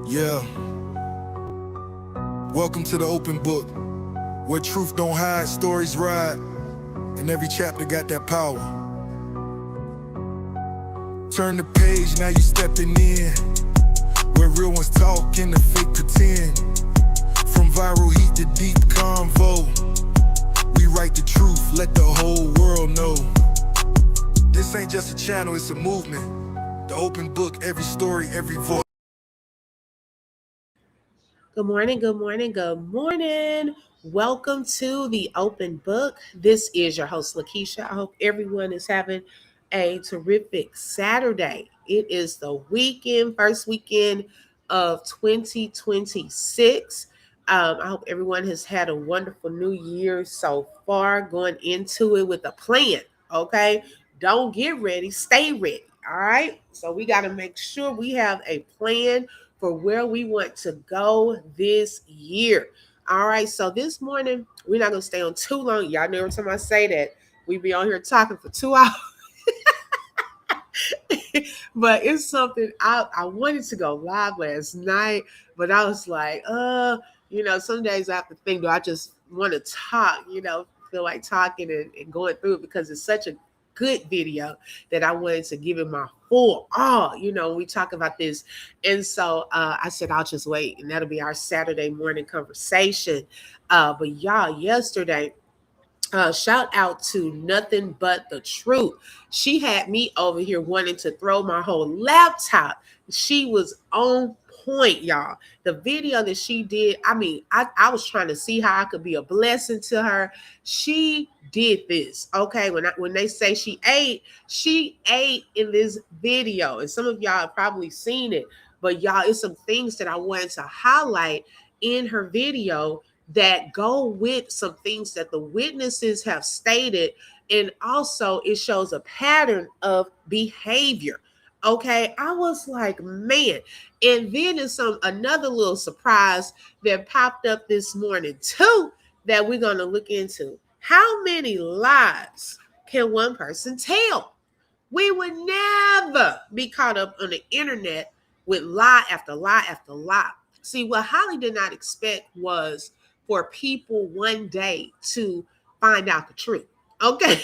Yeah, welcome to the open book, where truth don't hide, stories ride, and every chapter got that power. Turn the page, now you stepping in, where real ones talk and the fake pretend. From viral heat to deep convo, we write the truth, let the whole world know. This ain't just a channel, it's a movement. The open book, every story, every voice. Good morning, good morning, good morning. Welcome to the open book. This is your host, Lakeisha. I hope everyone is having a terrific Saturday. It is the weekend, first weekend of 2026. I hope everyone has had a wonderful new year so far, going into it with a plan. Okay. Don't get ready, stay ready. All right. So we got to make sure we have a plan for where we want to go this year. All right, so this morning we're not gonna stay on too long. Y'all know every time I say that, we be on here talking for 2 hours. But it's something I wanted to go live last night, but I was like, some days I have to think, do I just want to talk, feel like talking and going through it because it's such a good video that I wanted to give it my full all, we talk about this. And so I said, I'll just wait. And that'll be our Saturday morning conversation. But y'all, yesterday, shout out to Nothing But the Truth. She had me over here wanting to throw my whole laptop. She was on point, y'all. The video that she did, I was trying to see how I could be a blessing to her. She did this. Okay, when they say she ate in this video. And some of y'all have probably seen it, but y'all, it's some things that I wanted to highlight in her video that go with some things that the witnesses have stated. And also it shows a pattern of behavior. Okay, I was like, man. And then there's another little surprise that popped up this morning too that we're going to look into. How many lies can one person tell? We would never be caught up on the internet with lie after lie after lie. See, what Holly did not expect was for people one day to find out the truth. Okay.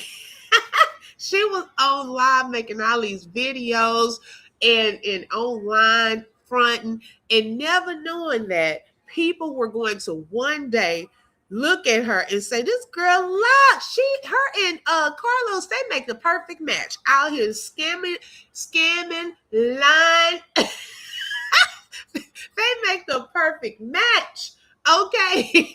She was on live making all these videos and online fronting and never knowing that people were going to one day look at her and say, this girl lied. Her and Carlos, they make the perfect match. Out here scamming, lying. They make the perfect match. Okay.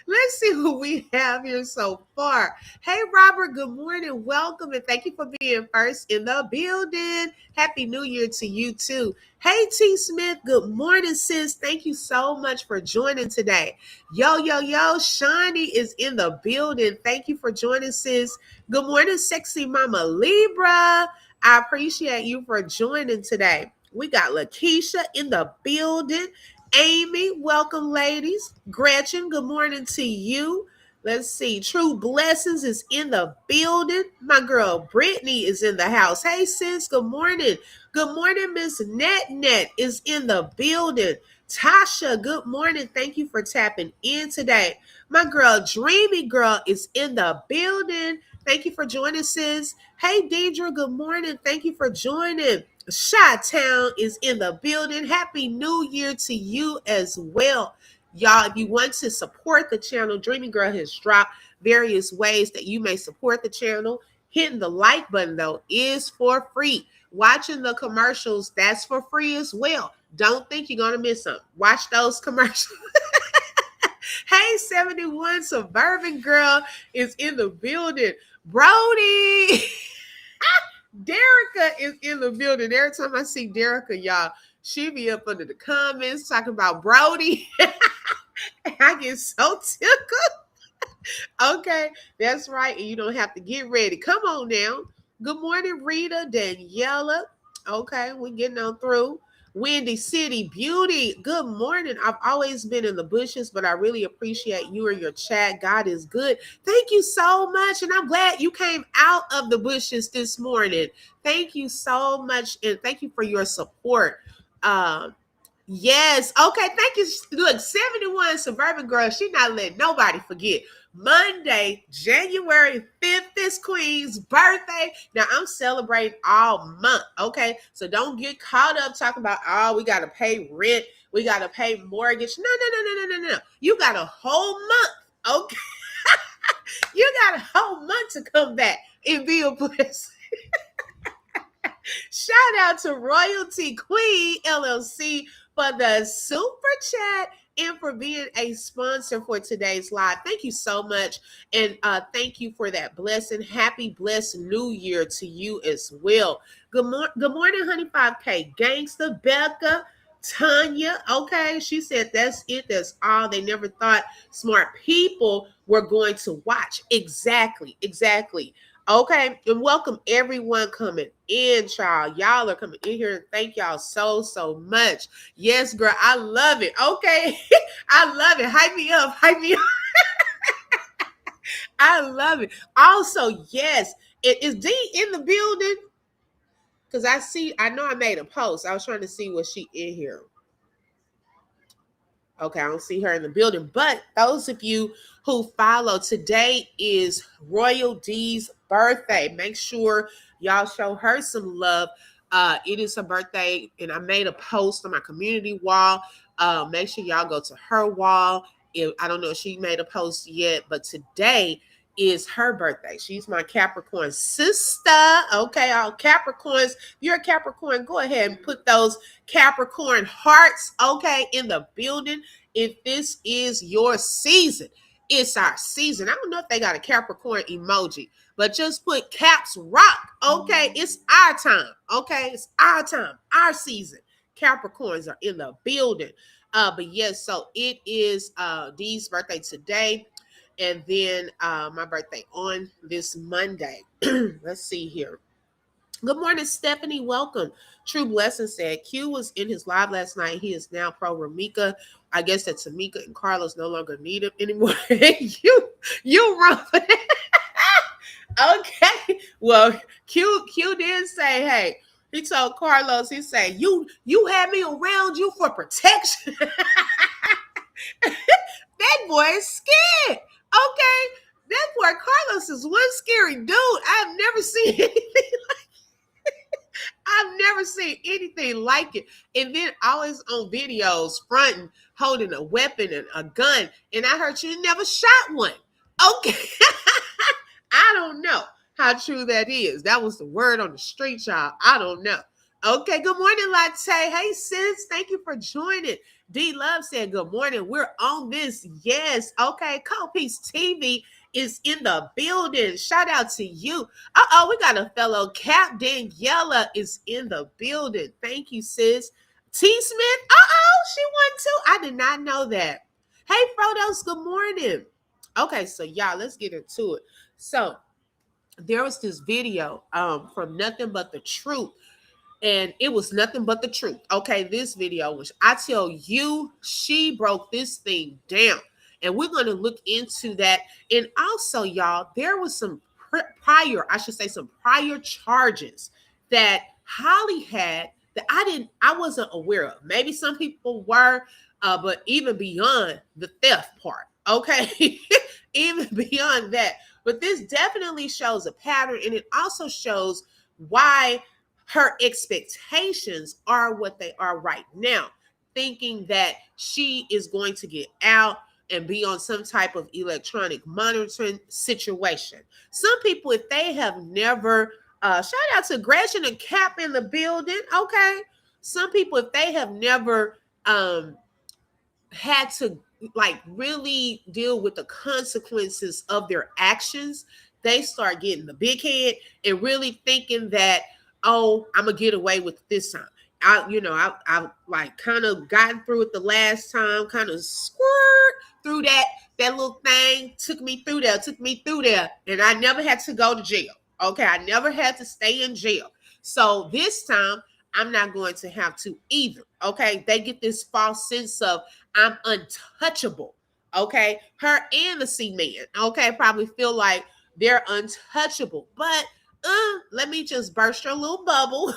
Let's see who we have here so far. Hey, Robert, good morning. Welcome, and thank you for being first in the building. Happy New Year to you, too. Hey, T. Smith, good morning, sis. Thank you so much for joining today. Yo, Shani is in the building. Thank you for joining, sis. Good morning, sexy mama Libra. I appreciate you for joining today. We got Lakeisha in the building. Amy, welcome, ladies. Gretchen, good morning to you. Let's see. True Blessings is in the building. My girl Brittany is in the house. Hey, sis, good morning. Good morning, Miss Net is in the building. Tasha, good morning. Thank you for tapping in today. My girl Dreamy Girl is in the building. Thank you for joining, sis. Hey, Deidre, good morning. Thank you for joining. Chi-Town is in the building. Happy New Year to you as well. Y'all, if you want to support the channel, Dreamy Girl has dropped various ways that you may support the channel. Hitting the like button, though, is for free. Watching the commercials, that's for free as well. Don't think you're going to miss something. Watch those commercials. Hey, 71 Suburban Girl is in the building. Brody. Derica is in the building. Every time I see Derica, y'all, she be up under the comments talking about Brody. I get so tickled. Okay, that's right. And you don't have to get ready. Come on now. Good morning, Rita, Daniela. Okay, we're getting on through. Windy City Beauty, good morning. I've always been in the bushes, but I really appreciate you and your chat. God is good. Thank you so much. And I'm glad you came out of the bushes this morning. Thank you so much. And thank you for your support. Yes. Okay. Thank you. Look, 71 Suburban Girl. She not letting nobody forget. Monday, January 5th is Queen's birthday. Now I'm celebrating all month. Okay. So don't get caught up talking about, oh, we got to pay rent. We got to pay mortgage. No, no, no, no, no, no, no. You got a whole month. Okay. You got a whole month to come back and be a blessing. Shout out to Royalty Queen LLC for the super chat and for being a sponsor for today's live. Thank you so much. And thank you for that blessing. Happy blessed new year to you as well. Good morning, Honey 5K. Gangsta Becca. Tanya, okay, she said that's it, that's all. They never thought smart people were going to watch. Exactly. Okay, and welcome everyone coming in, child. Y'all are coming in here, and thank y'all so much. Yes, girl, I love it. Okay, I love it. Hype me up. I love it. Also, yes, is D in the building? Because I know I made a post. I was trying to see was she in here. Okay, I don't see her in the building. But those of you who follow, today is Royal D's birthday. Make sure y'all show her some love. It is her birthday, and I made a post on my community wall. Make sure y'all go to her wall. I don't know if she made a post yet, but today is her birthday. She's my Capricorn sister. Okay, all Capricorns. If you're a Capricorn, go ahead and put those Capricorn hearts, okay, in the building. If this is your season, it's our season. I don't know if they got a Capricorn emoji, but just put caps rock. Okay, it's our time. Okay, it's our time, our season. Capricorns are in the building. But yes, so it is Dee's birthday today, and then my birthday on this Monday. Let's see here. Good morning, Stephanie. Welcome. True Blessing said Q was in his live last night. He is now pro Romeca. I guess that Tamika and Carlos no longer need him anymore. you wrong for that. Okay. Well, Q did say, hey, he told Carlos, he said, you had me around you for protection. That boy is scared. Okay. That boy Carlos is one scary dude. I've never seen anything like it. And then always on videos, fronting, holding a weapon and a gun. And I heard you never shot one. Okay. I don't know how true that is. That was the word on the street, y'all. I don't know. Okay, good morning, Latte. Hey, sis, thank you for joining. D Love said, good morning. We're on this. Yes. Okay, Cold Piece TV is in the building. Shout out to you. We got a fellow Cap. Daniela is in the building. Thank you, sis. T Smith. She won too. I did not know that. Hey, Frodo's, good morning. Okay, so y'all, let's get into it. So there was this video from Nothing But the Truth, and it was nothing but the truth. Okay, this video, which I tell you, she broke this thing down, and we're going to look into that. And also, y'all, there was some prior charges that Holly had that I wasn't aware of. Maybe some people were, but even beyond the theft part, okay, even beyond that. But this definitely shows a pattern, and it also shows why her expectations are what they are right now, thinking that she is going to get out and be on some type of electronic monitoring situation. Some people, if they have never, shout out to Gretchen and Cap in the building, okay? Some people, if they have never had to like really deal with the consequences of their actions, they start getting the big head and really thinking that, oh, I'm gonna get away with this time. I like kind of gotten through it the last time, kind of squirt through that little thing, took me through there, and I never had to go to jail. Okay, I never had to stay in jail. So this time I'm not going to have to either. Okay, they get this false sense of I'm untouchable. Okay, her and the C man. Okay, probably feel like they're untouchable. But let me just burst your little bubble.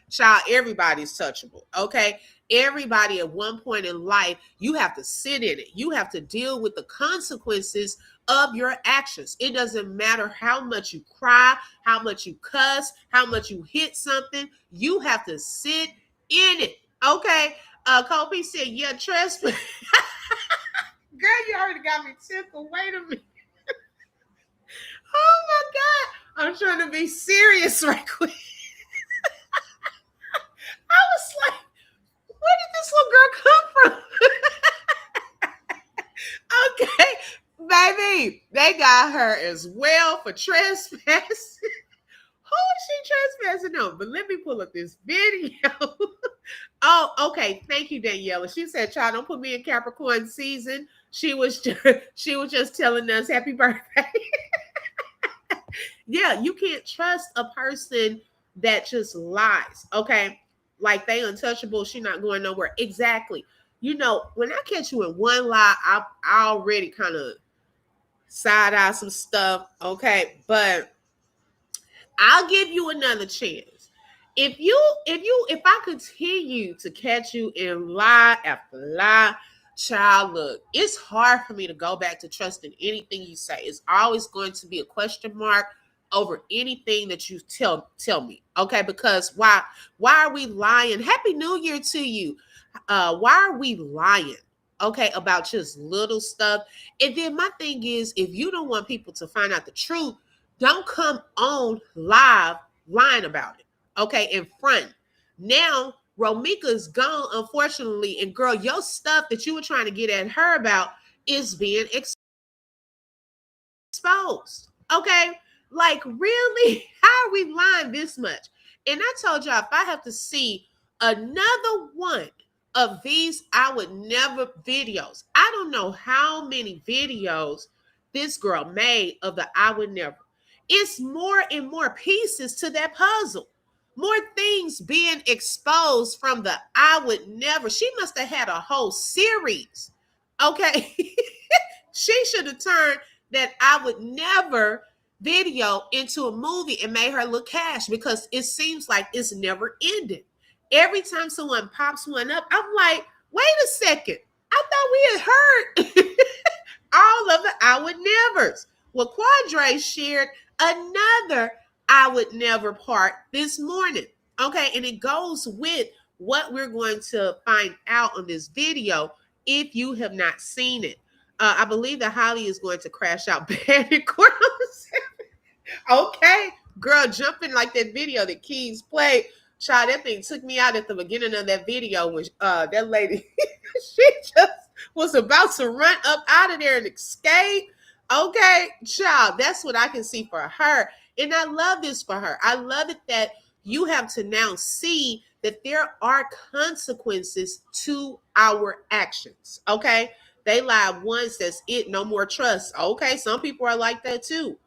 Child, everybody's touchable. Okay. Everybody at one point in life, you have to sit in it. You have to deal with the consequences of your actions. It doesn't matter how much you cry, how much you cuss, how much you hit something. You have to sit in it. Okay. Kobe said, yeah, trespass. Girl, you already got me tickled. Wait a minute. Oh my God. I'm trying to be serious right quick. I was like, where did this little girl come from? Okay, baby, they got her as well for trespassing. Who is she trespassing on? But let me pull up this video. Oh, okay. Thank you, Daniela. She said, "Child, don't put me in Capricorn season." She was just telling us happy birthday. Yeah, you can't trust a person that just lies. Okay, like they untouchable. She not going nowhere. Exactly. You know, when I catch you in one lie, I already kind of side eye some stuff. Okay, but I'll give you another chance. If I continue to catch you in lie after lie, child, look, it's hard for me to go back to trusting anything you say. It's always going to be a question mark over anything that you tell me. Okay, because why are we lying? Happy New Year to you. Why are we lying? Okay, about just little stuff. And then my thing is, if you don't want people to find out the truth, don't come on live lying about it. Okay, in front. Now, Romeca is gone, unfortunately. And girl, your stuff that you were trying to get at her about is being exposed. Okay, like really? How are we lying this much? And I told y'all, if I have to see another one of these I would never videos, I don't know how many videos this girl made of the I would never. It's more and more pieces to that puzzle. More things being exposed from the I would never. She must have had a whole series. Okay. She should have turned that I would never video into a movie and made her look cash, because it seems like it's never ended. Every time someone pops one up, I'm like, wait a second. I thought we had heard all of the I would nevers. Well, Quadre shared another I would never part this morning. Okay, and it goes with what we're going to find out on this video if you have not seen it. I believe that Holly is going to crash out bad in court. Okay, girl, jumping like that video that Keys played. Child, that thing took me out at the beginning of that video when that lady, she just was about to run up out of there and escape. Okay, child, that's what I can see for her. And I love this for her. I love it that you have to now see that there are consequences to our actions. Okay, they lied once, that's it, no more trust. Okay, some people are like that too.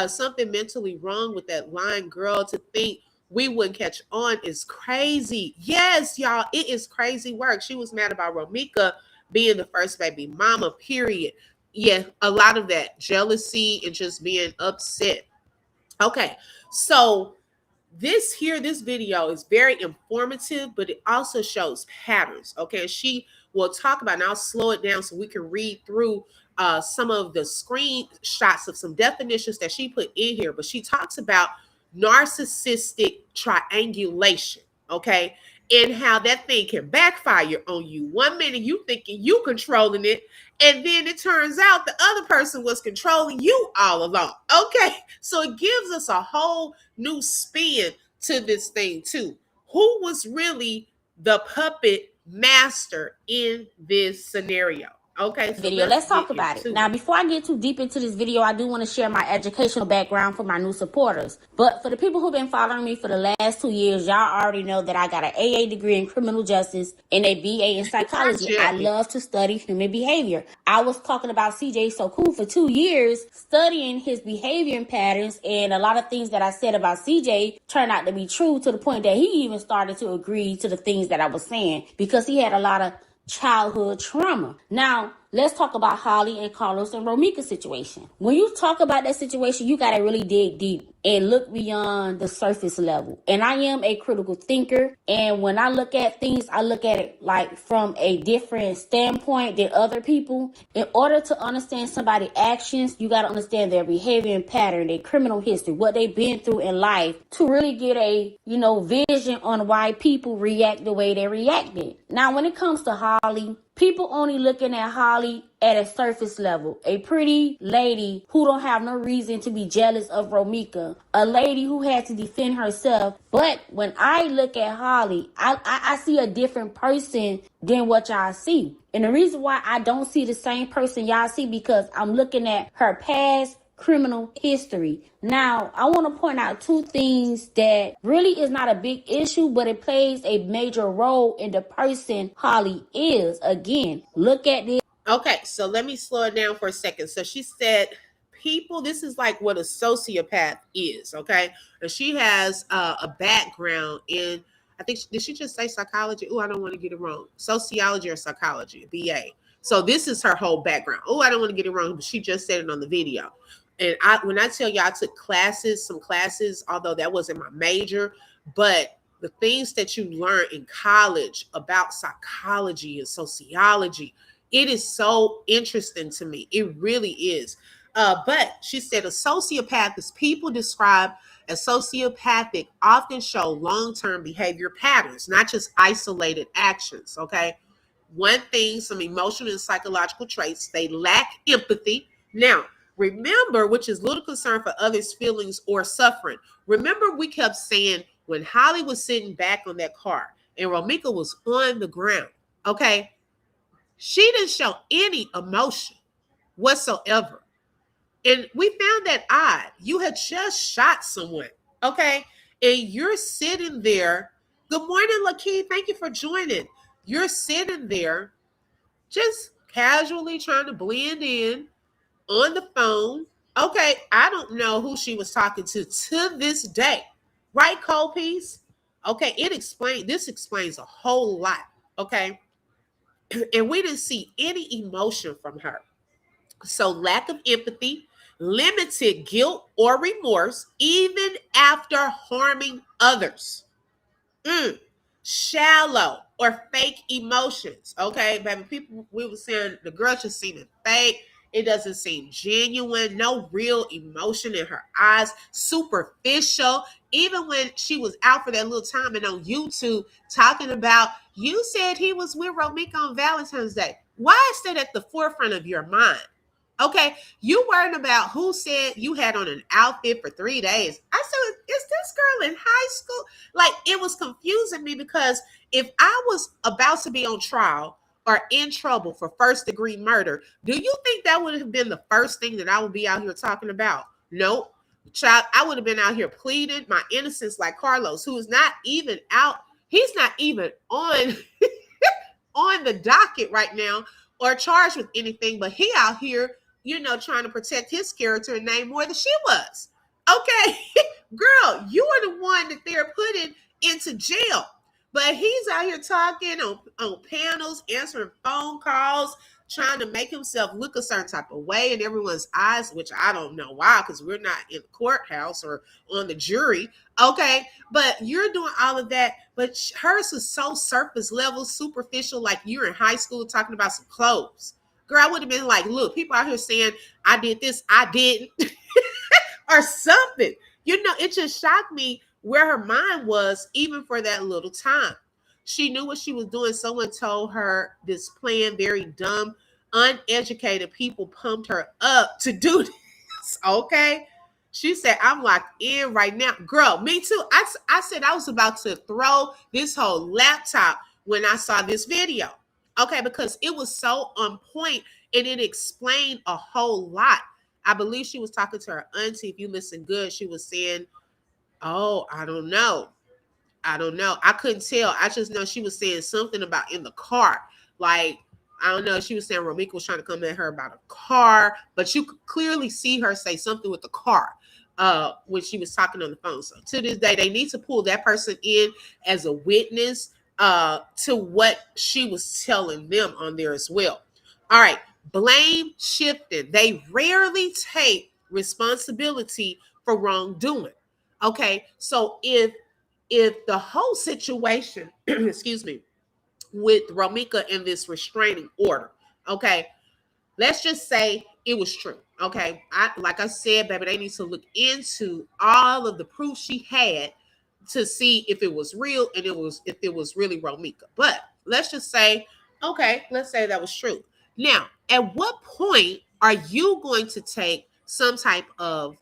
Something mentally wrong with that lying girl. To think we wouldn't catch on is crazy. Yes, y'all, it is crazy work. She was mad about Romeca being the first baby mama, period. Yeah, a lot of that jealousy and just being upset. Okay, so this video is very informative, but it also shows patterns. Okay, she will talk about, and I'll slow it down so we can read through some of the screenshots of some definitions that she put in here. But she talks about narcissistic triangulation. Okay, and how that thing can backfire on you. 1 minute you thinking you controlling it, and then it turns out the other person was controlling you all along. Okay, so it gives us a whole new spin to this thing too. Who was really the puppet master in this scenario? Okay, so let's talk about it. Now, before I get too deep into this video, I do want to share my educational background for my new supporters. But for the people who've been following me for the last 2 years, y'all already know that I got an AA degree in criminal justice and a BA in psychology. I love to study human behavior. I was talking about CJ So Cool for 2 years, studying his behavior patterns, and a lot of things that I said about CJ turned out to be true, to the point that he even started to agree to the things that I was saying, because he had a lot of childhood trauma. Now, let's talk about Holly and Carlos and Romeca situation. When you talk about that situation, you got to really dig deep and look beyond the surface level. And I am a critical thinker. And when I look at things, I look at it like from a different standpoint than other people. In order to understand somebody's actions, you got to understand their behavior and pattern, their criminal history, what they've been through in life to really get a, vision on why people react the way they reacted. Now, when it comes to Holly, people only looking at Holly at a surface level. A pretty lady who don't have no reason to be jealous of Romeca. A lady who had to defend herself. But when I look at Holly, I see a different person than what y'all see. And the reason why I don't see the same person y'all see because I'm looking at her past criminal history. Now, I want to point out two things that really is not a big issue, but it plays a major role in the person Holly is. Again, look at this. Okay, so let me slow it down for a second. So she said, this is like what a sociopath is, okay? And she has a background in, I think, did she just say psychology? Oh, I don't want to get it wrong. Sociology or psychology, BA. So this is her whole background. Oh, I don't want to get it wrong, but she just said it on the video. And when I tell you I took some classes, although that wasn't my major, but the things that you learn in college about psychology and sociology, it is so interesting to me. It really is. But she said a sociopath is people described as sociopathic often show long-term behavior patterns, not just isolated actions, okay? One thing, some emotional and psychological traits, they lack empathy. Now, remember, which is little concern for others' feelings or suffering. Remember, we kept saying when Holly was sitting back on that car and Romeca was on the ground, okay? She didn't show any emotion whatsoever. And we found that odd. You had just shot someone, okay? And you're sitting there. Good morning, Lakeith. Thank you for joining. You're sitting there just casually trying to blend in on the phone. Okay, I don't know who she was talking to this day. Right, Cole Piece? Okay, this explains a whole lot, okay? And we didn't see any emotion from her. So lack of empathy, limited guilt or remorse, even after harming others. Shallow or fake emotions. Okay, baby, people, we were saying the girl just seeming fake. It doesn't seem genuine. No real emotion in her eyes. Superficial. Even when she was out for that little time and on YouTube talking about, you said he was with Romeca on Valentine's Day. Why is that at the forefront of your mind? Okay, you worried about who said you had on an outfit for 3 days. I said, is this girl in high school? Like, it was confusing me because if I was about to be on trial or in trouble for first-degree murder, do you think that would have been the first thing that I would be out here talking about? Nope. Child, I would have been out here pleading my innocence like Carlos, who is not even out. He's not even on, on the docket right now or charged with anything, but he out here trying to protect his character and name more than she was. Okay, girl, you are the one that they're putting into jail. But he's out here talking on panels, answering phone calls, trying to make himself look a certain type of way in everyone's eyes, which I don't know why, because we're not in the courthouse or on the jury. Okay, but you're doing all of that. But hers is so surface level, superficial, like you're in high school talking about some clothes. Girl, I would have been like, look, people out here saying, I did this, I didn't, or something. It just shocked me where her mind was, even for that little time. She knew what she was doing. Someone told her this plan, very dumb, uneducated people pumped her up to do this, okay? She said, I'm locked in right now. Girl, me too. I said I was about to throw this whole laptop when I saw this video. Okay, because it was so on point and it explained a whole lot. I believe she was talking to her auntie. If you listen good, she was saying, oh, I don't know. I couldn't tell. I just know she was saying something about in the car. Like, I don't know. She was saying Romeca was trying to come at her about a car, but you could clearly see her say something with the car when she was talking on the phone. So to this day, they need to pull that person in as a witness to what she was telling them on there as well. All right. Blame shifting. They rarely take responsibility for wrongdoing. Okay, so if the whole situation, excuse me, with Romeca in this restraining order, okay, let's just say it was true. Okay, like I said, baby, they need to look into all of the proof she had to see if it was real and if it was really Romeca. But let's just say, okay, let's say that was true. Now, at what point are you going to take some type of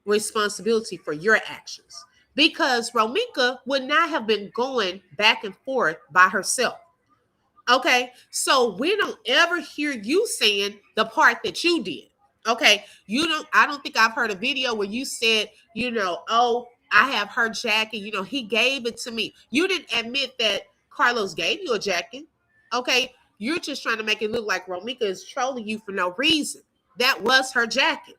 responsibility for your actions? Because Romeca would not have been going back and forth by herself. Okay, so we don't ever hear you saying the part that you did. Okay, I don't think I've heard a video where you said, oh, I have her jacket, he gave it to me. You didn't admit that Carlos gave you a jacket. Okay, you're just trying to make it look like Romeca is trolling you for no reason. That was her jacket.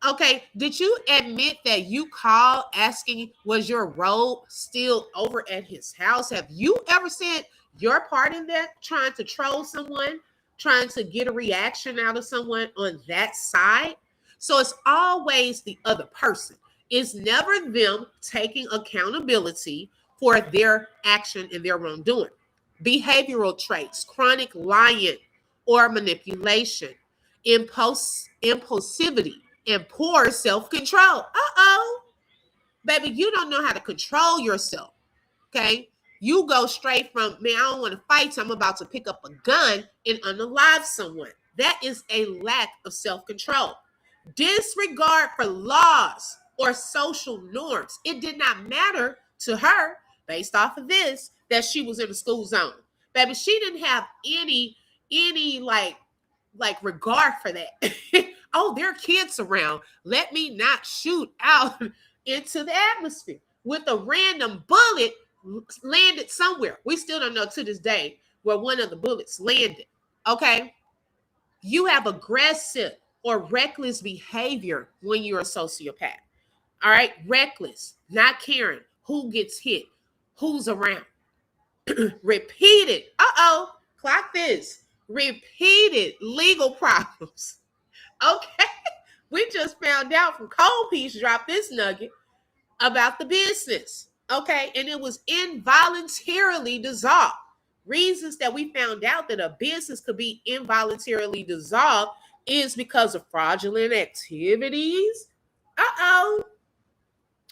Okay, did you admit that you called asking, was your robe still over at his house? Have you ever said your part in that, trying to troll someone, trying to get a reaction out of someone on that side? So it's always the other person. It's never them taking accountability for their action and their wrongdoing. Behavioral traits, chronic lying or manipulation, impulsivity, and poor self-control. Uh-oh. Baby, you don't know how to control yourself. Okay? You go straight from, man, I don't want to fight, so I'm about to pick up a gun and unalive someone. That is a lack of self-control. Disregard for laws or social norms. It did not matter to her, based off of this, that she was in the school zone. Baby, she didn't have any like regard for that. Oh, there are kids around. Let me not shoot out into the atmosphere with a random bullet landed somewhere. We still don't know to this day where one of the bullets landed. Okay. You have aggressive or reckless behavior when you're a sociopath. All right. Reckless, not caring who gets hit, who's around. Repeated. Uh-oh. Clock this. Repeated legal problems. Okay. We just found out from Cold Piece dropped this nugget about the business. Okay. And it was involuntarily dissolved. Reasons that we found out that a business could be involuntarily dissolved is because of fraudulent activities. Uh-oh.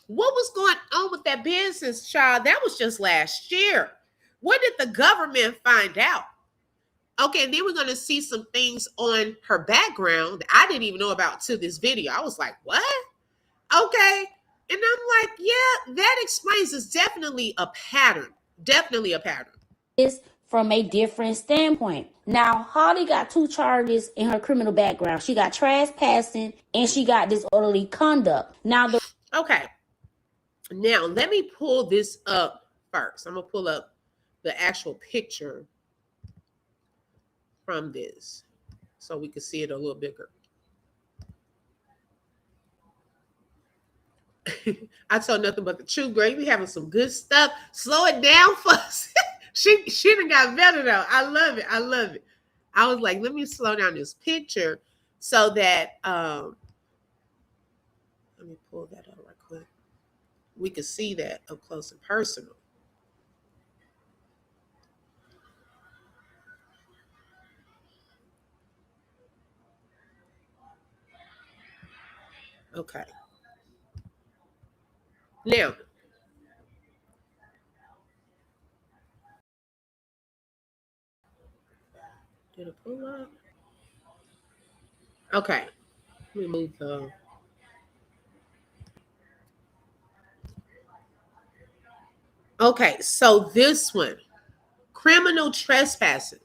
What was going on with that business, child? That was just last year. What did the government find out? Okay, and then we're going to see some things on her background that I didn't even know about to this video. I was like, what? Okay. And I'm like, yeah, that explains. It's definitely a pattern. Definitely a pattern. This from a different standpoint. Now, Holly got 2 charges in her criminal background. She got trespassing and she got disorderly conduct. Okay. Now, let me pull this up first. I'm going to pull up the actual picture from this so we can see it a little bigger. I told nothing but the truth, girl. You be having some good stuff. Slow it down for us. she done got better though. I love it. I love it. I was like, let me slow down this picture so that let me pull that up right quick. We can see that up close and personal. Okay. Now, did it pull up? Okay. Let me move the. Okay, so this one, criminal trespassing.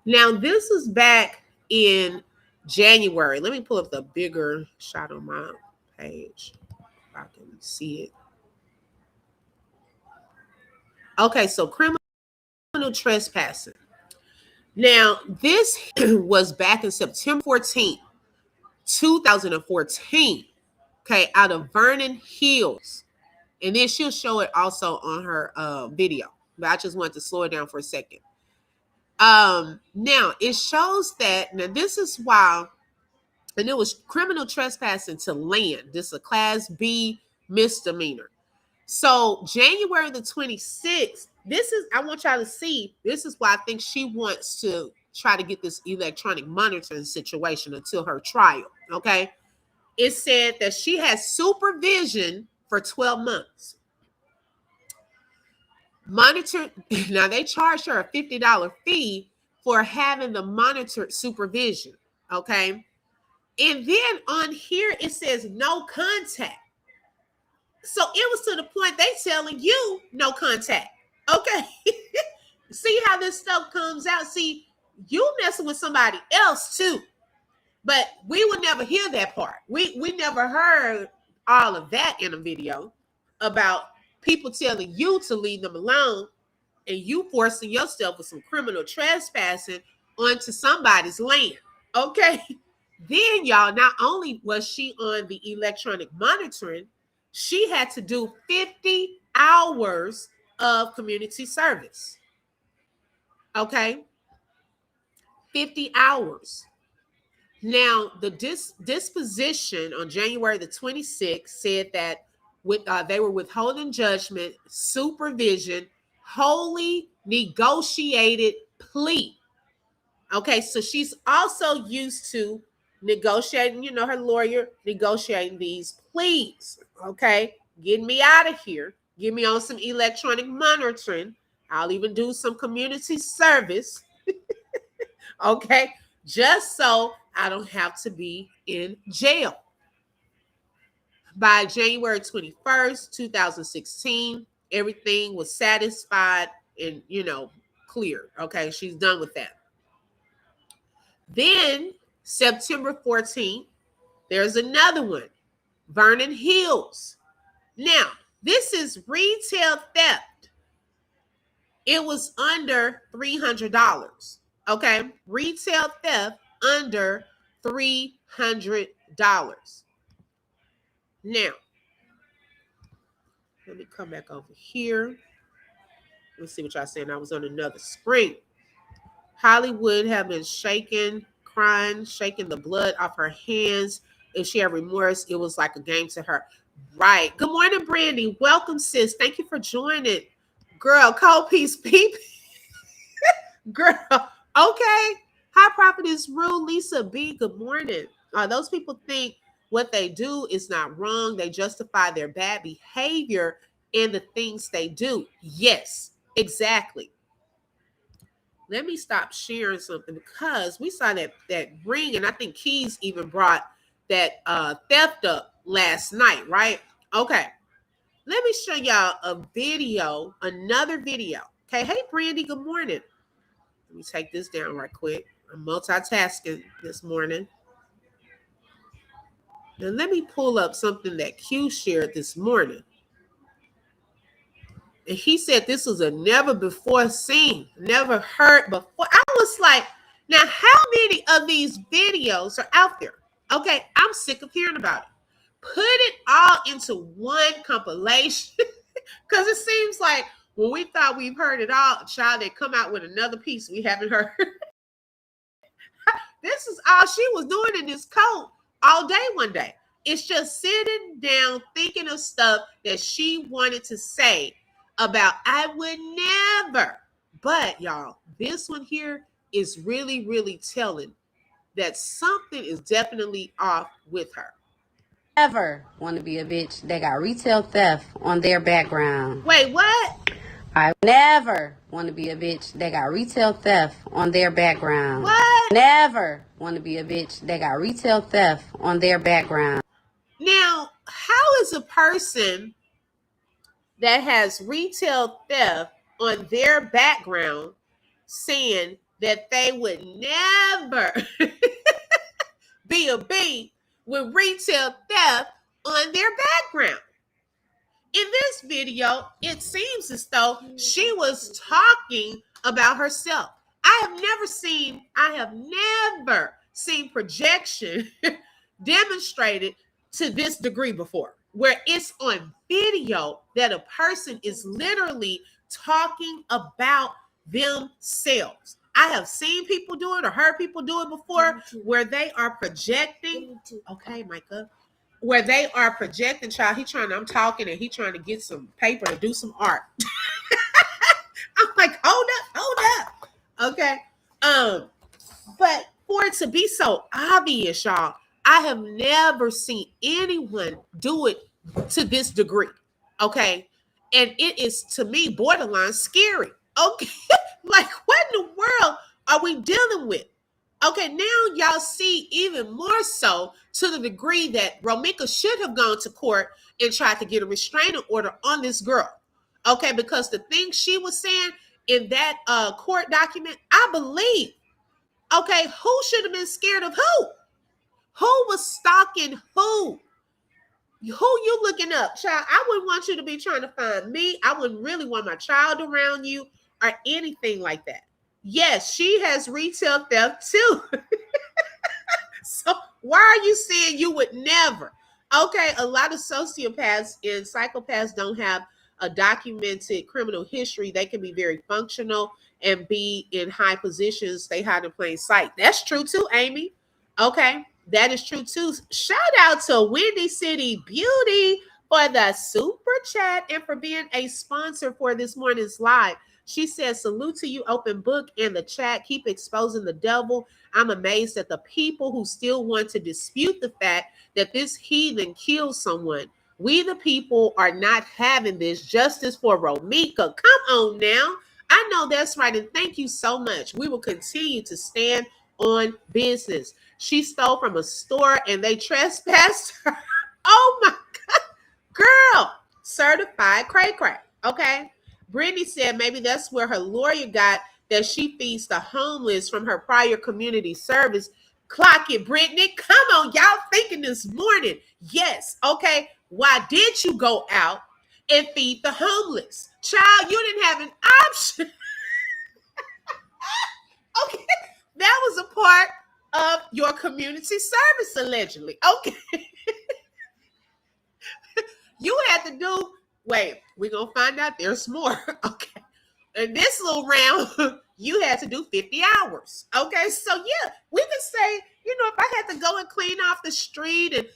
Now, this is back in January. Let me pull up the bigger shot on my page if I can see it. Okay, so criminal trespassing. Now, this was back in September 14th, 2014. Okay, out of Vernon Hills. And then she'll show it also on her video. But I just wanted to slow it down for a second. Now it shows that now this is why, and it was criminal trespassing to land. This is a class B misdemeanor. So January the 26th, this is, I want y'all to see, this is why I think she wants to try to get this electronic monitoring situation until her trial. Okay. It said that she has supervision for 12 months. Monitor, now they charged her a $50 fee for having the monitored supervision. Okay. And then on here, it says no contact. So it was to the point they telling you no contact. Okay. See how this stuff comes out. See, you messing with somebody else too. But we would never hear that part. We never heard all of that in a video about people telling you to leave them alone and you forcing yourself with some criminal trespassing onto somebody's land. Okay. Then, y'all, not only was she on the electronic monitoring, she had to do 50 hours of community service. Okay. 50 hours. Now, the disposition on January the 26th said that they were withholding judgment, supervision, wholly negotiated plea. Okay, so she's also used to negotiating, her lawyer negotiating these pleas. Okay, get me out of here. Get me on some electronic monitoring. I'll even do some community service. Okay, just so I don't have to be in jail. By January 21st, 2016, everything was satisfied and, clear. Okay, she's done with that. Then September 14th, there's another one, Vernon Hills. Now, this is retail theft. It was under $300. Okay, retail theft under $300. Now, let me come back over here. Let's see what y'all saying. I was on another screen. Hollywood have been shaking, crying, shaking the blood off her hands. If she had remorse, it was like a game to her. Right. Good morning, Brandy. Welcome, sis. Thank you for joining. Girl, cold piece, peep. Girl, okay. Hi, Prophetess Rue, Lisa B. Good morning. Those people think what they do is not wrong. They justify their bad behavior and the things they do. Yes, exactly. Let me stop sharing something because we saw that ring, and I think Keys even brought that theft up last night, right? Okay. Let me show y'all a video, another video. Okay. Hey, Brandy, good morning. Let me take this down right quick. I'm multitasking this morning. Now, let me pull up something that Q shared this morning. And he said this was a never before seen, never heard before. I was like, now, how many of these videos are out there? Okay, I'm sick of hearing about it. Put it all into one compilation because it seems like when we thought we've heard it all, child, they come out with another piece we haven't heard. This is all she was doing in this coat all day one day. It's just sitting down thinking of stuff that she wanted to say about I would never. But y'all, this one here is really, really telling that something is definitely off with her. Never want to be a bitch that got retail theft on their background. Wait, what? I never want to be a bitch that got retail theft on their background. What? Never want to be a bitch that got retail theft on their background. Now, how is a person that has retail theft on their background saying that they would never be a B with retail theft on their background? In this video, it seems as though she was talking about herself. I have never seen projection demonstrated to this degree before, where it's on video that a person is literally talking about themselves. I have seen people do it or heard people do it before where they are projecting. Okay, Micah. Where they are projecting, child. I'm talking and he trying to get some paper to do some art. I'm like, hold up. Okay. But for it to be so obvious, y'all, I have never seen anyone do it to this degree. Okay. And it is, to me, borderline scary. Okay. Like, what in the world are we dealing with? Okay, now y'all see even more so to the degree that Romeca should have gone to court and tried to get a restraining order on this girl. Okay, because the thing she was saying in that court document, I believe. Okay, who should have been scared of who? Who was stalking who? Who you looking up, child? I wouldn't want you to be trying to find me. I wouldn't really want my child around you or anything like that. Yes, she has retail theft too. So why are you saying you would never? Okay, a lot of sociopaths and psychopaths don't have a documented criminal history. They can be very functional and be in high positions. They hide in plain sight. That's true too, Amy. Okay, that is true too. Shout out to Windy City Beauty for the super chat and for being a sponsor for this morning's live. She says, salute to you, open book in the chat. Keep exposing the devil. I'm amazed at the people who still want to dispute the fact that this heathen killed someone. We, the people, are not having this. Justice for Romeca. Come on now. I know that's right. And thank you so much. We will continue to stand on business. She stole from a store and they trespassed her. Oh my God. Girl, certified cray cray. Okay. Brittany said maybe that's where her lawyer got that she feeds the homeless from her prior community service. Clock it, Brittany. Come on, y'all thinking this morning. Yes, okay. Why did you go out and feed the homeless? Child, you didn't have an option. Okay, that was a part of your community service, allegedly. Okay. You had to do, wait, we're going to find out there's more. Okay. In this little round, you had to do 50 hours. Okay. So, yeah, we could say, if I had to go and clean off the street and,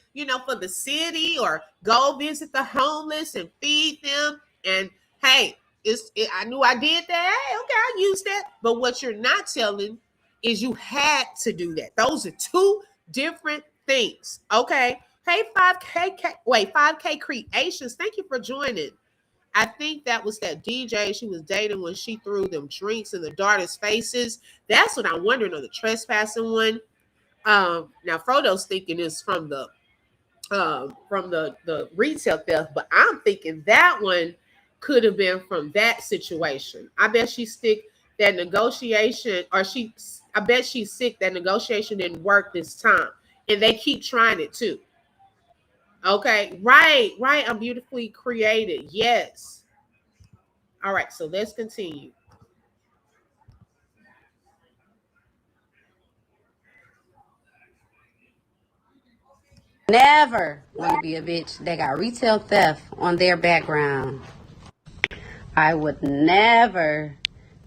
for the city or go visit the homeless and feed them. And, hey, I knew I did that. Hey, okay, I used that. But what you're not telling is you had to do that. Those are two different things. Okay. Hey, 5K Creations. Thank you for joining. I think that was that DJ she was dating when she threw them drinks in the daughters' faces. That's what I'm wondering on the trespassing one. Now Frodo's thinking it's from the retail theft, but I'm thinking that one could have been from that situation. I bet she stick that negotiation, I bet she's sick that negotiation didn't work this time, and they keep trying it too. Okay, right. I'm beautifully created. Yes. All right, so let's continue. Never want to be a bitch that got retail theft on their background. I would never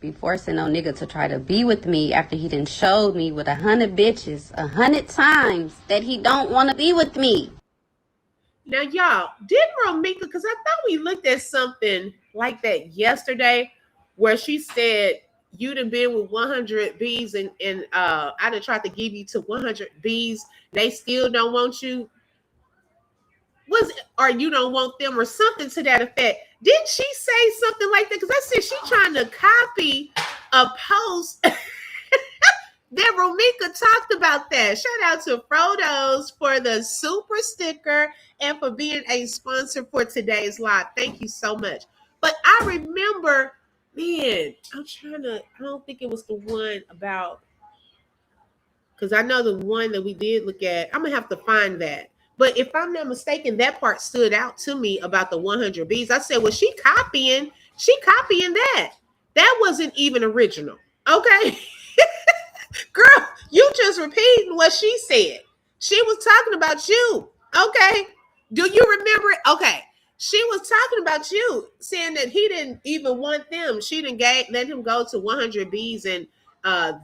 be forcing no nigga to try to be with me after he done showed me with 100 bitches 100 times that he don't want to be with me. Now, y'all, didn't Romeca, because I thought we looked at something like that yesterday where she said you done been with 100 Bs and I done tried to give you to 100 Bs. They still don't want you. Or you don't want them or something to that effect. Didn't she say something like that? Because I said she trying to copy a post that Romeca talked about that. Shout out to Frodo's for the super sticker and for being a sponsor for today's live. Thank you so much. But I remember, man, I don't think it was the one about, because I know the one that we did look at, I'm going to have to find that. But if I'm not mistaken, that part stood out to me about the 100 Bs. I said, well, she copying that. That wasn't even original. Okay. Girl, you just repeating what she said. She was talking about you. Okay. Do you remember it? Okay. She was talking about you, saying that he didn't even want them. She didn't let him go to 100 Bs and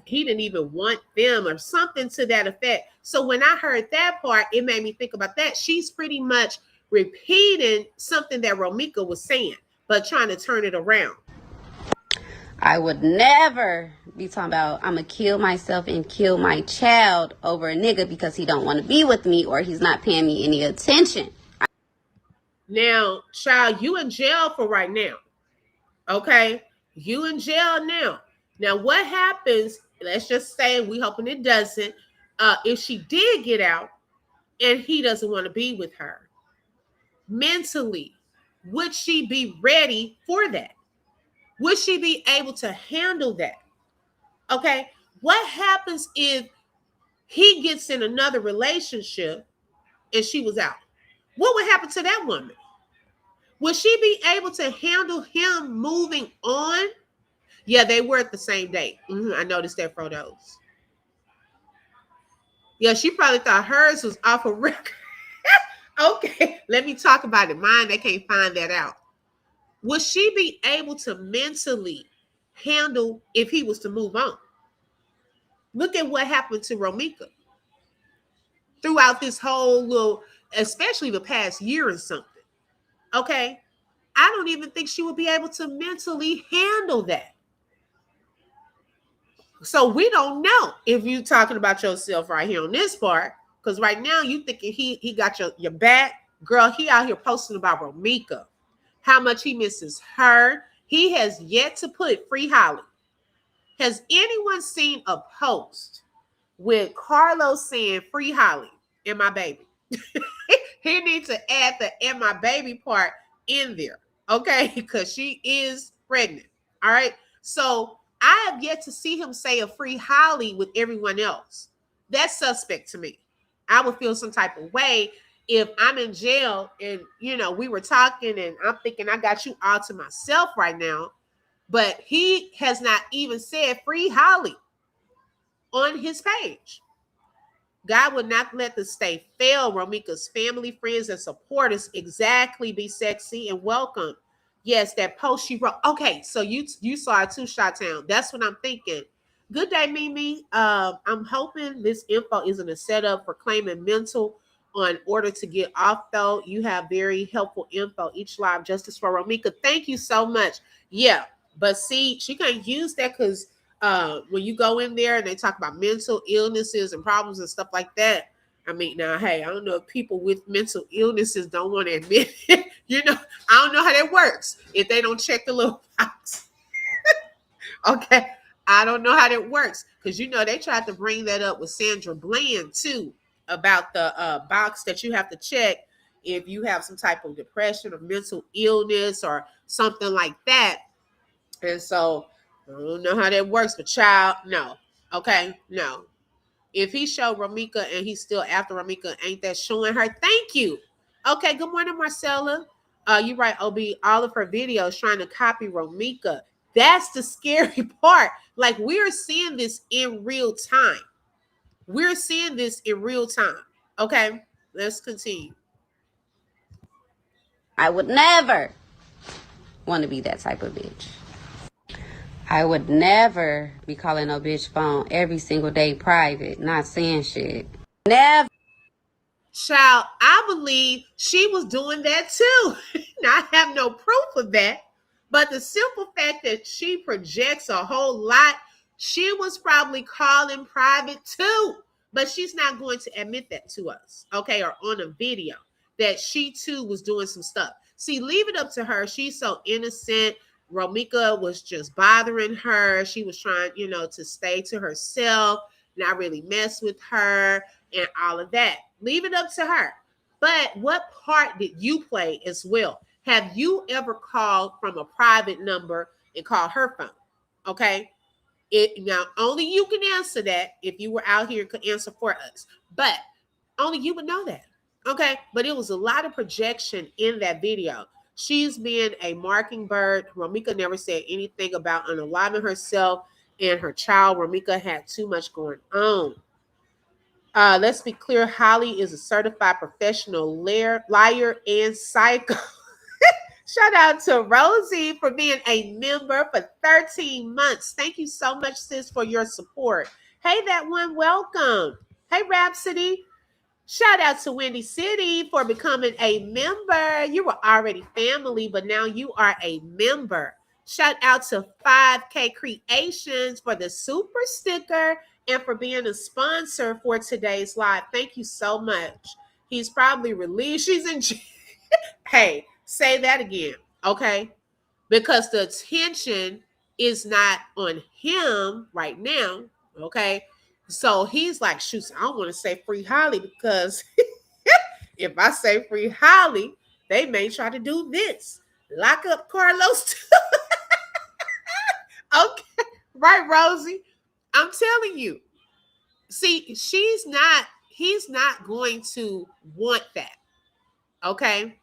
he didn't even want them or something to that effect. So when I heard that part, it made me think about that. She's pretty much repeating something that Romeca was saying, but trying to turn it around. I would never be talking about I'm going to kill myself and kill my child over a nigga because he don't want to be with me or he's not paying me any attention. Now, child, you in jail for right now. Okay? You in jail now. Now, what happens, let's just say, we hoping it doesn't, if she did get out and he doesn't want to be with her, mentally, would she be ready for that? Would she be able to handle that? Okay? What happens if he gets in another relationship and she was out? What would happen to that woman? Would she be able to handle him moving on? Yeah, they were at the same date. I noticed that photos. Yeah, she probably thought hers was off a record. Okay, let me talk about it. Mine, they can't find that out. Would she be able to mentally handle if he was to move on? Look at what happened to Romeca throughout this whole little, especially the past year or something. Okay, I don't even think she would be able to mentally handle that. So we don't know if you're talking about yourself right here on this part, because right now you thinking he got your back. Girl, he out here posting about Romeca, how much he misses her. He has yet to put free Holly. Has anyone seen a post with Carlos saying free Holly and my baby? He needs to add the and my baby part in there, okay? Because she is pregnant. All right. So I have yet to see him say a free Holly with everyone else. That's suspect to me. I would feel some type of way if I'm in jail and we were talking and I'm thinking I got you all to myself right now, but he has not even said free Holly on his page. God would not let the state fail. Romeca's family, friends, and supporters exactly be sexy and welcome. Yes, that post she wrote. Okay, so you saw it too, Shot-Town. That's what I'm thinking. Good day, Mimi. I'm hoping this info isn't a setup for claiming mental on order to get off, though. You have very helpful info. Each live justice for Romeca. Thank you so much. Yeah, but see, she can't use that because when you go in there and they talk about mental illnesses and problems and stuff like that. I mean, now, hey, I don't know if people with mental illnesses don't want to admit it. I don't know how that works if they don't check the little box. Okay. I don't know how that works because, they tried to bring that up with Sandra Bland, too, about the box that you have to check if you have some type of depression or mental illness or something like that. And so I don't know how that works, but child, no. Okay, no. If he showed Romeca and he's still after Romeca, ain't that showing her? Thank you. Okay, good morning, Marcella. You right, OB, all of her videos trying to copy Romeca. That's the scary part. Like, we're seeing this in real time. We're seeing this in real time. Okay, let's continue. I would never want to be that type of bitch. I would never be calling no bitch phone every single day private, not saying shit. Never. Child, I believe she was doing that too. Now, I have no proof of that, but the simple fact that she projects a whole lot, she was probably calling private too, but she's not going to admit that to us, okay, or on a video that she too was doing some stuff. See, leave it up to her. She's so innocent. Romeca was just bothering her. She was trying, to stay to herself, not really mess with her and all of that. Leave it up to her. But what part did you play as well? Have you ever called from a private number and called her phone? Okay. Now, only you can answer that if you were out here and could answer for us. But only you would know that. Okay. But it was a lot of projection in that video. She's been a marking bird. Romeca never said anything about unaliving herself and her child. Romeca had too much going on. Let's be clear. Holly is a certified professional liar and psycho. Shout out to Rosie for being a member for 13 months. Thank you so much, sis, for your support. Hey, that one, welcome. Hey, Rhapsody. Shout out to Windy City for becoming a member. You were already family, but now you are a member. Shout out to 5K Creations for the super sticker and for being a sponsor for today's live. Thank you so much. He's probably relieved she's in jail. Hey, say that again, okay? Because the attention is not on him right now, okay? So he's like, shoot, I don't want to say free Holly because if I say free Holly, they may try to do this. Lock up Carlos. Okay, right, Rosie? I'm telling you. See, he's not going to want that, okay?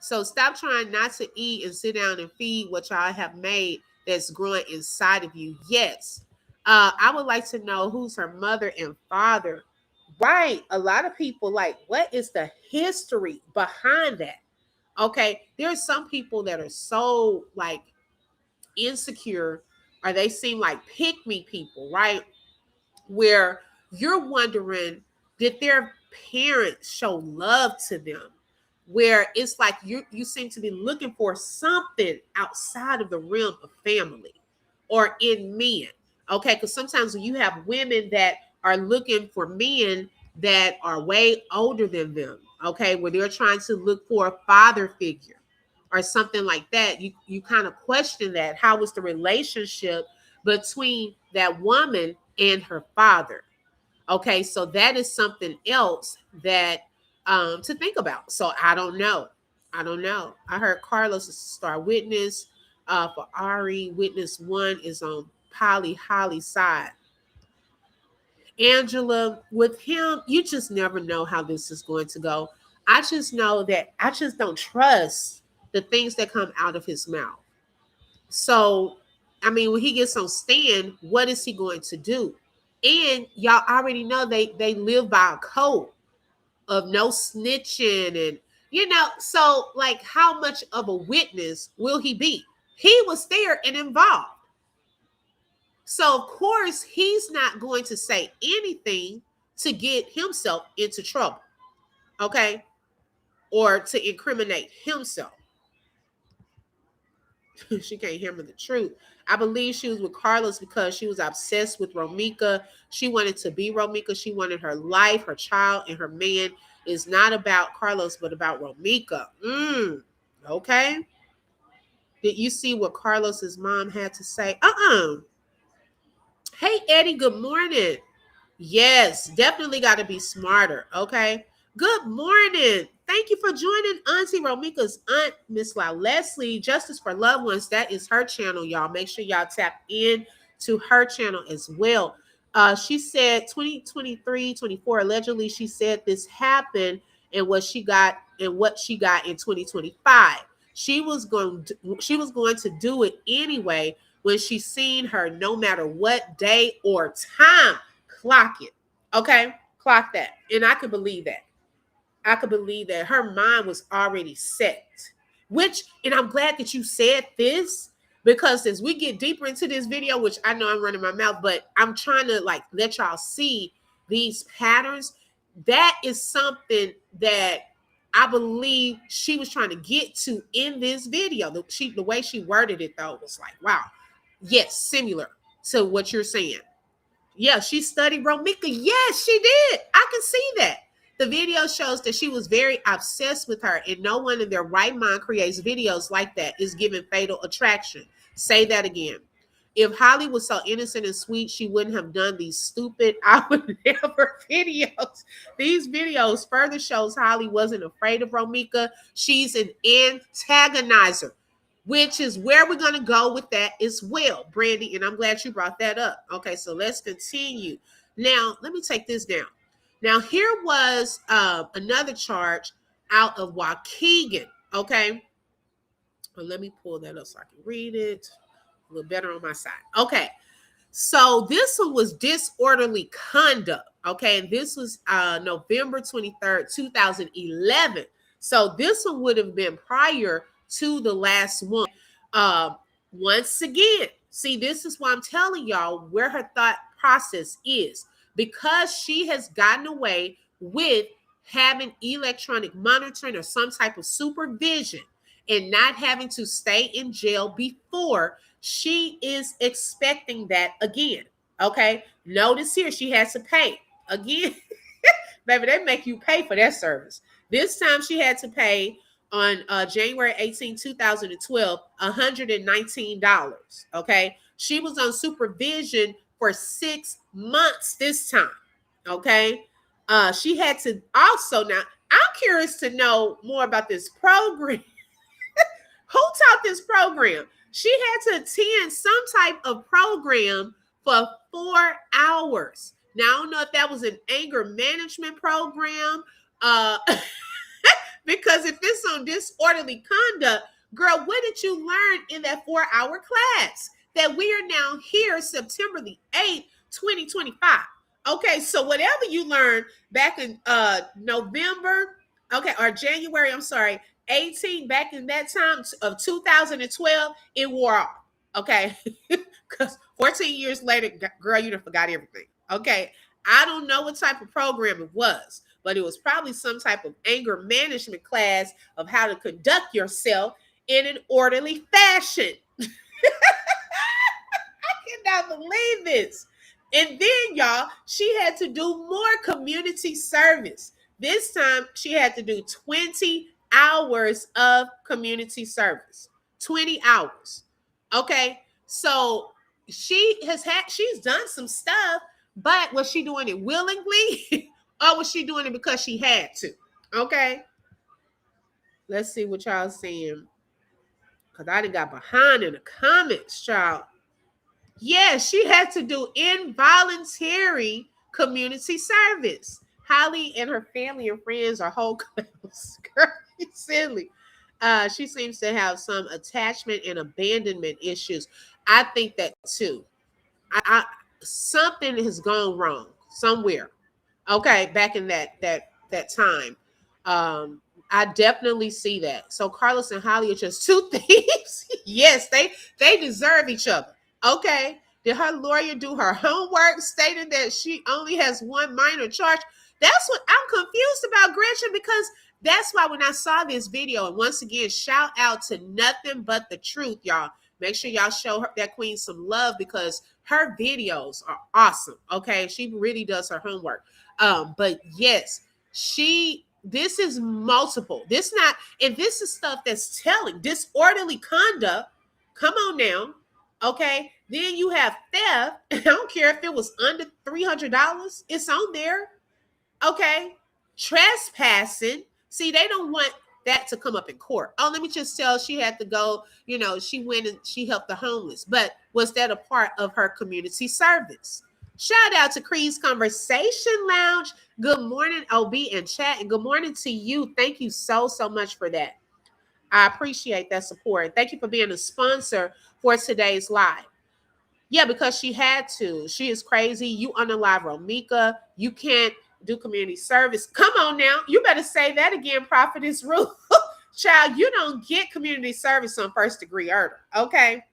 So stop trying not to eat and sit down and feed what y'all have made that's growing inside of you. Yes. I would like to know who's her mother and father. Right. A lot of people like, what is the history behind that? Okay. There are some people that are so like insecure or they seem like pick me people, right? Where you're wondering, did their parents show love to them? Where it's like you seem to be looking for something outside of the realm of family or in men. Okay, because sometimes when you have women that are looking for men that are way older than them, okay, where they're trying to look for a father figure or something like that, you kind of question that. How was the relationship between that woman and her father? Okay, so that is something else that to think about. So I don't know. I don't know. I heard Carlos is a star witness. For Ari, witness one is on Polly Holly's side. Angela, with him, you just never know how this is going to go. I just know that I just don't trust the things that come out of his mouth. So, I mean, when he gets on stand, what is he going to do? And y'all already know they live by a code of no snitching and so like how much of a witness will he be? He was there and involved. So of course he's not going to say anything to get himself into trouble, okay? Or to incriminate himself. She can't handle the truth. I believe she was with Carlos because she was obsessed with Romeca. She wanted to be Romeca. She wanted her life, her child, and her man. Is not about Carlos, but about Romeca. Okay. Did you see what Carlos's mom had to say? Hey, Eddie, good morning. Yes, definitely got to be smarter. Okay. Good morning. Thank you for joining Auntie Romeca's aunt, Miss La Leslie, Justice for Loved Ones. That is her channel, y'all. Make sure y'all tap in to her channel as well. She said 2023, 24, allegedly, she said this happened and what she got in 2025. She was going to do it anyway when she seen her, no matter what day or time. Clock it. Okay? Clock that. And I could believe that. I could believe that her mind was already set. And I'm glad that you said this because as we get deeper into this video, which I know I'm running my mouth, but I'm trying to like let y'all see these patterns. That is something that I believe she was trying to get to in this video. The way she worded it though was like, wow, yes, similar to what you're saying. Yeah, she studied Romeca. Yes, she did. I can see that. The video shows that she was very obsessed with her, and no one in their right mind creates videos like that. Is given fatal attraction. Say that again. If Holly was so innocent and sweet, she wouldn't have done these stupid I would never videos. These videos further shows Holly wasn't afraid of Romeca. She's an antagonizer, which is where we're going to go with that as well, Brandy. And I'm glad you brought that up. Okay, so let's continue. Now, let me take this down. Now, here was another charge out of Waukegan. Okay, well, let me pull that up so I can read it a little better on my side. Okay, so this one was disorderly conduct. Okay, and this was November 23rd, 2011. So this one would have been prior to the last one. Once again, see, this is why I'm telling y'all where her thought process is, because she has gotten away with having electronic monitoring or some type of supervision and not having to stay in jail before. She is expecting that again. Okay, notice here she has to pay again. Baby, they make you pay for that service. This time she had to pay on January 18, 2012, $119. Okay. She was on supervision for 6 months this time. Okay. She had to also, now I'm curious to know more about this program. Who taught this program? She had to attend some type of program for 4 hours. Now, I don't know if that was an anger management program, because if it's on disorderly conduct, girl, what did you learn in that 4-hour class? That we are now here September the 8th, 2025. Okay, so whatever you learned back in November, okay, or January, I'm sorry, 18, back in that time of 2012, it wore off. Okay, because 14 years later, girl, you done forgot everything. Okay, I don't know what type of program it was, but it was probably some type of anger management class of how to conduct yourself in an orderly fashion. I cannot believe this. And then, y'all, she had to do more community service. This time, she had to do 20 hours of community service. 20 hours. Okay. So she's done some stuff, but was she doing it willingly or was she doing it because she had to? Okay. Let's see what y'all saying. Because I done got behind in the comments, child. Yeah, she had to do involuntary community service. Holly and her family and friends are whole clowns. Girl, it's silly. She seems to have some attachment and abandonment issues. I think that too. Something has gone wrong somewhere. Okay, back in that time. I definitely see that. So Carlos and Holly are just two thieves. Yes, they deserve each other. Okay. Did her lawyer do her homework stating that she only has one minor charge? That's what I'm confused about, Gretchen, because that's why when I saw this video, and once again, shout out to Nothing But the Truth, y'all. Make sure y'all show her, that queen, some love, because her videos are awesome. Okay. She really does her homework. But yes, this is multiple. This is stuff that's telling disorderly conduct. Come on now. Okay. Then you have theft. I don't care if it was under $300. It's on there. Okay. Trespassing. See, they don't want that to come up in court. Oh, let me just tell, she had to go, she went and she helped the homeless. But was that a part of her community service? Shout out to Cree's Conversation Lounge. Good morning, OB and chat. And good morning to you. Thank you so much for that. I appreciate that support. Thank you for being a sponsor for today's live. Yeah, because she had to. She is crazy. You unalive Romeca. You can't do community service. Come on now. You better say that again, Prophetess Ruth. Child, you don't get community service on first degree murder. Okay.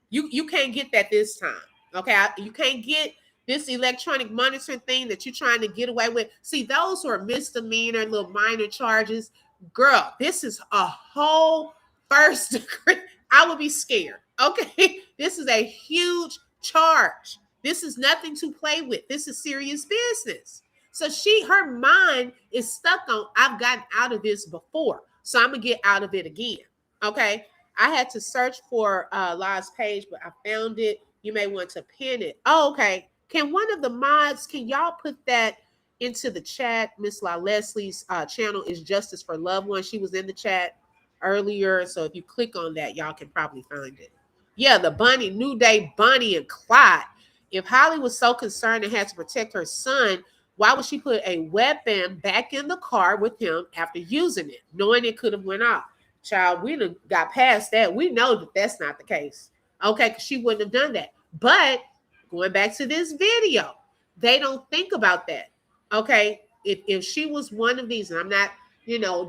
You can't get that this time. Okay. You can't get this electronic monitoring thing that you're trying to get away with. See, those who are misdemeanor, little minor charges. Girl, this is a whole first degree. I would be scared. Okay. This is a huge charge. This is nothing to play with. This is serious business. So her mind is stuck on, I've gotten out of this before, so I'm going to get out of it again. Okay. I had to search for La's page, but I found it. You may want to pin it. Oh, okay. Can one of the mods, can y'all put that into the chat? Miss La Leslie's channel is Justice for Loved Ones. She was in the chat earlier. So if you click on that, y'all can probably find it. Yeah, the Bunny, New Day, Bunny and Clyde. If Holly was so concerned and had to protect her son, why would she put a weapon back in the car with him after using it, knowing it could have went off? Child, we done got past that. We know that that's not the case. Okay, because she wouldn't have done that. But going back to this video, they don't think about that. Okay, if she was one of these, and I'm not,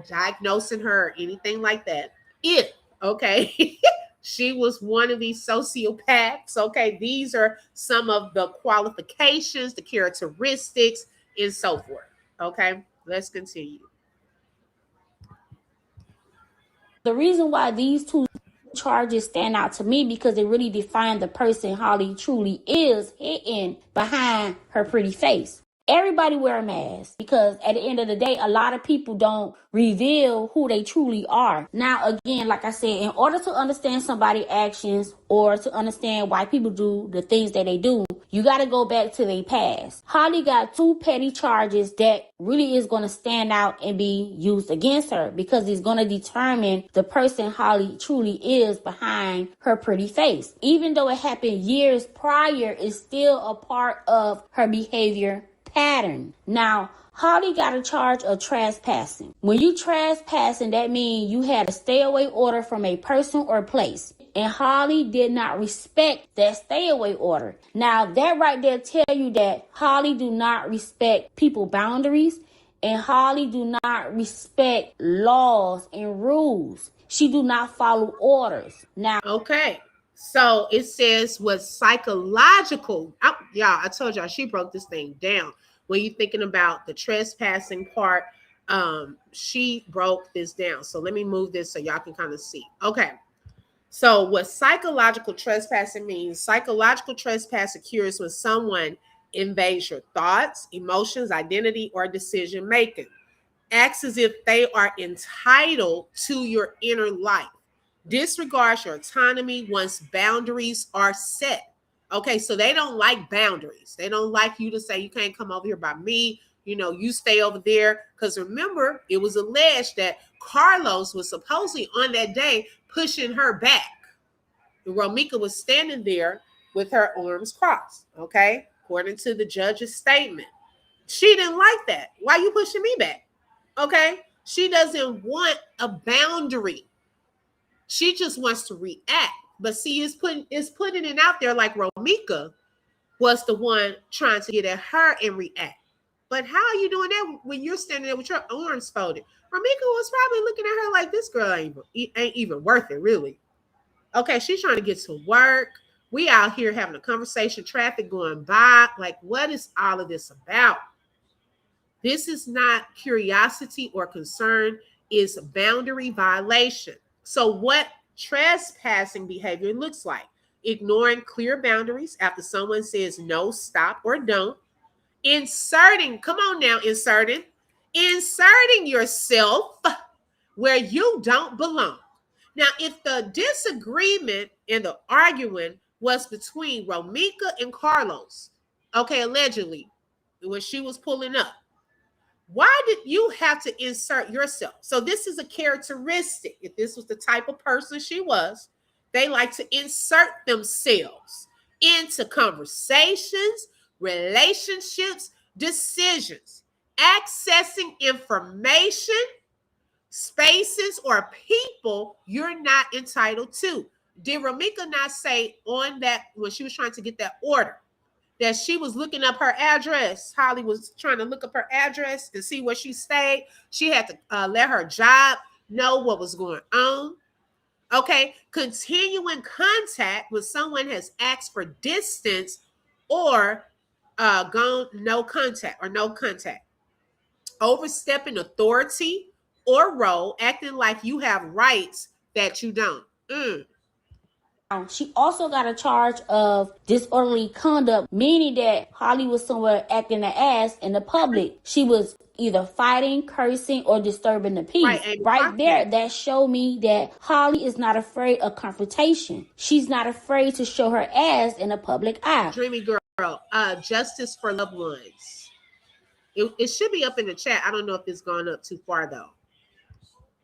diagnosing her or anything like that. if, okay, she was one of these sociopaths, okay, these are some of the qualifications, the characteristics, and so forth. Okay, let's continue. The reason why these two charges stand out to me because they really define the person Holly truly is hidden behind her pretty face. Everybody wear a mask because at the end of the day, a lot of people don't reveal who they truly are. Now, again, like I said, in order to understand somebody's actions or to understand why people do the things that they do, you got to go back to their past. Holly got 2 petty charges that really is going to stand out and be used against her because it's going to determine the person Holly truly is behind her pretty face. Even though it happened years prior, it's still a part of her behavior pattern. Now, Holly got a charge of trespassing. When you trespassing, that means you had a stay away order from a person or place. And Holly did not respect that stay away order. Now, that right there tell you that Holly do not respect people boundaries and Holly do not respect laws and rules. She do not follow orders. Now, okay. So it says what psychological, y'all, I told y'all she broke this thing down. When you're thinking about the trespassing part, she broke this down. So let me move this so y'all can kind of see. Okay. So what psychological trespassing means, psychological trespass occurs when someone invades your thoughts, emotions, identity, or decision making. Acts as if they are entitled to your inner life. Disregards your autonomy once boundaries are set. Okay, so they don't like boundaries. They don't like you to say you can't come over here by me. You know, you stay over there. Because remember, it was alleged that Carlos was supposedly on that day pushing her back. Romeca was standing there with her arms crossed. Okay, according to the judge's statement. She didn't like that. Why you pushing me back? Okay, she doesn't want a boundary. She just wants to react. But see, it's putting it out there like Romeca was the one trying to get at her and react. But how are you doing that when you're standing there with your arms folded? Romeca was probably looking at her like, this girl ain't even worth it, really. Okay, she's trying to get to work. We out here having a conversation, traffic going by. Like, what is all of this about? This is not curiosity or concern. It's boundary violation. So what trespassing behavior looks like: ignoring clear boundaries after someone says no, stop, or don't. Inserting yourself where you don't belong. Now, if the disagreement and the arguing was between Romeca and Carlos, okay, allegedly, when she was pulling up, why did you have to insert yourself? So this is a characteristic. If this was the type of person she was, they like to insert themselves into conversations, relationships, decisions, accessing information, spaces, or people you're not entitled to. Did Romeca not say on that when she was trying to get that order that she was looking up her address? Holly was trying to look up her address to see where she stayed. She had to let her job know what was going on. Okay, continuing contact when someone has asked for distance or gone no contact. Overstepping authority or role, acting like you have rights that you don't. She also got a charge of disorderly conduct, meaning that Holly was somewhere acting an ass in the public. She was either fighting, cursing, or disturbing the peace. Right there, that showed me that Holly is not afraid of confrontation. She's not afraid to show her ass in a public eye. Dreamy girl, justice for loved ones. It should be up in the chat. I don't know if it's gone up too far, though.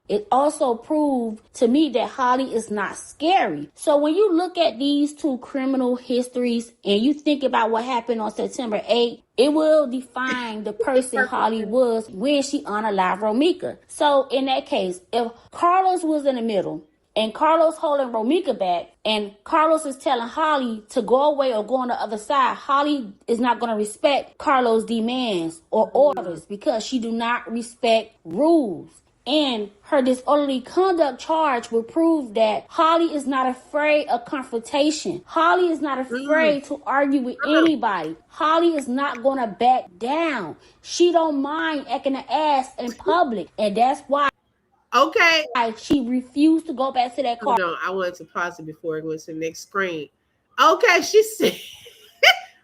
It also proved to me that Holly is not scary. So when you look at these two criminal histories and you think about what happened on September 8th, it will define the person Holly was when she unalived Romeca. So in that case, if Carlos was in the middle and Carlos holding Romeca back and Carlos is telling Holly to go away or go on the other side, Holly is not going to respect Carlos' demands or orders because she do not respect rules. And her disorderly conduct charge will prove that Holly is not afraid of confrontation. Holly is not afraid to argue with anybody. Holly is not going to back down. She don't mind acting an ass in public. And that's why Okay. she refused to go back to that car. Hold on. I wanted to pause it before it went to the next screen. Okay. She said,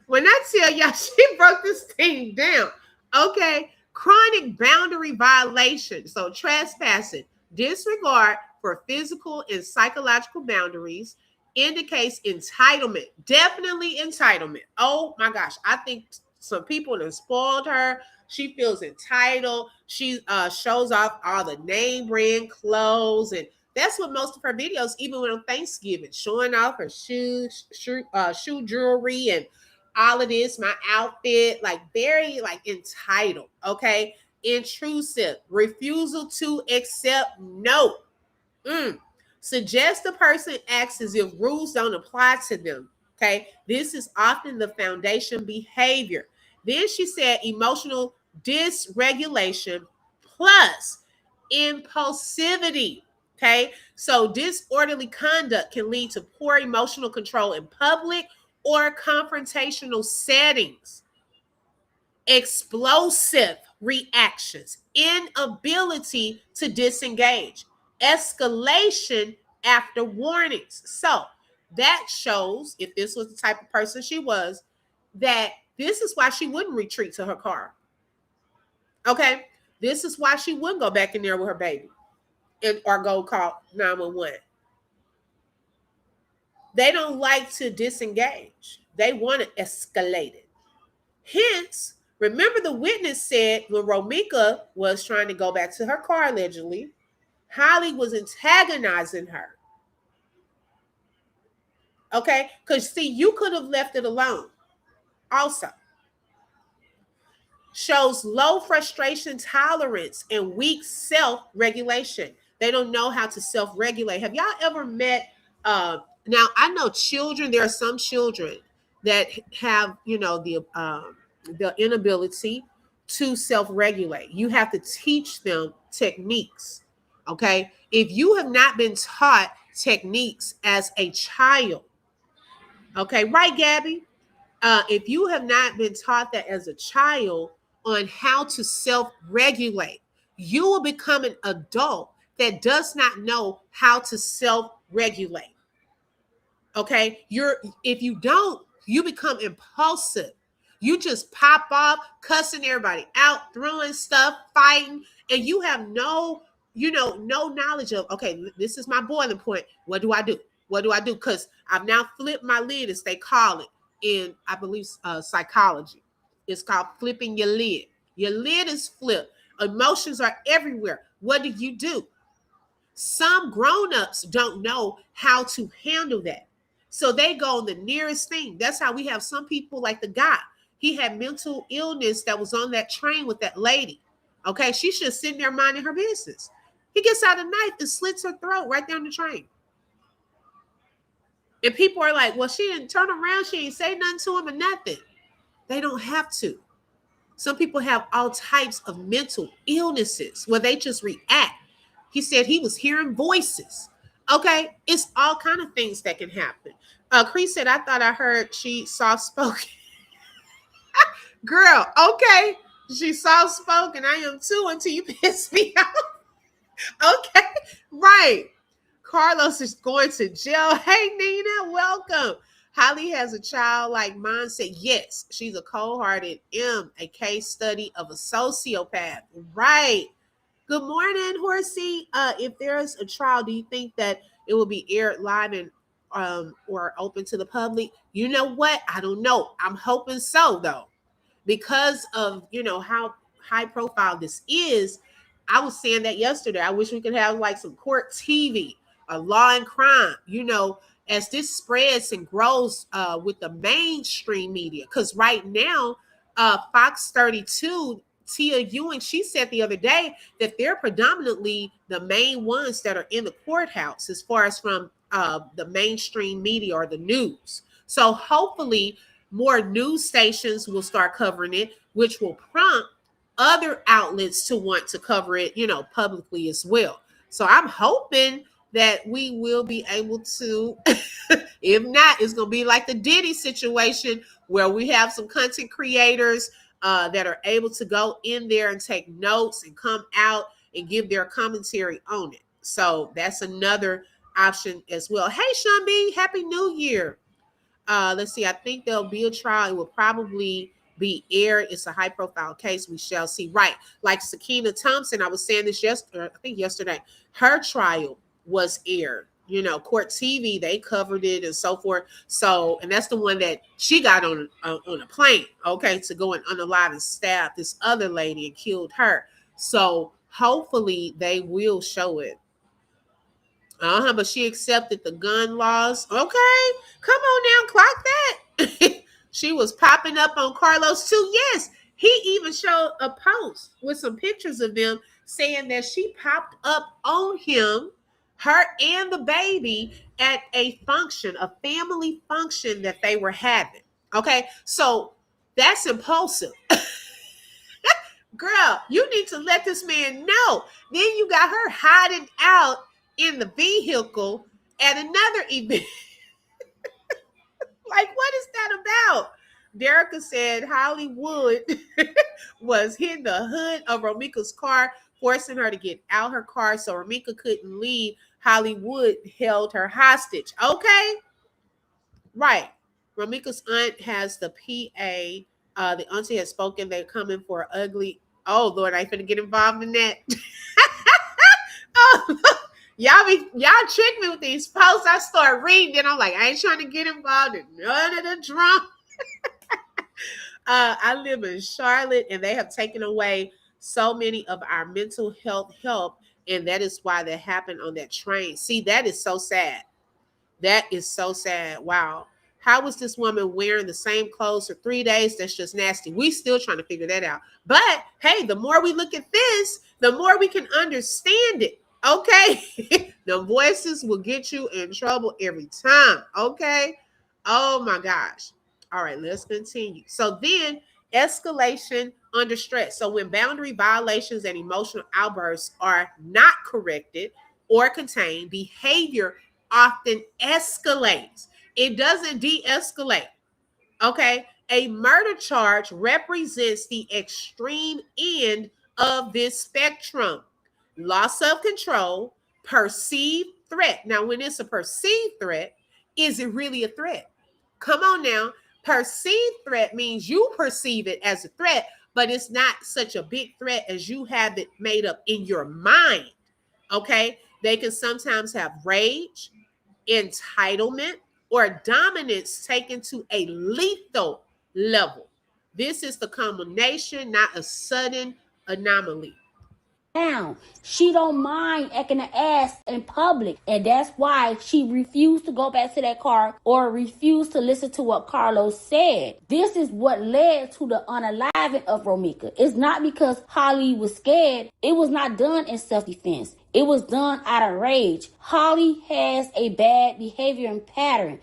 when I tell y'all, she broke this thing down. Okay. Chronic boundary violation. So trespassing, disregard for physical and psychological boundaries indicates entitlement. Definitely entitlement. Oh my gosh. I think some people have spoiled her. She feels entitled. She shows off all the name brand clothes, and that's what most of her videos, even on Thanksgiving, showing off her shoe jewelry and all of this, my outfit, like very like entitled, okay? Intrusive, refusal to accept no. Suggest the person acts as if rules don't apply to them, okay? This is often the foundation behavior. Then she said emotional dysregulation plus impulsivity, okay? So disorderly conduct can lead to poor emotional control in public or confrontational settings. Explosive reactions, inability to disengage, escalation after warnings. So that shows, if this was the type of person she was, that this is why she wouldn't retreat to her car. Okay? This is why she wouldn't go back in there with her baby or go call 911. They don't like to disengage. They want to escalate it. Hence, remember the witness said when Romeca was trying to go back to her car allegedly, Holly was antagonizing her. Okay? Because see, you could have left it alone. Also, shows low frustration tolerance and weak self-regulation. They don't know how to self-regulate. Have y'all ever met now I know children, there are some children that have, the inability to self-regulate. You have to teach them techniques. Okay? If you have not been taught techniques as a child, okay, right, Gabby? If you have not been taught that as a child on how to self-regulate, you will become an adult that does not know how to self-regulate. Okay, if you don't, you become impulsive. You just pop off, cussing everybody out, throwing stuff, fighting, and you have no knowledge of, okay, this is my boiling point. What do I do? What do I do? Because I've now flipped my lid, as they call it in, I believe, psychology. It's called flipping your lid. Your lid is flipped. Emotions are everywhere. What do? Some grown-ups don't know how to handle that. So they go on the nearest thing. That's how we have some people like the guy. He had mental illness that was on that train with that lady. Okay, she's just sitting there minding her business. He gets out a knife and slits her throat right there on the train. And people are like, well, she didn't turn around. She ain't say nothing to him or nothing. They don't have to. Some people have all types of mental illnesses where they just react. He said he was hearing voices. Okay, it's all kind of things that can happen. Cree said, I thought I heard she soft-spoken. Girl, okay, she soft-spoken. I am too until you piss me off. Okay, right. Carlos is going to jail. Hey, Nina, welcome. Holly has a childlike mindset. Yes, she's a cold-hearted M, a case study of a sociopath. Right. Good morning, Horsey. If there's a trial, do you think that it will be aired live and or open to the public? You know what? I don't know. I'm hoping so, though, because of how high profile this is. I was saying that yesterday. I wish we could have like some court TV, a law and crime. As this spreads and grows with the mainstream media, because right now, Fox 32. Tia Ewing, she said the other day that they're predominantly the main ones that are in the courthouse as far as from the mainstream media or the news. So hopefully more news stations will start covering it, which will prompt other outlets to want to cover it, publicly as well. So I'm hoping that we will be able to, if not, it's going to be like the Diddy situation where we have some content creators that are able to go in there and take notes and come out and give their commentary on it. So that's another option as well. Hey, Sean B, Happy New Year. Let's see. I think there'll be a trial. It will probably be aired. It's a high profile case. We shall see. Right. Like Sakina Thompson, I was saying this yesterday. Her trial was aired. Court TV, they covered it and so forth. So, and that's the one that she got on a plane, okay, to go and unalive and stab this other lady and killed her. So hopefully they will show it. But she accepted the gun laws. Okay, come on now, clock that. She was popping up on Carlos too. Yes, he even showed a post with some pictures of them saying that she popped up on him, her and the baby at a function, a family function that they were having. Okay, so that's impulsive. Girl, you need to let this man know. Then you got her hiding out in the vehicle at another event. Like, what is that about? Derica said Hollywood was hitting the hood of Romeca's car, forcing her to get out her car so Romeca couldn't leave. Hollywood held her hostage. Okay. Right. Romeca's aunt has the PA. The auntie has spoken. They're coming for ugly. Oh, Lord, I ain't finna get involved in that. Oh, y'all trick me with these posts. I start reading and I'm like, I ain't trying to get involved in none of the drama. I live in Charlotte and they have taken away so many of our mental health help. And that is why that happened on that train. See, that is so sad. That is so sad. Wow. How was this woman wearing the same clothes for 3 days? That's just nasty. We still trying to figure that out. But hey, the more we look at this, the more we can understand it. Okay. The voices will get you in trouble every time. Okay. Oh my gosh. All right, let's continue. So then escalation under stress. So when boundary violations and emotional outbursts are not corrected or contained, behavior often escalates. It doesn't de-escalate. Okay. A murder charge represents the extreme end of this spectrum. Loss of control, perceived threat. Now, when it's a perceived threat, is it really a threat? Come on now. Perceived threat means you perceive it as a threat, but it's not such a big threat as you have it made up in your mind. Okay. They can sometimes have rage, entitlement, or dominance taken to a lethal level. This is the culmination, not a sudden anomaly. Down. She don't mind acting an ass in public. And that's why she refused to go back to that car or refused to listen to what Carlos said. This is what led to the unaliving of Romeca. It's not because Holly was scared. It was not done in self-defense. It was done out of rage. Holly has a bad behavior and pattern.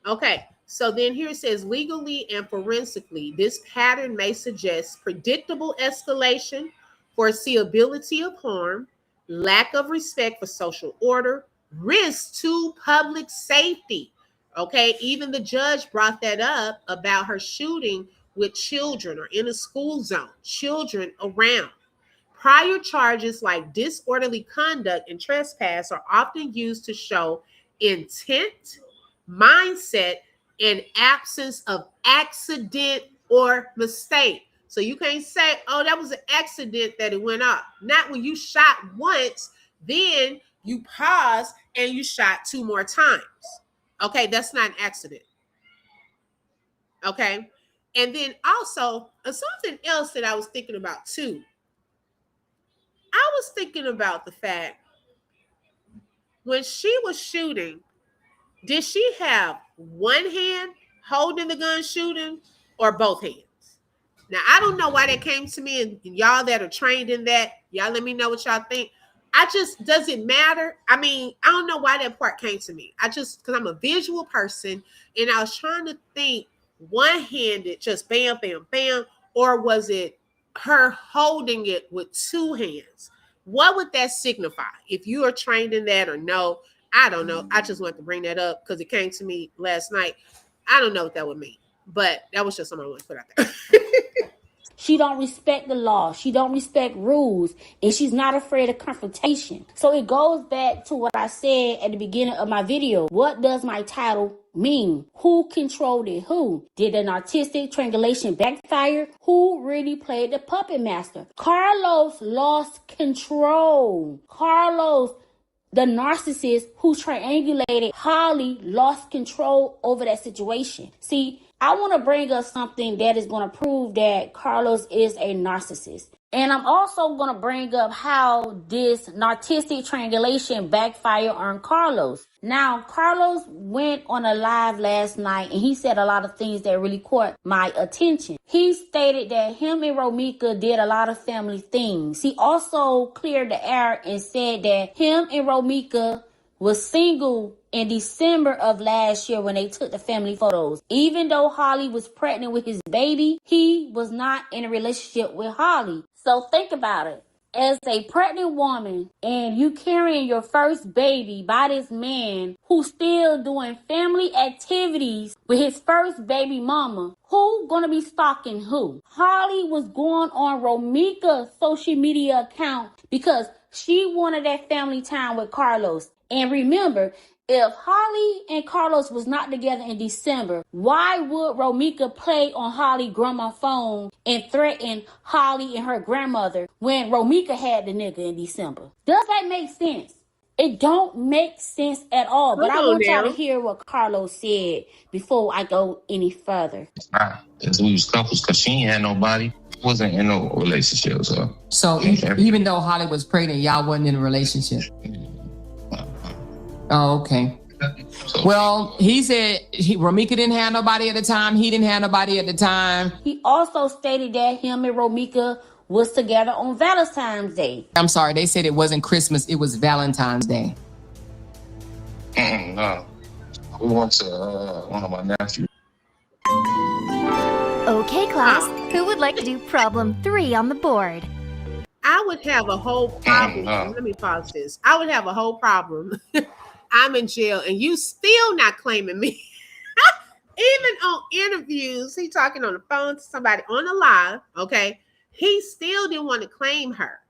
Okay, so then here it says legally and forensically, this pattern may suggest predictable escalation, foreseeability of harm, lack of respect for social order, risk to public safety. Okay, even the judge brought that up about her shooting with children or in a school zone, children around. Prior charges like disorderly conduct and trespass are often used to show intent, mindset, and absence of accident or mistake. So you can't say, oh, that was an accident that it went off. Not when you shot once, then you paused and you shot 2 more times. Okay, that's not an accident. Okay. And then also something else that I was thinking about too. I was thinking about the fact when she was shooting, did she have one hand holding the gun shooting or both hands? Now, I don't know why that came to me, and y'all that are trained in that, y'all let me know what y'all think. Does it matter? I mean, I don't know why that part came to me. Because I'm a visual person, and I was trying to think, one-handed, just bam, bam, bam, or was it her holding it with two hands? What would that signify? If you are trained in that or no, I don't know. I just wanted to bring that up because it came to me last night. I don't know what that would mean, but that was just something I wanted to put out there. She don't respect the law. She don't respect rules. And she's not afraid of confrontation. So it goes back to what I said at the beginning of my video. What does my title mean? Who controlled it? Who? Did an artistic triangulation backfire? Who really played the puppet master? Carlos lost control. Carlos, the narcissist who triangulated Holly, lost control over that situation. See, I want to bring up something that is going to prove that Carlos is a narcissist. And I'm also going to bring up how this narcissistic triangulation backfired on Carlos. Now, Carlos went on a live last night and he said a lot of things that really caught my attention. He stated that him and Romeca did a lot of family things. He also cleared the air and said that him and Romeca was single in December of last year when they took the family photos. Even though Holly was pregnant with his baby, he was not in a relationship with Holly. So think about it. As a pregnant woman and you carrying your first baby by this man who's still doing family activities with his first baby mama, who gonna be stalking who? Holly was going on Romeca's social media account because she wanted that family time with Carlos. And remember, if Holly and Carlos was not together in December, why would Romeca play on Holly's grandma's phone and threaten Holly and her grandmother when Romeca had the nigga in December? Does that make sense? It don't make sense at all. But I want y'all to hear what Carlos said before I go any further. Because we was couples, because she ain't had nobody. Wasn't in no relationship. So even though Holly was pregnant, y'all wasn't in a relationship. Oh, okay. Well, he said Romeca didn't have nobody at the time. He didn't have nobody at the time. He also stated that him and Romeca was together on Valentine's Day. I'm sorry, they said it wasn't Christmas, it was Valentine's Day. No. We went to one of my nephews. Okay, class. Who would like to do problem 3 on the board? I would have a whole problem. Let me pause this. I would have a whole problem. I'm in jail and you still not claiming me. Even on interviews, he talking on the phone to somebody on the live, okay? He still didn't want to claim her,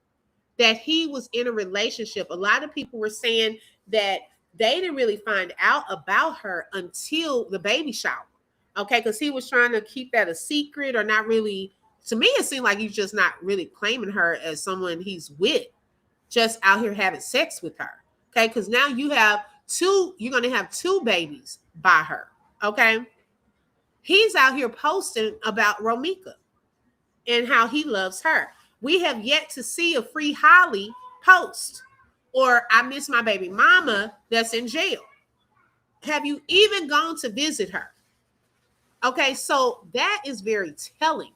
that he was in a relationship. A lot of people were saying that they didn't really find out about her until the baby shower, okay? Because he was trying to keep that a secret or not really. To me, it seemed like he's just not really claiming her as someone he's with, just out here having sex with her, okay? Because now you're going to have 2 babies by her, okay? He's out here posting about Romeca and how he loves her. We have yet to see a free Holly post or I miss my baby mama that's in jail. Have you even gone to visit her? Okay, so that is very telling.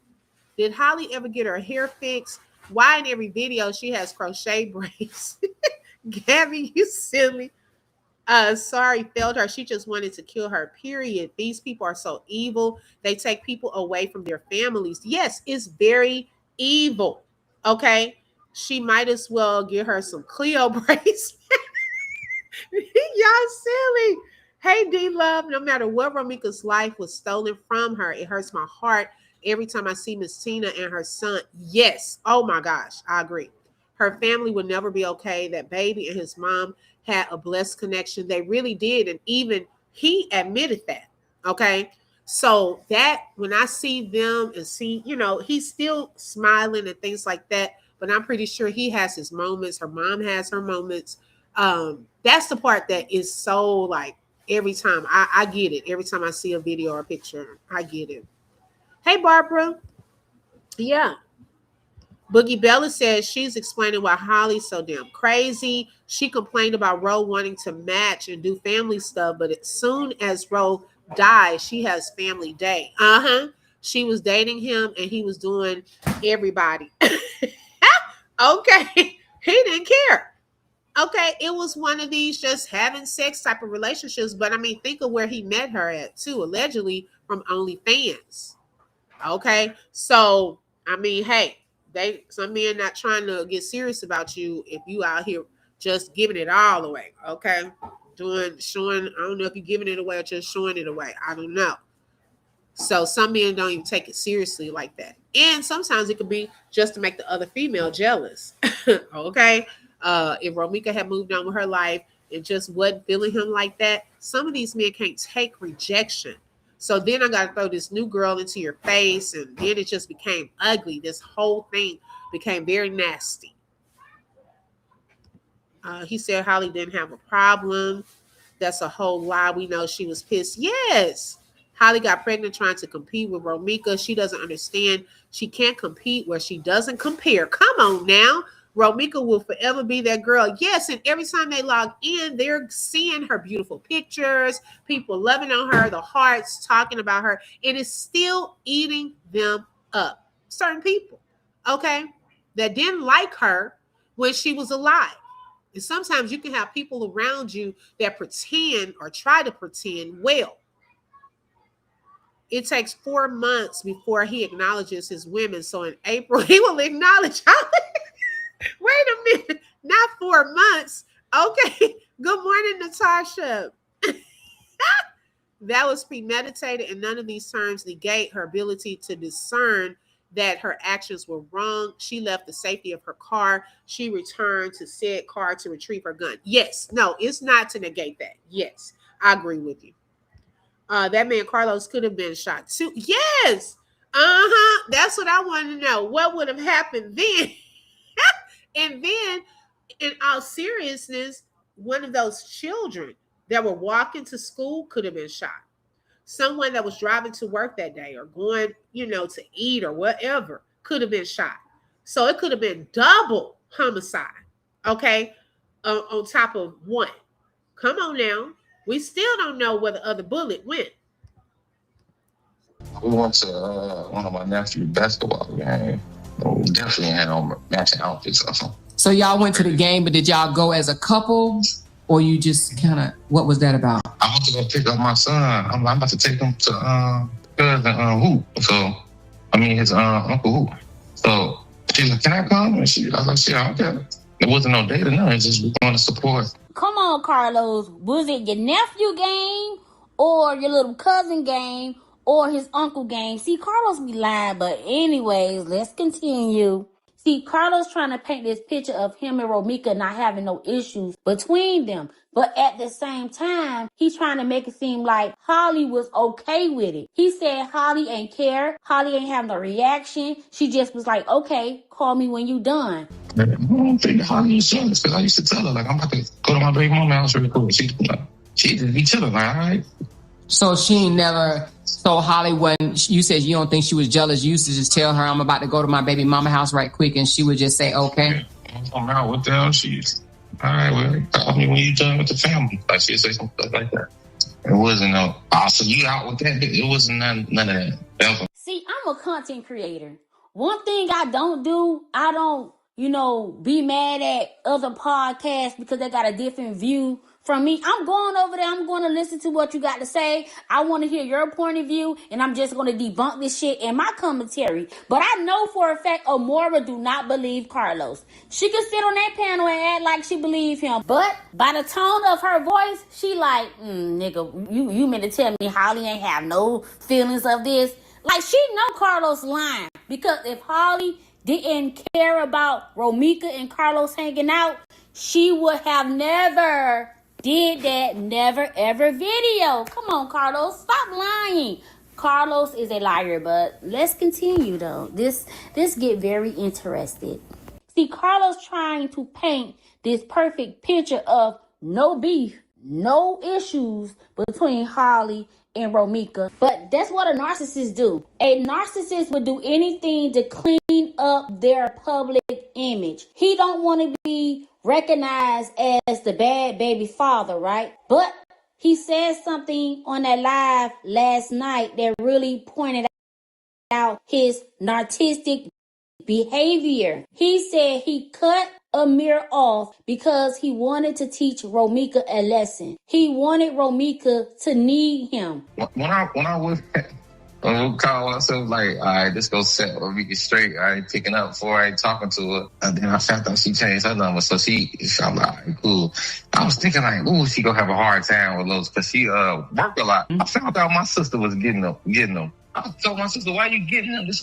Did Holly ever get her hair fixed? Why in every video she has crochet braids? Gabby, you silly. Sorry, failed her. She just wanted to kill her, period. These people are so evil. They take people away from their families. Yes, it's very evil. Okay? She might as well give her some Cleo braids. Y'all silly. Hey, D-Love, no matter what Romeca's life was stolen from her, it hurts my heart every time I see Miss Tina and her son. Yes. Oh, my gosh. I agree. Her family would never be okay. That baby and his mom had a blessed connection. They really did. And even he admitted that. Okay. So that when I see them and see, he's still smiling and things like that. But I'm pretty sure he has his moments. Her mom has her moments. That's the part that is so like every time I get it. Every time I see a video or a picture, I get it. Hey, Barbara. Yeah. Boogie Bella says she's explaining why Holly's so damn crazy. She complained about Ro wanting to match and do family stuff, but as soon as Ro died, she has family day. She was dating him and he was doing everybody. Okay. He didn't care. Okay, it was one of these just having sex type of relationships. But I mean, think of where he met her at too, allegedly from OnlyFans. Okay, so I mean, hey, some men not trying to get serious about you if you out here just giving it all away. Okay, showing. I don't know if you're giving it away or just showing it away. I don't know. So some men don't even take it seriously like that. And sometimes it could be just to make the other female jealous. Okay. If Romeca had moved on with her life and just wasn't feeling him like that, some of these men can't take rejection. So then I got to throw this new girl into your face, and then it just became ugly. This whole thing became very nasty. He said Holly didn't have a problem. That's a whole lie. We know she was pissed. Yes. Holly got pregnant trying to compete with Romeca. She doesn't understand. She can't compete where she doesn't compare. Come on now. Romeca will forever be that girl. Yes, and every time they log in, they're seeing her beautiful pictures, people loving on her, the hearts talking about her. It is still eating them up. Certain people, okay, that didn't like her when she was alive. And sometimes you can have people around you that pretend or try to pretend well. It takes 4 months before he acknowledges his women. So in April, he will acknowledge. Wait a minute. Not 4 months. Okay. Good morning, Natasha. That was premeditated, and none of these terms negate her ability to discern that her actions were wrong. She left the safety of her car. She returned to said car to retrieve her gun. Yes. No, it's not to negate that. Yes. I agree with you. That man Carlos could have been shot too. Yes. That's what I want to know. What would have happened then? And then, in all seriousness, one of those children that were walking to school could have been shot. Someone that was driving to work that day or going, to eat or whatever could have been shot. So it could have been double homicide. Okay. On top of one. Come on now. We still don't know where the other bullet went. We went to one of my nephew's basketball games. We definitely had on matching outfits or something. So y'all went to the game, but did y'all go as a couple, or you just kind of? What was that about? I went to go pick up my son. I'm about to take him to cousin Hoop. So his uncle Hoop. So she's like, "Can I come?" And I was like, "Yeah, okay." There wasn't no date or nothing. It's just we going to support. Come on, Carlos. Was it your nephew game or your little cousin game or his uncle game? See, Carlos be lying, but anyways, let's continue. See, Carlos trying to paint this picture of him and Romeca not having no issues between them. But at the same time, he's trying to make it seem like Holly was okay with it. He said Holly ain't care. Holly ain't have no reaction. She just was like, okay, call me when you done. I don't think Holly was jealous because I used to tell her, like, I'm about to go to my baby mama house really quick. She just be chilling, like, all right. So she ain't never. So Holly, when you said you don't think she was jealous, you used to just tell her, I'm about to go to my baby mama house right quick, and she would just say, okay. I'm out with them. She's, all right, well, call me when you're done with the family. Like, she'd say some stuff like that. It wasn't no, so you out with that? It wasn't none of that. See, I'm a content creator. One thing I don't do, I don't, be mad at other podcasts because they got a different view from me. I'm going over there. I'm going to listen to what you got to say. I want to hear your point of view, and I'm just going to debunk this shit in my commentary. But I know for a fact Amora do not believe Carlos. She can sit on that panel and act like she believe him. But by the tone of her voice, she like, nigga, you meant to tell me Holly ain't have no feelings of this? Like, she know Carlos lying. Because if Holly didn't care about Romeca and Carlos hanging out, she would have never did that never ever video. Come on, Carlos, stop lying. Carlos is a liar, but let's continue though. This get very interested. See, Carlos trying to paint this perfect picture of no beef, no issues between Holly and Romeca. But that's what a narcissist do. A narcissist would do anything to clean up their public image. He don't want to be recognized as the bad baby father, right? But he said something on that live last night that really pointed out his narcissistic behavior. He said he cut Amir off because he wanted to teach Romeca a lesson. He wanted Romeca to need him. When I was when we call myself like, all right, this go set Romeca straight. I ain't picking up before I ain't talking to her. And then I found out she changed her number. So I'm like, all right, cool. I was thinking like, ooh, she gonna have a hard time with those because she worked a lot. I found out my sister was getting them. I told my sister, why you getting them? This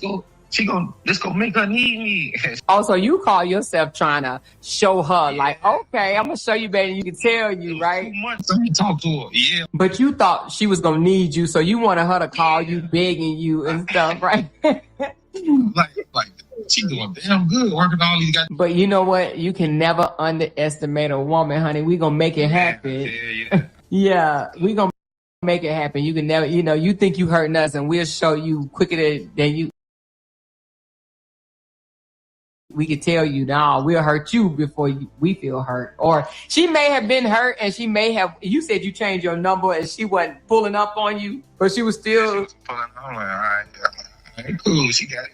gonna make her need me. Also, you call yourself trying to show her, like, okay, I'm gonna show you, baby. You can tell you, right? 2 months I ain't talk to her. Yeah. But you thought she was gonna need you, so you wanted her to call you, begging you and stuff, right? like she doing damn good working all these guys. But you know what? You can never underestimate a woman, honey. We gonna make it happen. Yeah. Yeah, we gonna make it happen. You can never, you think you hurting us, and we'll show you quicker than you. We can tell you, nah, we'll hurt you before we feel hurt. Or she may have been hurt, and she may have. You said you changed your number, and she wasn't pulling up on you, but she was still. She was pulling on. Like, all right, cool. She got it.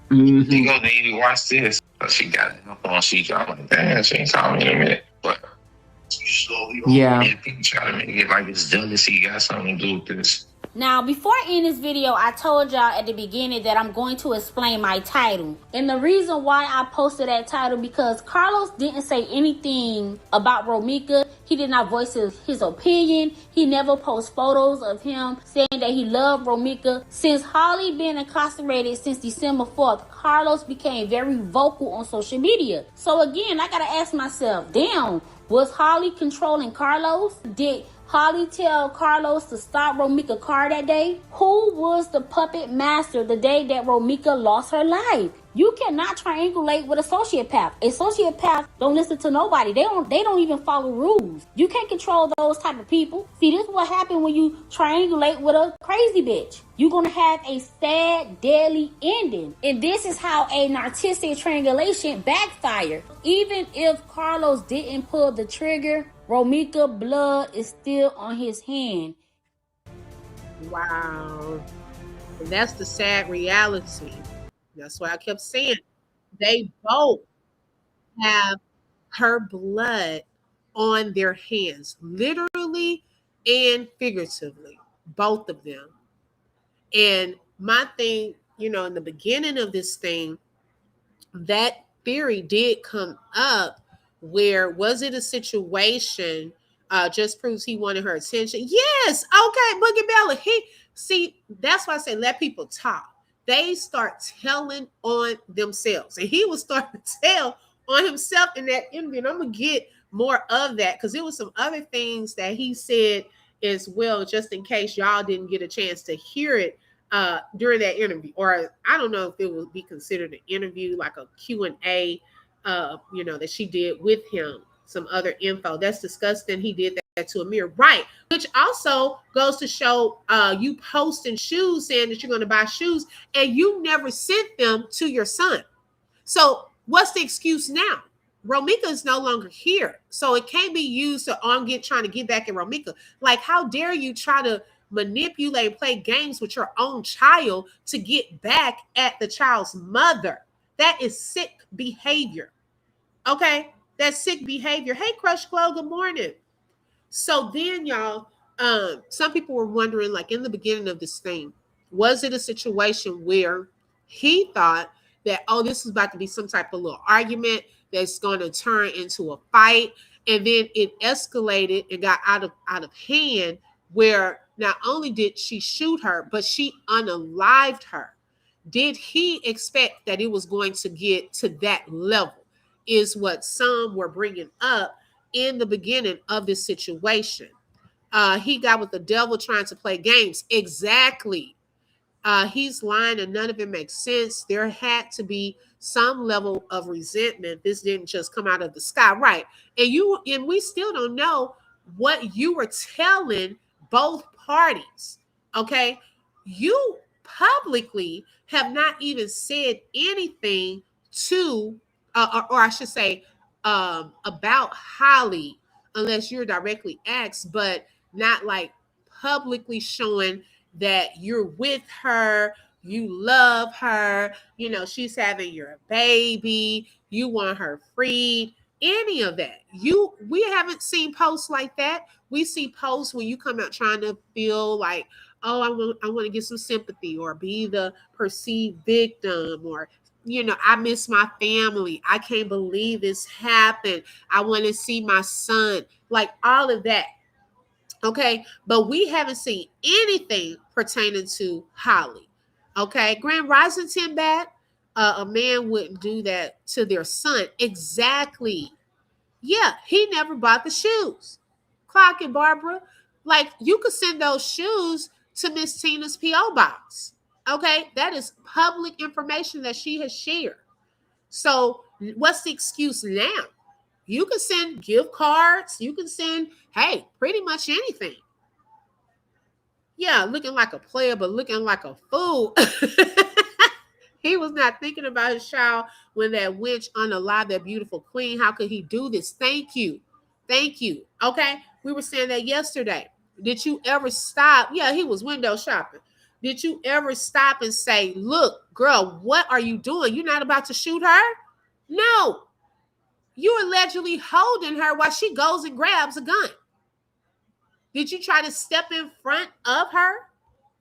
Mm-hmm. She goes, need to watch this. But she got it up on. I'm like, damn, she ain't calling me in a minute. But yeah, people try to make it like it's jealousy got something to do with this. Now, before I end this video, I told y'all at the beginning that I'm going to explain my title. And the reason why I posted that title, because Carlos didn't say anything about Romeca. He did not voice his opinion. He never posts photos of him saying that he loved Romeca. Since Holly been incarcerated since December 4th, Carlos became very vocal on social media. So again, I gotta ask myself, damn, was Holly controlling Carlos? Did Holly tell Carlos to stop Romeca's car that day? Who was the puppet master the day that Romeca lost her life? You cannot triangulate with a sociopath. A sociopath don't listen to nobody. They don't even follow rules. You can't control those type of people. See, this is what happened when you triangulate with a crazy bitch. You're gonna have a sad, deadly ending. And this is how a narcissistic triangulation backfires. Even if Carlos didn't pull the trigger, Romeca blood is still on his hand. Wow. And that's the sad reality. That's why I kept saying they both have her blood on their hands, literally and figuratively, both of them. And my thing, in the beginning of this thing, that theory did come up where was it a situation just proves he wanted her attention? Yes. Okay, Boogie Bella. That's why I say let people talk. They start telling on themselves. And he was starting to tell on himself in that interview. And I'm going to get more of that because there was some other things that he said as well, just in case y'all didn't get a chance to hear it during that interview. Or I don't know if it would be considered an interview, like a Q&A, that she did with him. Some other info. That's disgusting. He did that to Amir. Right. Which also goes to show you posting shoes saying that you're going to buy shoes and you never sent them to your son. So what's the excuse now? Romeca is no longer here. So it can't be used to trying to get back at Romeca. Like, how dare you try to manipulate and play games with your own child to get back at the child's mother? That is sick behavior. Okay? That's sick behavior. Hey, Crush Glow, good morning. So then, y'all, some people were wondering, like in the beginning of this thing, was it a situation where he thought that, oh, this is about to be some type of little argument that's going to turn into a fight, and then it escalated and got out of hand, where not only did she shoot her, but she unalived her. Did he expect that it was going to get to that level? Is what some were bringing up in the beginning of this situation. He got with the devil trying to play games. Exactly. He's lying and none of it makes sense. There had to be some level of resentment. This didn't just come out of the sky. Right. And we still don't know what you were telling both parties. Okay. You publicly have not even said anything to or I should say, about Holly, unless you're directly asked, but not like publicly showing that you're with her, You love her. You know, she's having your baby. You want her freed. Any of that. We haven't seen posts like that. We see posts when you come out trying to feel like, oh, I want to get some sympathy or be the perceived victim, or I miss my family. I can't believe this happened. I want to see my son. Like all of that. Okay. But we haven't seen anything pertaining to Holly. Okay. Grand Rising Tim Bat, a man wouldn't do that to their son. Exactly. Yeah. He never bought the shoes. Clock it, Barbara. Like you could send those shoes to Miss Tina's P.O. box. Okay. That is public information that she has shared. So what's the excuse now? You can send gift cards. You can send, hey, pretty much anything. Yeah, looking like a player, but looking like a fool. He was not thinking about his child when that witch unalived that beautiful queen. How could he do this? Thank you. Thank you. Okay. We were saying that yesterday. Did you ever stop? Yeah, he was window shopping. Did you ever stop and say, look, girl, what are you doing? You're not about to shoot her? No. You're allegedly holding her while she goes and grabs a gun. Did you try to step in front of her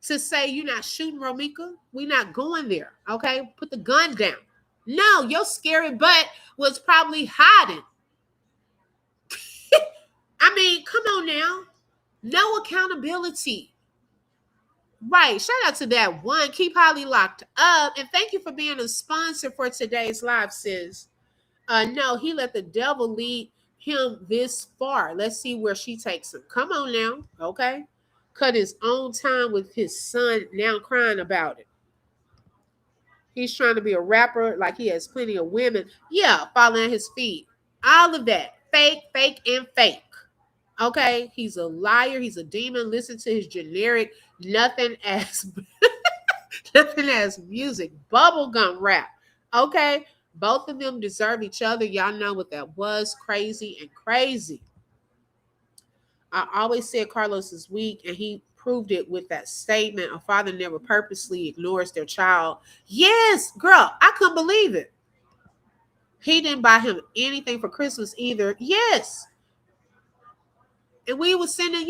to say you're not shooting Romeca? We're not going there. Okay. Put the gun down. No, your scary butt was probably hiding. I mean, come on now. No accountability. Right. Shout out to that one. Keep Holly locked up. And thank you for being a sponsor for today's live, sis. No, he let the devil lead him this far. Let's see where she takes him. Come on now. Okay. Cut his own time with his son, now crying about it. He's trying to be a rapper like he has plenty of women. Yeah, falling at his feet. All of that. Fake, fake, and fake. Okay. He's a liar. He's a demon. Listen to his generic, nothing as nothing as music. Bubblegum rap. Okay. Both of them deserve each other. Y'all know what that was. Crazy and crazy. I always said Carlos is weak, and he proved it with that statement. A father never purposely ignores their child. Yes, girl, I couldn't believe it. He didn't buy him anything for Christmas either. Yes. And we were sending,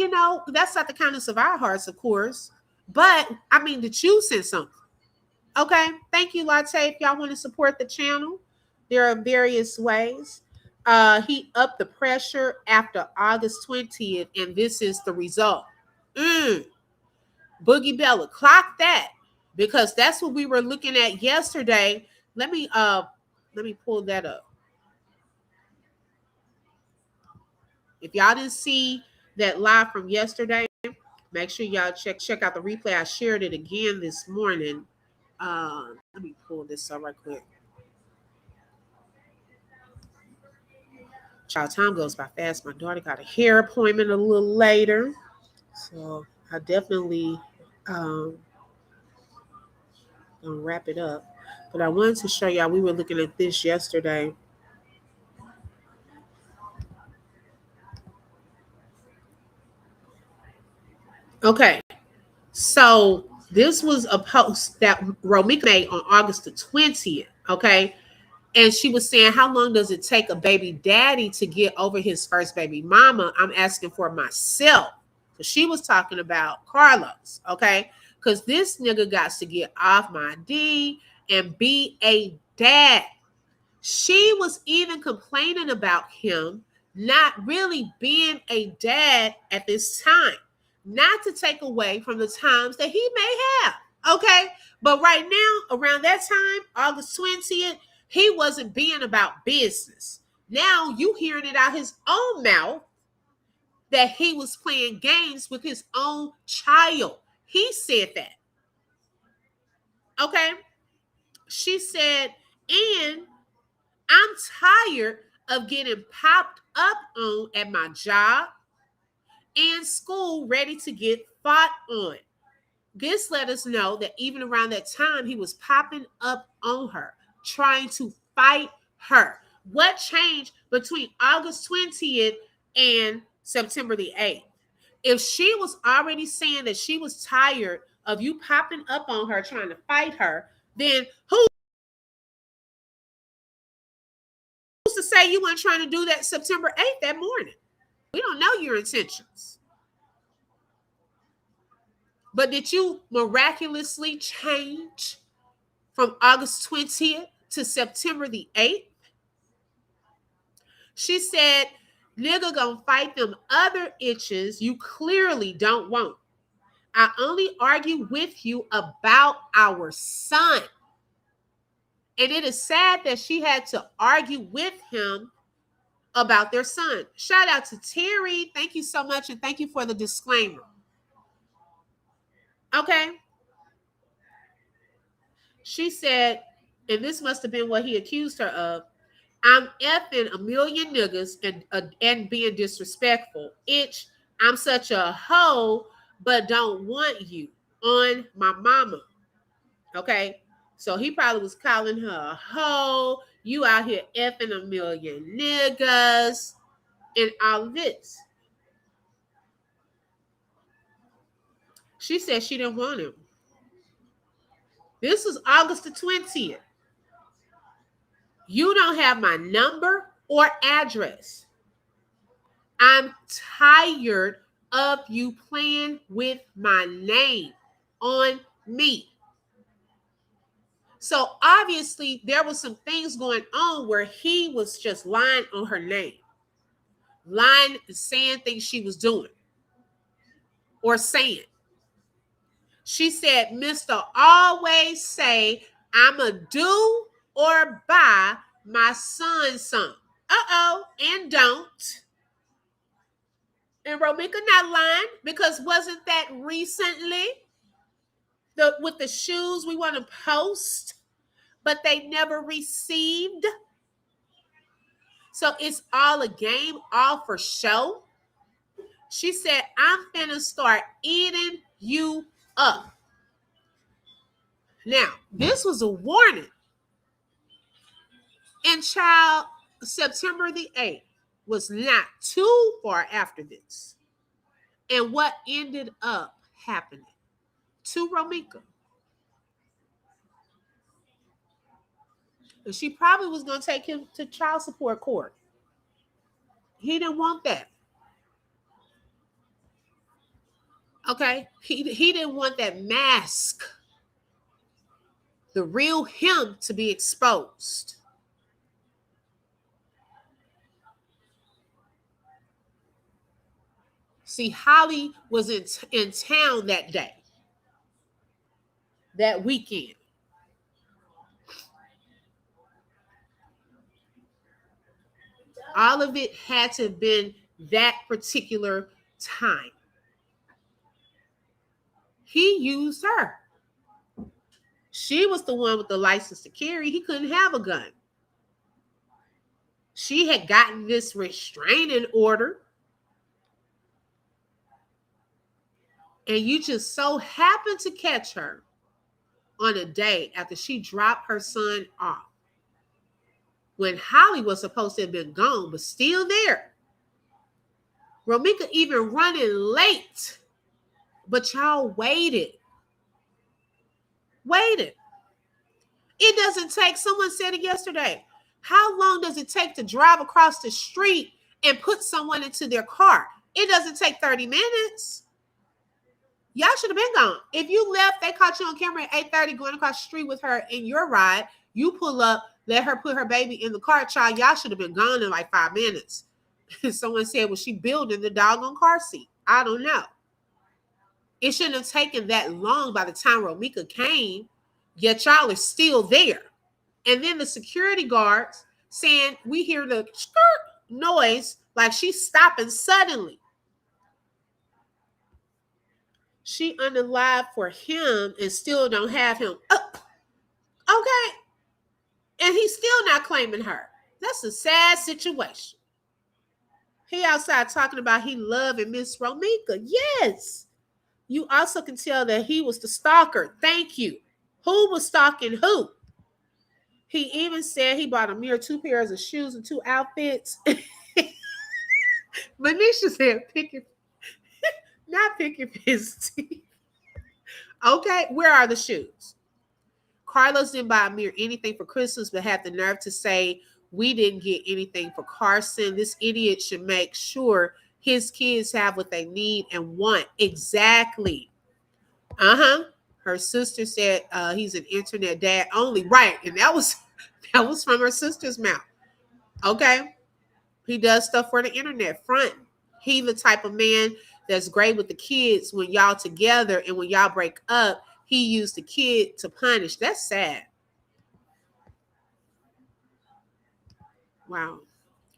that's not the kindness of our hearts, of course. But, I mean, did you send something? Okay. Thank you, Latte. If y'all want to support the channel, there are various ways. He upped the pressure after August 20th, and this is the result. Boogie Bella, clock that, because that's what we were looking at yesterday. Let me pull that up. If y'all didn't see that live from yesterday, make sure y'all check out the replay. I shared it again this morning. Let me pull this up right quick. Child, time goes by fast. My daughter got a hair appointment a little later, so I definitely gonna wrap it up. But I wanted to show y'all, we were looking at this yesterday. Okay, so this was a post that Romeca made on August the 20th. Okay. And she was saying, how long does it take a baby daddy to get over his first baby mama? I'm asking for myself. So she was talking about Carlos, okay? Because this nigga got to get off my D and be a dad. She was even complaining about him not really being a dad at this time. Not to take away from the times that he may have, okay? But right now, around that time, August 20th, he wasn't being about business. Now you hearing it out his own mouth that he was playing games with his own child. He said that. Okay? She said, and I'm tired of getting popped up on at my job and school, ready to get fought on. This let us know that even around that time, he was popping up on her, trying to fight her. What changed between August 20th and September the 8th? If she was already saying that she was tired of you popping up on her trying to fight her, then who's to say you weren't trying to do that September 8th that morning? We don't know your intentions. But did you miraculously change from August 20th to September the 8th? She said, nigga gonna fight them other itches you clearly don't want. I only argue with you about our son. And it is sad that she had to argue with him about their son. Shout out to Terry. Thank you so much. And thank you for the disclaimer. Okay. She said, and this must have been what he accused her of. I'm effing a million niggas and being disrespectful. Itch, I'm such a hoe, but don't want you on my mama. Okay. So he probably was calling her a hoe. You out here effing a million niggas and all of this. She said she didn't want him. This was August the 20th. You don't have my number or address. I'm tired of you playing with my name on me. So obviously there was some things going on where he was just lying on her name, lying and saying things she was doing or saying. She said, Mr. Always say, I'ma do or buy my son some. Uh-oh, and don't. And Romeca not lying, because wasn't that recently with the shoes we want to post, but they never received? So it's all a game, all for show. She said, I'm finna start eating you up. Now, this was a warning. And child, September the 8th was not too far after this. And what ended up happening to Romeca? And she probably was going to take him to child support court. He didn't want that. Okay? He didn't want that mask, the real him, to be exposed. See, Holly was in town that day, that weekend. All of it had to have been that particular time. He used her. She was the one with the license to carry. He couldn't have a gun. She had gotten this restraining order. And you just so happened to catch her on a day after she dropped her son off, when Holly was supposed to have been gone, but still there. Romeca even running late, but y'all waited. Waited. It doesn't take, someone said it yesterday, how long does it take to drive across the street and put someone into their car? It doesn't take 30 minutes. Y'all should have been gone. If you left, they caught you on camera at 8:30 going across the street with her in your ride. You pull up, let her put her baby in the car. Child, y'all should have been gone in like 5 minutes. Someone said, was she building the doggone car seat? I don't know. It shouldn't have taken that long by the time Romeca came, yet y'all are still there. And then the security guards saying, we hear the skirt noise like she's stopping suddenly. She unalive for him and still don't have him. Oh, okay. And he's still not claiming her. That's a sad situation. He outside talking about he love and miss Romeca. Yes. You also can tell that he was the stalker. Thank you. Who was stalking who? He even said he bought a mere 2 pairs of shoes and 2 outfits. Manisha said, Not picking his teeth. Okay, where are the shoes? Carlos didn't buy Amir anything for Christmas, but had the nerve to say we didn't get anything for Carson. This idiot should make sure his kids have what they need and want. Exactly. Her sister said he's an internet dad only. Right. And that was from her sister's mouth. Okay. He does stuff for the internet. Front. He the type of man that's great with the kids when y'all together, and when y'all break up, he used the kid to punish. That's sad. Wow.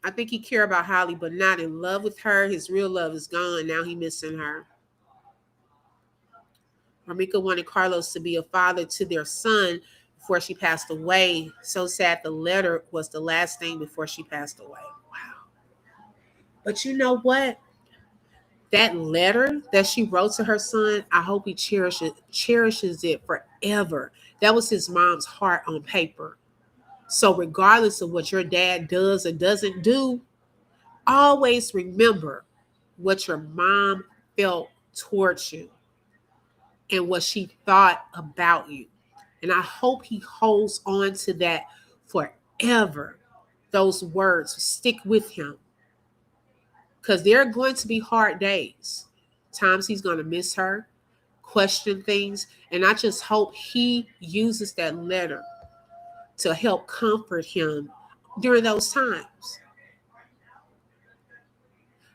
I think he cared about Holly, but not in love with her. His real love is gone. Now he missing her. Romeca wanted Carlos to be a father to their son before she passed away. So sad the letter was the last thing before she passed away. Wow. But you know what? That letter that she wrote to her son, I hope he cherishes it forever. That was his mom's heart on paper. So regardless of what your dad does or doesn't do, always remember what your mom felt towards you and what she thought about you. And I hope he holds on to that forever. Those words stick with him. Because there are going to be hard days. Times he's going to miss her, question things. And I just hope he uses that letter to help comfort him during those times.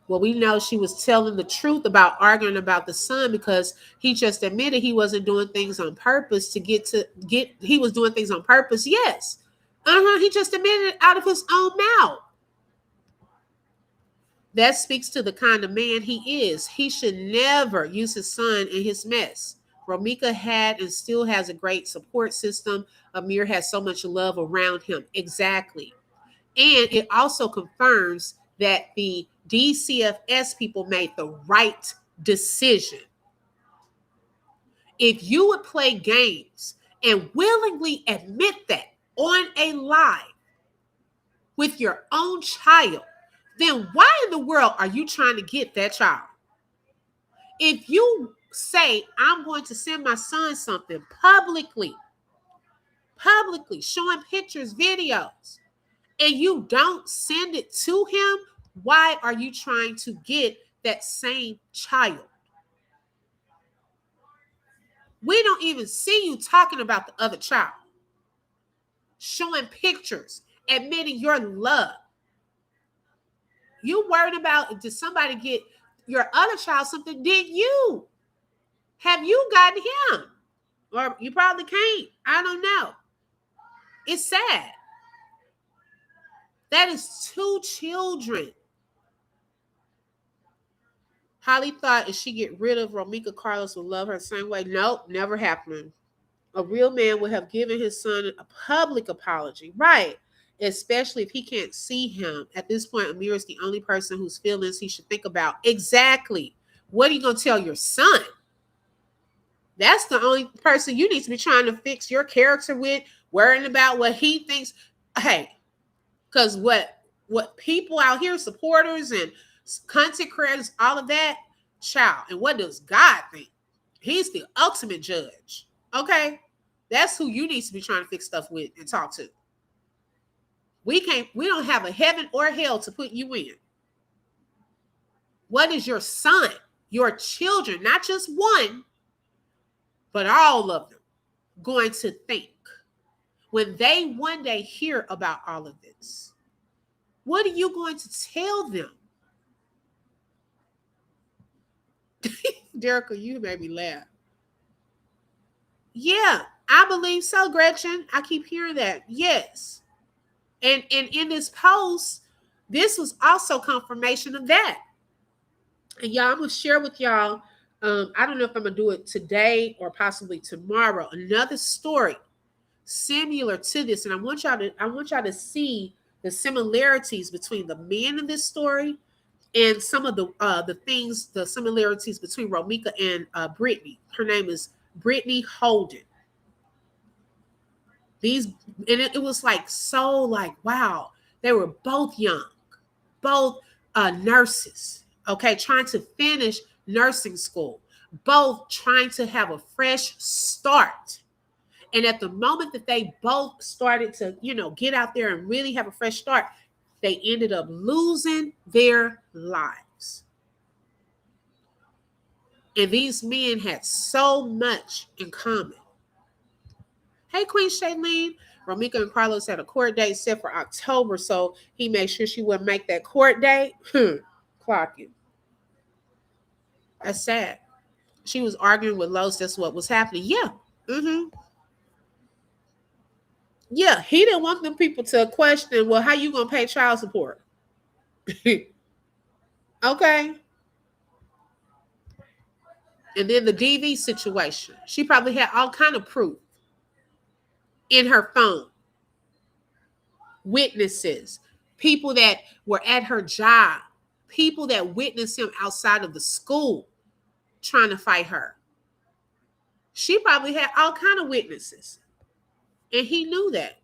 Well, we know she was telling the truth about arguing about the son, because he just admitted he wasn't doing things on purpose he was doing things on purpose. Yes. He just admitted it out of his own mouth. That speaks to the kind of man he is. He should never use his son in his mess. Romeca had and still has a great support system. Amir has so much love around him. Exactly. And it also confirms that the DCFS people made the right decision. If you would play games and willingly admit that on a live with your own child, then why in the world are you trying to get that child? If you say, I'm going to send my son something publicly, showing pictures, videos, and you don't send it to him, why are you trying to get that same child? We don't even see you talking about the other child. Showing pictures, admitting your love. You worried about, did somebody get your other child something? Did you? Have you gotten him? Or you probably can't. I don't know. It's sad. That is 2 children. Holly thought if she get rid of Romeca, Carlos would love her the same way. Nope, never happened. A real man would have given his son a public apology. Right. Especially if he can't see him. At this point, Amir is the only person whose feelings he should think about. Exactly. What are you going to tell your son? That's the only person you need to be trying to fix your character with, worrying about what he thinks. Hey, because what people out here, supporters and content creators, all of that, child. And what does God think? He's the ultimate judge. Okay? That's who you need to be trying to fix stuff with and talk to. We don't have a heaven or hell to put you in. What is your son, your children, not just one, but all of them, going to think when they one day hear about all of this? What are you going to tell them? Derica, you made me laugh. Yeah, I believe so, Gretchen. I keep hearing that. Yes. And in this post, this was also confirmation of that. And y'all, I'm going to share with y'all, I don't know if I'm going to do it today or possibly tomorrow, another story similar to this. And I want y'all to see the similarities between the men in this story and some of the similarities between Romeca and Brittany. Her name is Brittany Holden. It was like, so like, wow, they were both young, both nurses, okay, trying to finish nursing school, both trying to have a fresh start. And at the moment that they both started to, get out there and really have a fresh start, they ended up losing their lives. And these men had so much in common. Hey, Queen Shailene. Romeca and Carlos had a court date set for October, so he made sure she wouldn't make that court date. Clock it. That's sad. She was arguing with Los. That's what was happening. Yeah. Yeah, he didn't want them people to question, well, how you going to pay child support? Okay. And then the DV situation. She probably had all kind of proof in her phone. Witnesses, people that were at her job, people that witnessed him outside of the school trying to fight her. She probably had all kind of witnesses. And he knew that.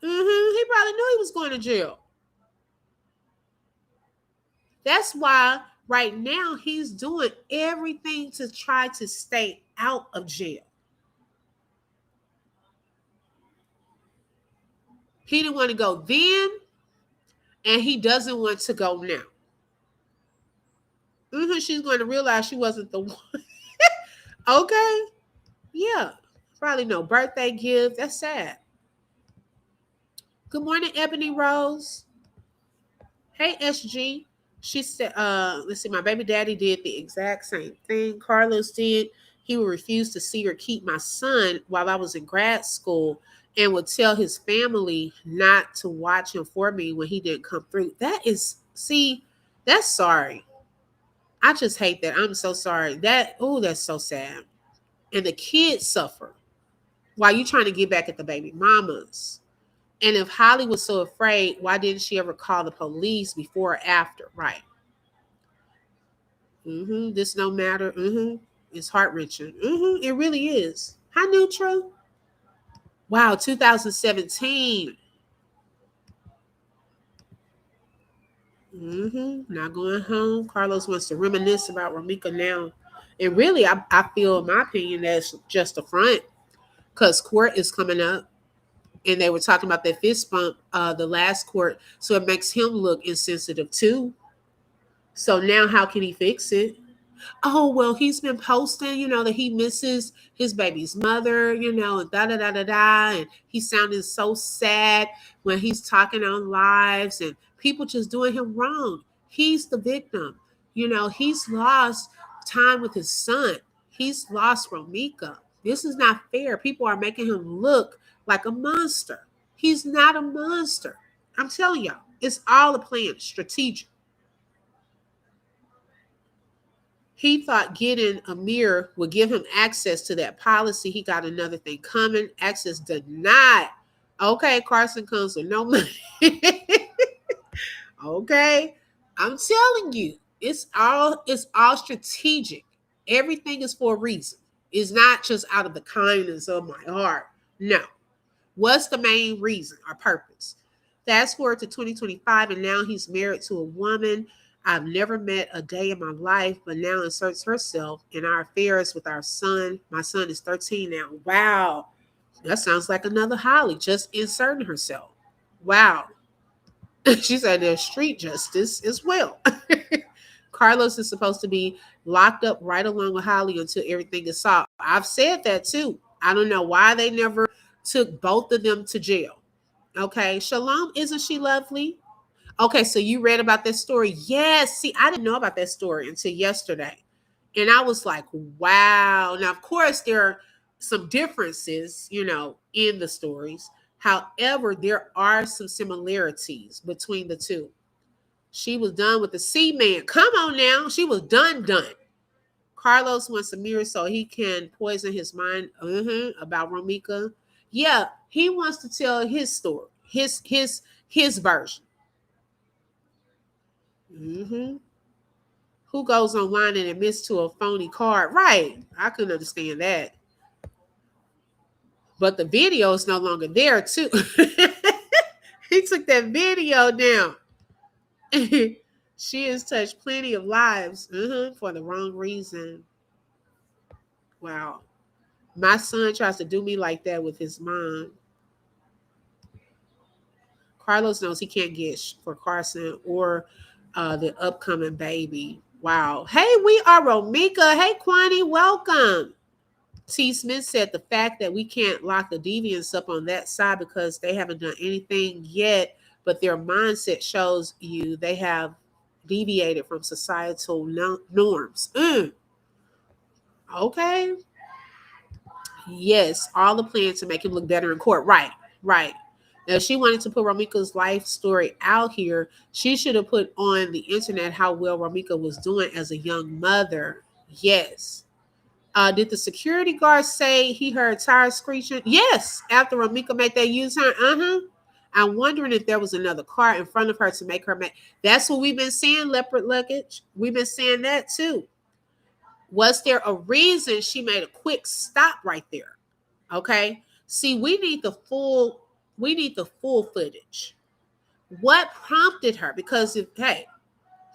He probably knew he was going to jail. That's why right now he's doing everything to try to stay out of jail. He didn't want to go then, and he doesn't want to go now. She's going to realize she wasn't the one. Okay. Yeah. Probably no birthday gift. That's sad. Good morning, Ebony Rose. Hey, SG. She said, let's see, my baby daddy did the exact same thing Carlos did. He would refuse to see or keep my son while I was in grad school and would tell his family not to watch him for me when he didn't come through. That's sorry. I just hate that. I'm so sorry. That's so sad. And the kids suffer while you're trying to get back at the baby mamas. And if Holly was so afraid, why didn't she ever call the police before or after? Right. This no matter. It's heart-wrenching. It really is. Hi, Neutral. Wow, 2017. Not going home. Carlos wants to reminisce about Romeca now. And really, I feel, in my opinion, that's just a front. Because court is coming up. And they were talking about that fist bump, the last court. So it makes him look insensitive too. So now how can he fix it? Oh, well, he's been posting, that he misses his baby's mother, and da-da-da-da-da. And he's sounding so sad when he's talking on lives and people just doing him wrong. He's the victim. He's lost time with his son. He's lost Romeca. This is not fair. People are making him look like a monster. He's not a monster. I'm telling y'all, it's all a plan, strategic. He thought getting a mirror would give him access to that policy. He got another thing coming. Access denied. Okay, Carson comes with no money. Okay, I'm telling you, it's all strategic. Everything is for a reason. It's not just out of the kindness of my heart. No. What's the main reason or purpose? Fast forward to 2025, and now he's married to a woman I've never met a day in my life, but now inserts herself in our affairs with our son. My son is 13 now. Wow. That sounds like another Holly, just inserting herself. Wow. She said there's street justice as well. Carlos is supposed to be locked up right along with Holly until everything is solved. I've said that too. I don't know why they never took both of them to jail. Okay. Shalom, isn't she lovely? Okay, so you read about that story. Yes. See, I didn't know about that story until yesterday. And I was like, wow. Now, of course, there are some differences, in the stories. However, there are some similarities between the two. She was done with the C-man. Come on now. She was done. Carlos wants a mirror so he can poison his mind about Romeca. Yeah, he wants to tell his story, his version. Who goes online and admits to a phony card? Right. I couldn't understand that. But the video is no longer there, too. He took that video down. She has touched plenty of lives for the wrong reason. Wow. My son tries to do me like that with his mom. Carlos knows he can't get for Carson or the upcoming baby. Wow. Hey, we are Romeca. Hey, Kwani, welcome. T. Smith said the fact that we can't lock the deviants up on that side because they haven't done anything yet, but their mindset shows you they have deviated from societal norms. Okay. Yes, all the plans to make him look better in court. Right, right. Now, if she wanted to put Romeca's life story out here, she should have put on the internet how well Romeca was doing as a young mother. Yes. Did the security guard say he heard tires screeching? Yes, after Romeca made that U-turn. I'm wondering if there was another car in front of her to make her make. That's what we've been seeing, leopard luggage. We've been seeing that too. Was there a reason she made a quick stop right there? Okay. See, we need the full footage. What prompted her? Because if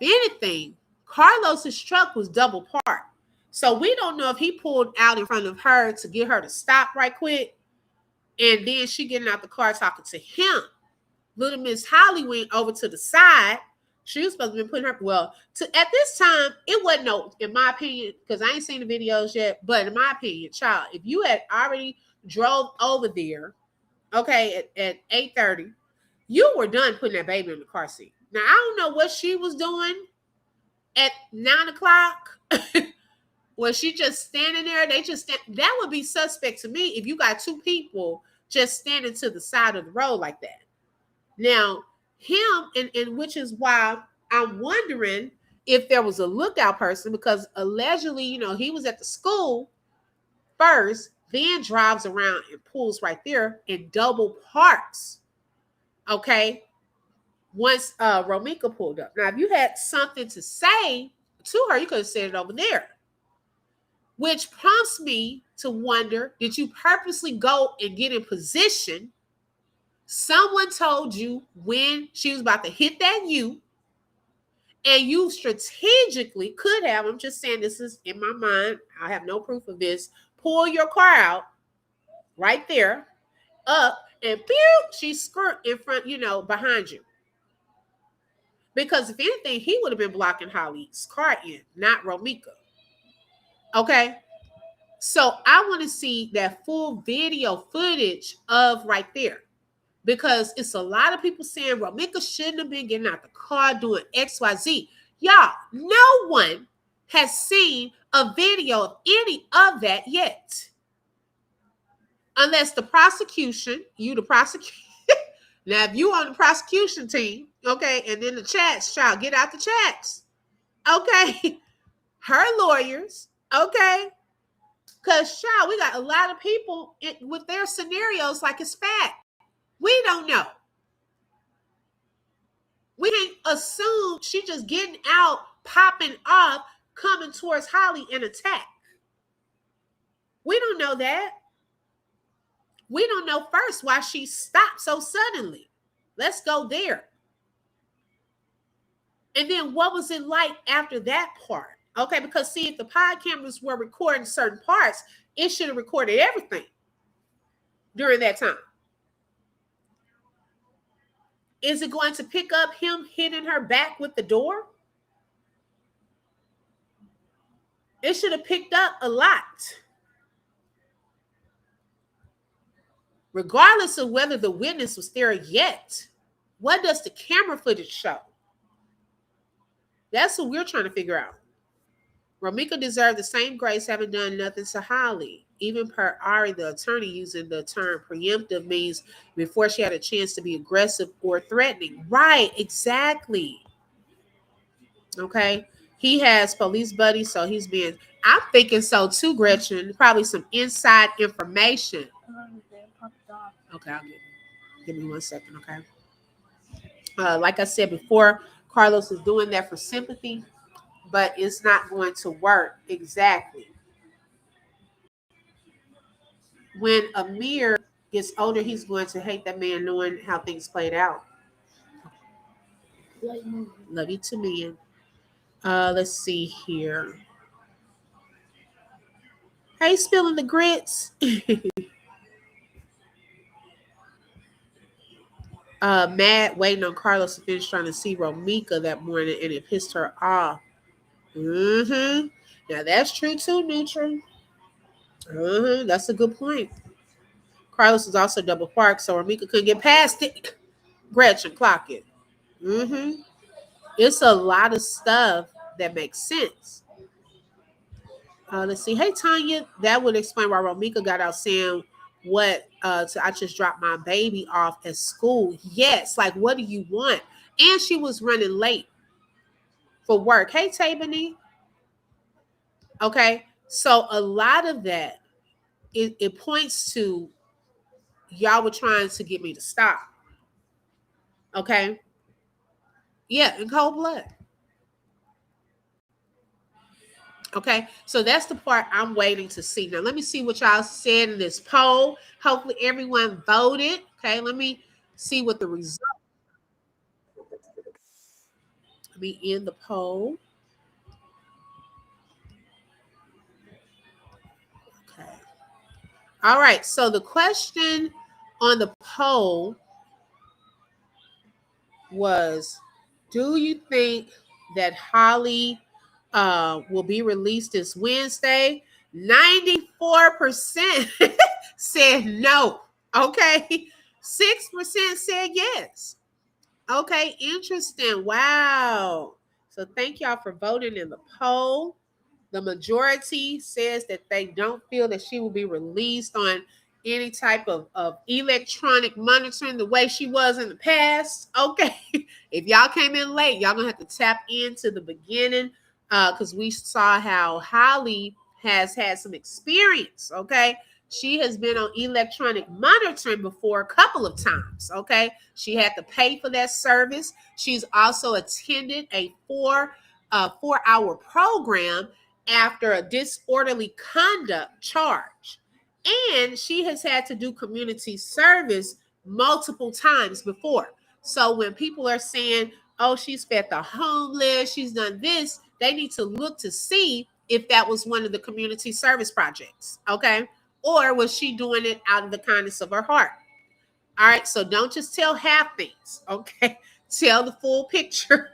anything, Carlos's truck was double parked. So we don't know if he pulled out in front of her to get her to stop right quick. And then she getting out the car talking to him. Little Miss Holly went over to the side. She was supposed to be putting her, at this time, it wasn't no, in my opinion, because I ain't seen the videos yet, but in my opinion, child, if you had already drove over there, okay, at 8:30, you were done putting that baby in the car seat. Now, I don't know what she was doing at 9 o'clock. Was she just standing there? That would be suspect to me if you got two people just standing to the side of the road like that. Now, him, and which is why I'm wondering if there was a lookout person, because allegedly, he was at the school first, then drives around and pulls right there and double parks. Okay. Once Romeca pulled up. Now, if you had something to say to her, you could have said it over there. Which prompts me to wonder, did you purposely go and get in position? Someone told you when she was about to hit that U, and you strategically could have, I'm just saying this is in my mind, I have no proof of this, pull your car out right there, up, and pew, she skirt in front, behind you. Because if anything, he would have been blocking Holly's car in, not Romeca. Okay? So I want to see that full video footage of right there. Because it's a lot of people saying Romeca shouldn't have been getting out the car doing XYZ. Y'all, no one has seen a video of any of that yet. Unless the prosecution, you the prosecution. Now, if you on the prosecution team, okay, and then the chats, child, get out the chats. Okay. Her lawyers, okay. Because, child, we got a lot of people with their scenarios like it's fact. We don't know. We can't assume she just getting out, popping off, coming towards Holly in attack. We don't know that. We don't know first why she stopped so suddenly. Let's go there. And then what was it like after that part? Okay, because see, if the pod cameras were recording certain parts, it should have recorded everything during that time. Is it going to pick up him hitting her back with the door? It should have picked up a lot. Regardless of whether the witness was there yet, what does the camera footage show? That's what we're trying to figure out. Romeca deserved the same grace, having done nothing to Holly. Even per Ari, the attorney, using the term preemptive means before she had a chance to be aggressive or threatening. Right, exactly. Okay. He has police buddies, so he's being, I'm thinking so too, Gretchen. Probably some inside information. Okay, give me 1 second, okay? Like I said before, Carlos is doing that for sympathy, but it's not going to work exactly. When Amir gets older, he's going to hate that man knowing how things played out. Love you to me. Let's see here. Hey, spilling the grits. Matt waiting on Carlos to finish trying to see Romeca that morning, and it pissed her off. Mm-hmm. Now that's true too, Neutral. That's a good point. Carlos was also double parked, so Romeca couldn't get past it. Gretchen, clock it. Mm-hmm. It's a lot of stuff that makes sense. Let's see. Hey, Tanya, that would explain why Romeca got out saying what I just dropped my baby off at school. Yes, like what do you want? And she was running late for work. Hey, Tabany. Okay. So a lot of that it points to y'all were trying to get me to stop. Okay. Yeah, in cold blood. Okay, so that's the part I'm waiting to see. Now, let me see what y'all said in this poll. Hopefully, everyone voted. Okay, let me see what the result. Let me end the poll. Okay. All right. So the question on the poll was, do you think that Holly will be released this Wednesday? 94% said no. Okay. 6% said yes. Okay, interesting. Wow. So thank y'all for voting in the poll. The majority says that they don't feel that she will be released on any type of electronic monitoring the way she was in the past. Okay. If y'all came in late, y'all gonna have to tap into the beginning because we saw how Holly has had some experience. Okay. She has been on electronic monitoring before a couple of times. Okay. She had to pay for that service. She's also attended a 4-hour program after a disorderly conduct charge. And she has had to do community service multiple times before. So when people are saying, oh, she's fed the homeless, she's done this, they need to look to see if that was one of the community service projects. Okay. Or was she doing it out of the kindness of her heart? All right. So don't just tell half things. Okay. Tell the full picture.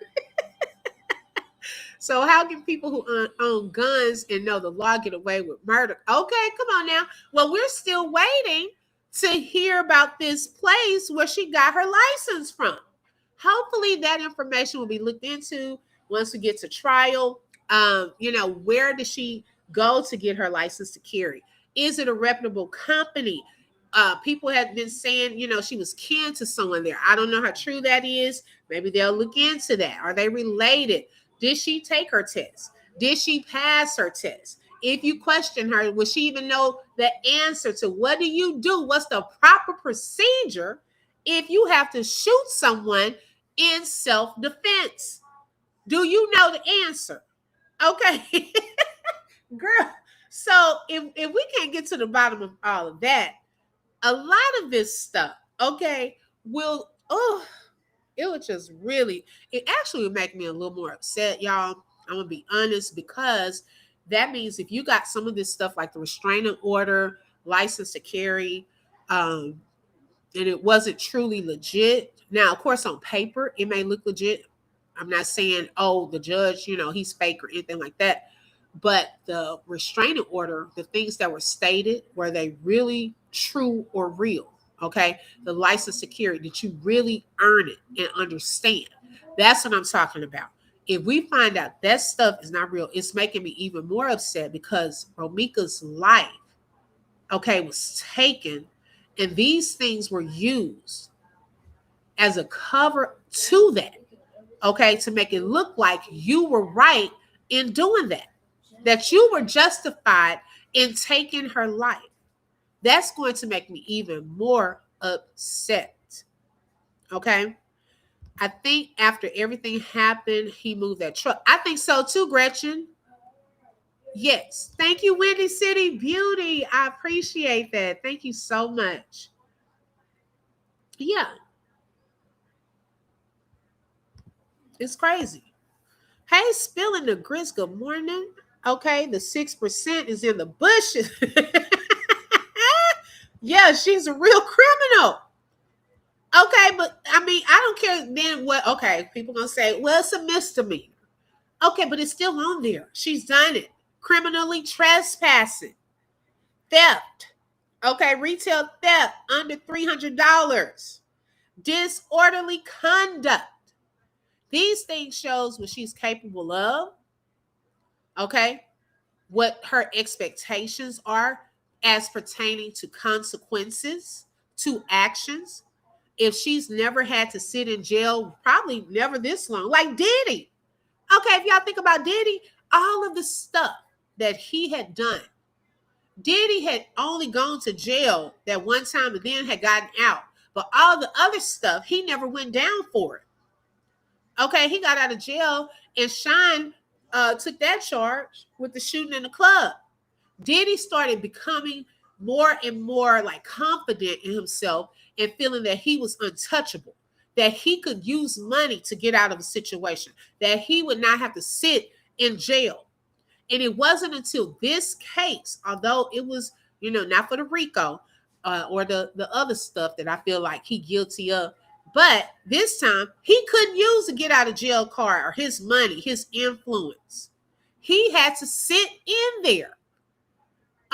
So how can people who own guns and know the law get away with murder? Okay, come on now. Well, we're still waiting to hear about this place where she got her license from. Hopefully that information will be looked into once we get to trial. Where does she go to get her license to carry? Is it a reputable company? People have been saying, she was kin to someone there. I don't know how true that is. Maybe they'll look into that. Are they related? Did she take her test? Did she pass her test? If you question her, will she even know the answer to what do you do? What's the proper procedure if you have to shoot someone in self-defense? Do you know the answer? Okay. Girl, so if we can't get to the bottom of all of that, a lot of this stuff, okay, it would just really, it actually would make me a little more upset, y'all. I'm gonna be honest, because that means if you got some of this stuff like the restraining order, license to carry, and it wasn't truly legit. Now, of course, on paper, it may look legit. I'm not saying, oh, the judge, he's fake or anything like that. But the restraining order, the things that were stated, were they really true or real? Okay. The license to carry, did you really earn it and understand? That's what I'm talking about. If we find out that stuff is not real, it's making me even more upset because Romeca's life, okay, was taken, and these things were used as a cover to that, okay, to make it look like you were right in doing that you were justified in taking her life. That's going to make me even more upset. Okay. I think after everything happened, he moved that truck. I think so too, Gretchen. Yes. Thank you, Windy City Beauty. I appreciate that. Thank you so much. Yeah. It's crazy. Hey, spilling the grits, good morning. Okay, the 6% is in the bushes. Yeah, she's a real criminal. Okay, but I mean, I don't care then what, okay, people gonna say, well, it's a misdemeanor. Okay, but it's still on there. She's done it. Criminally trespassing, theft. Okay, retail theft under $300. Disorderly conduct. These things shows what she's capable of. Okay, what her expectations are as pertaining to consequences, to actions. If she's never had to sit in jail, probably never this long, like Diddy. Okay, if y'all think about Diddy, all of the stuff that he had done, Diddy had only gone to jail that one time and then had gotten out. But all the other stuff, he never went down for it. Okay, he got out of jail and Shine took that charge with the shooting in the club. Diddy started becoming more and more like confident in himself and feeling that he was untouchable, that he could use money to get out of a situation, that he would not have to sit in jail. And it wasn't until this case, although it was, not for the RICO or the other stuff that I feel like he guilty of, but this time he couldn't use a get out of jail card or his money, his influence. He had to sit in there.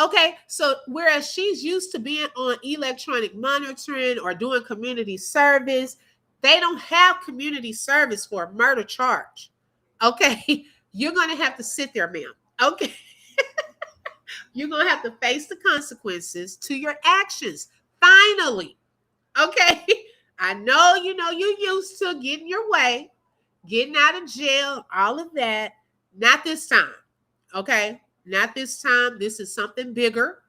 Okay, so whereas she's used to being on electronic monitoring or doing community service, they don't have community service for a murder charge. Okay, you're going to have to sit there, ma'am. Okay, you're going to have to face the consequences to your actions. Finally, okay, I know you used to getting your way, getting out of jail, all of that. Not this time, okay? Not this time. This is something bigger.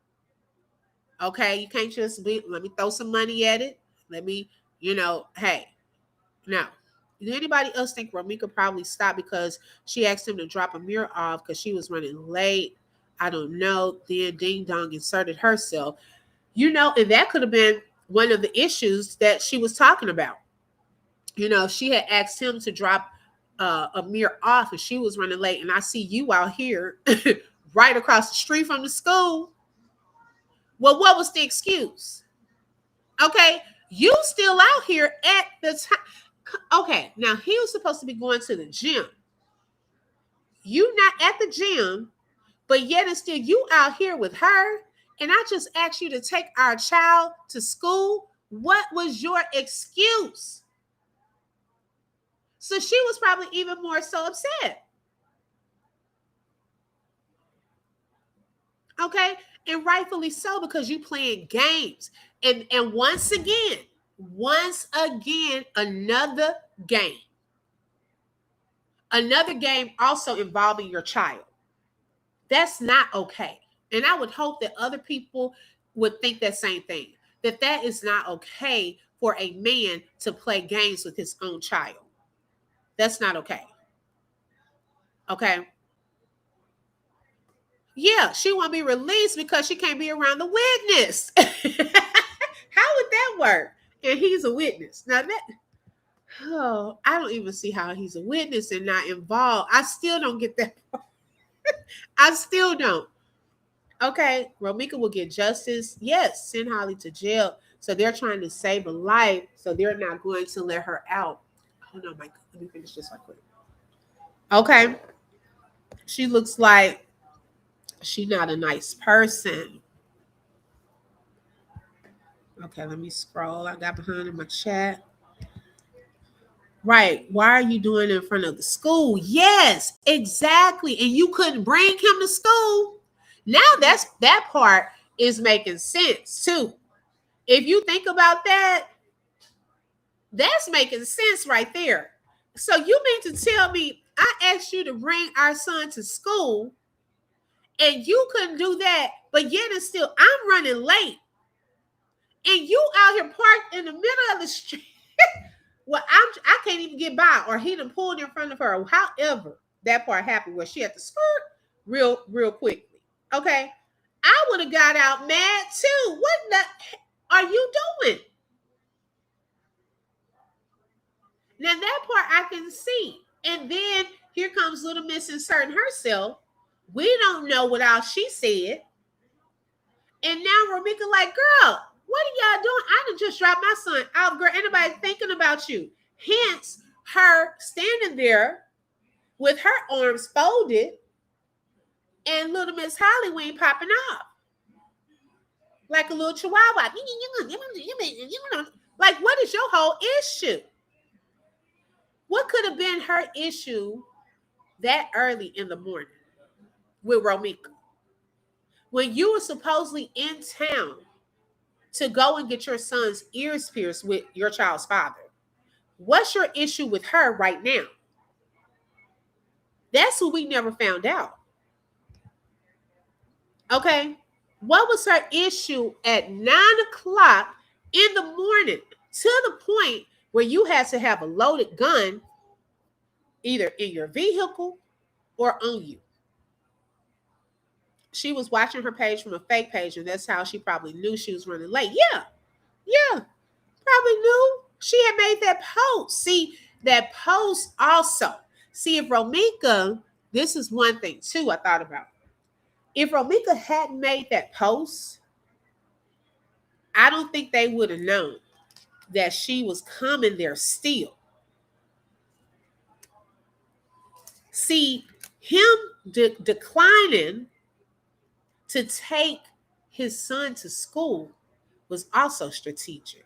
Okay, you can't just let me throw some money at it. Let me, hey, no. Did anybody else think Romeca probably stopped because she asked him to drop a mirror off because she was running late? I don't know. Then Ding Dong inserted herself. And that could have been one of the issues that she was talking about. She had asked him to drop a mirror off and she was running late. And I see you out here right across the street from the school. Well, what was the excuse? Okay, you still out here at the time. Okay, now he was supposed to be going to the gym. You not at the gym, but yet and still you out here with her. And I just asked you to take our child to school. What was your excuse? So she was probably even more so upset. Okay, and rightfully so, because you playing games. And once again, another game. Another game also involving your child. That's not okay. And I would hope that other people would think that same thing, that is not okay for a man to play games with his own child. That's not okay. Okay. Yeah, she won't be released because she can't be around the witness. How would that work? And he's a witness. Now I don't even see how he's a witness and not involved. I still don't get that. I still don't. Okay, Romeca will get justice. Yes, send Holly to jail. So they're trying to save a life. So they're not going to let her out. Hold on, Michael. Let me finish this right quick. Okay. She looks like she's not a nice person. Okay, let me scroll. I got behind in my chat. Right. Why are you doing it in front of the school? Yes, exactly. And you couldn't bring him to school. Now that part is making sense too. If you think about that, that's making sense right there. So you mean to tell me I asked you to bring our son to school and you couldn't do that, but yet and still I'm running late and you out here parked in the middle of the street. Well, I can't even get by, or he done pulled in front of her. However, that part happened where she had to skirt real quickly. Okay, I would have got out mad too. What the are you doing? Now that part I can see. And then here comes Little Miss inserting herself. We don't know what all she said. And now Romeca like, girl, what are y'all doing? I done just dropped my son out. Girl, anybody thinking about you? Hence, her standing there with her arms folded and Little Miss Holly popping off like a little chihuahua. Like, what is your whole issue? What could have been her issue that early in the morning with Romeca? When you were supposedly in town to go and get your son's ears pierced with your child's father. What's your issue with her right now? That's who we never found out. Okay. What was her issue at 9 o'clock in the morning to the point where you had to have a loaded gun either in your vehicle or on you? She was watching her page from a fake page, and that's how she probably knew she was running late. Yeah. Probably knew. She had made that post. See, that post also. See, if Romeca, this is one thing too I thought about. If Romeca hadn't made that post, I don't think they would have known that she was coming there still. See, him declining to take his son to school was also strategic.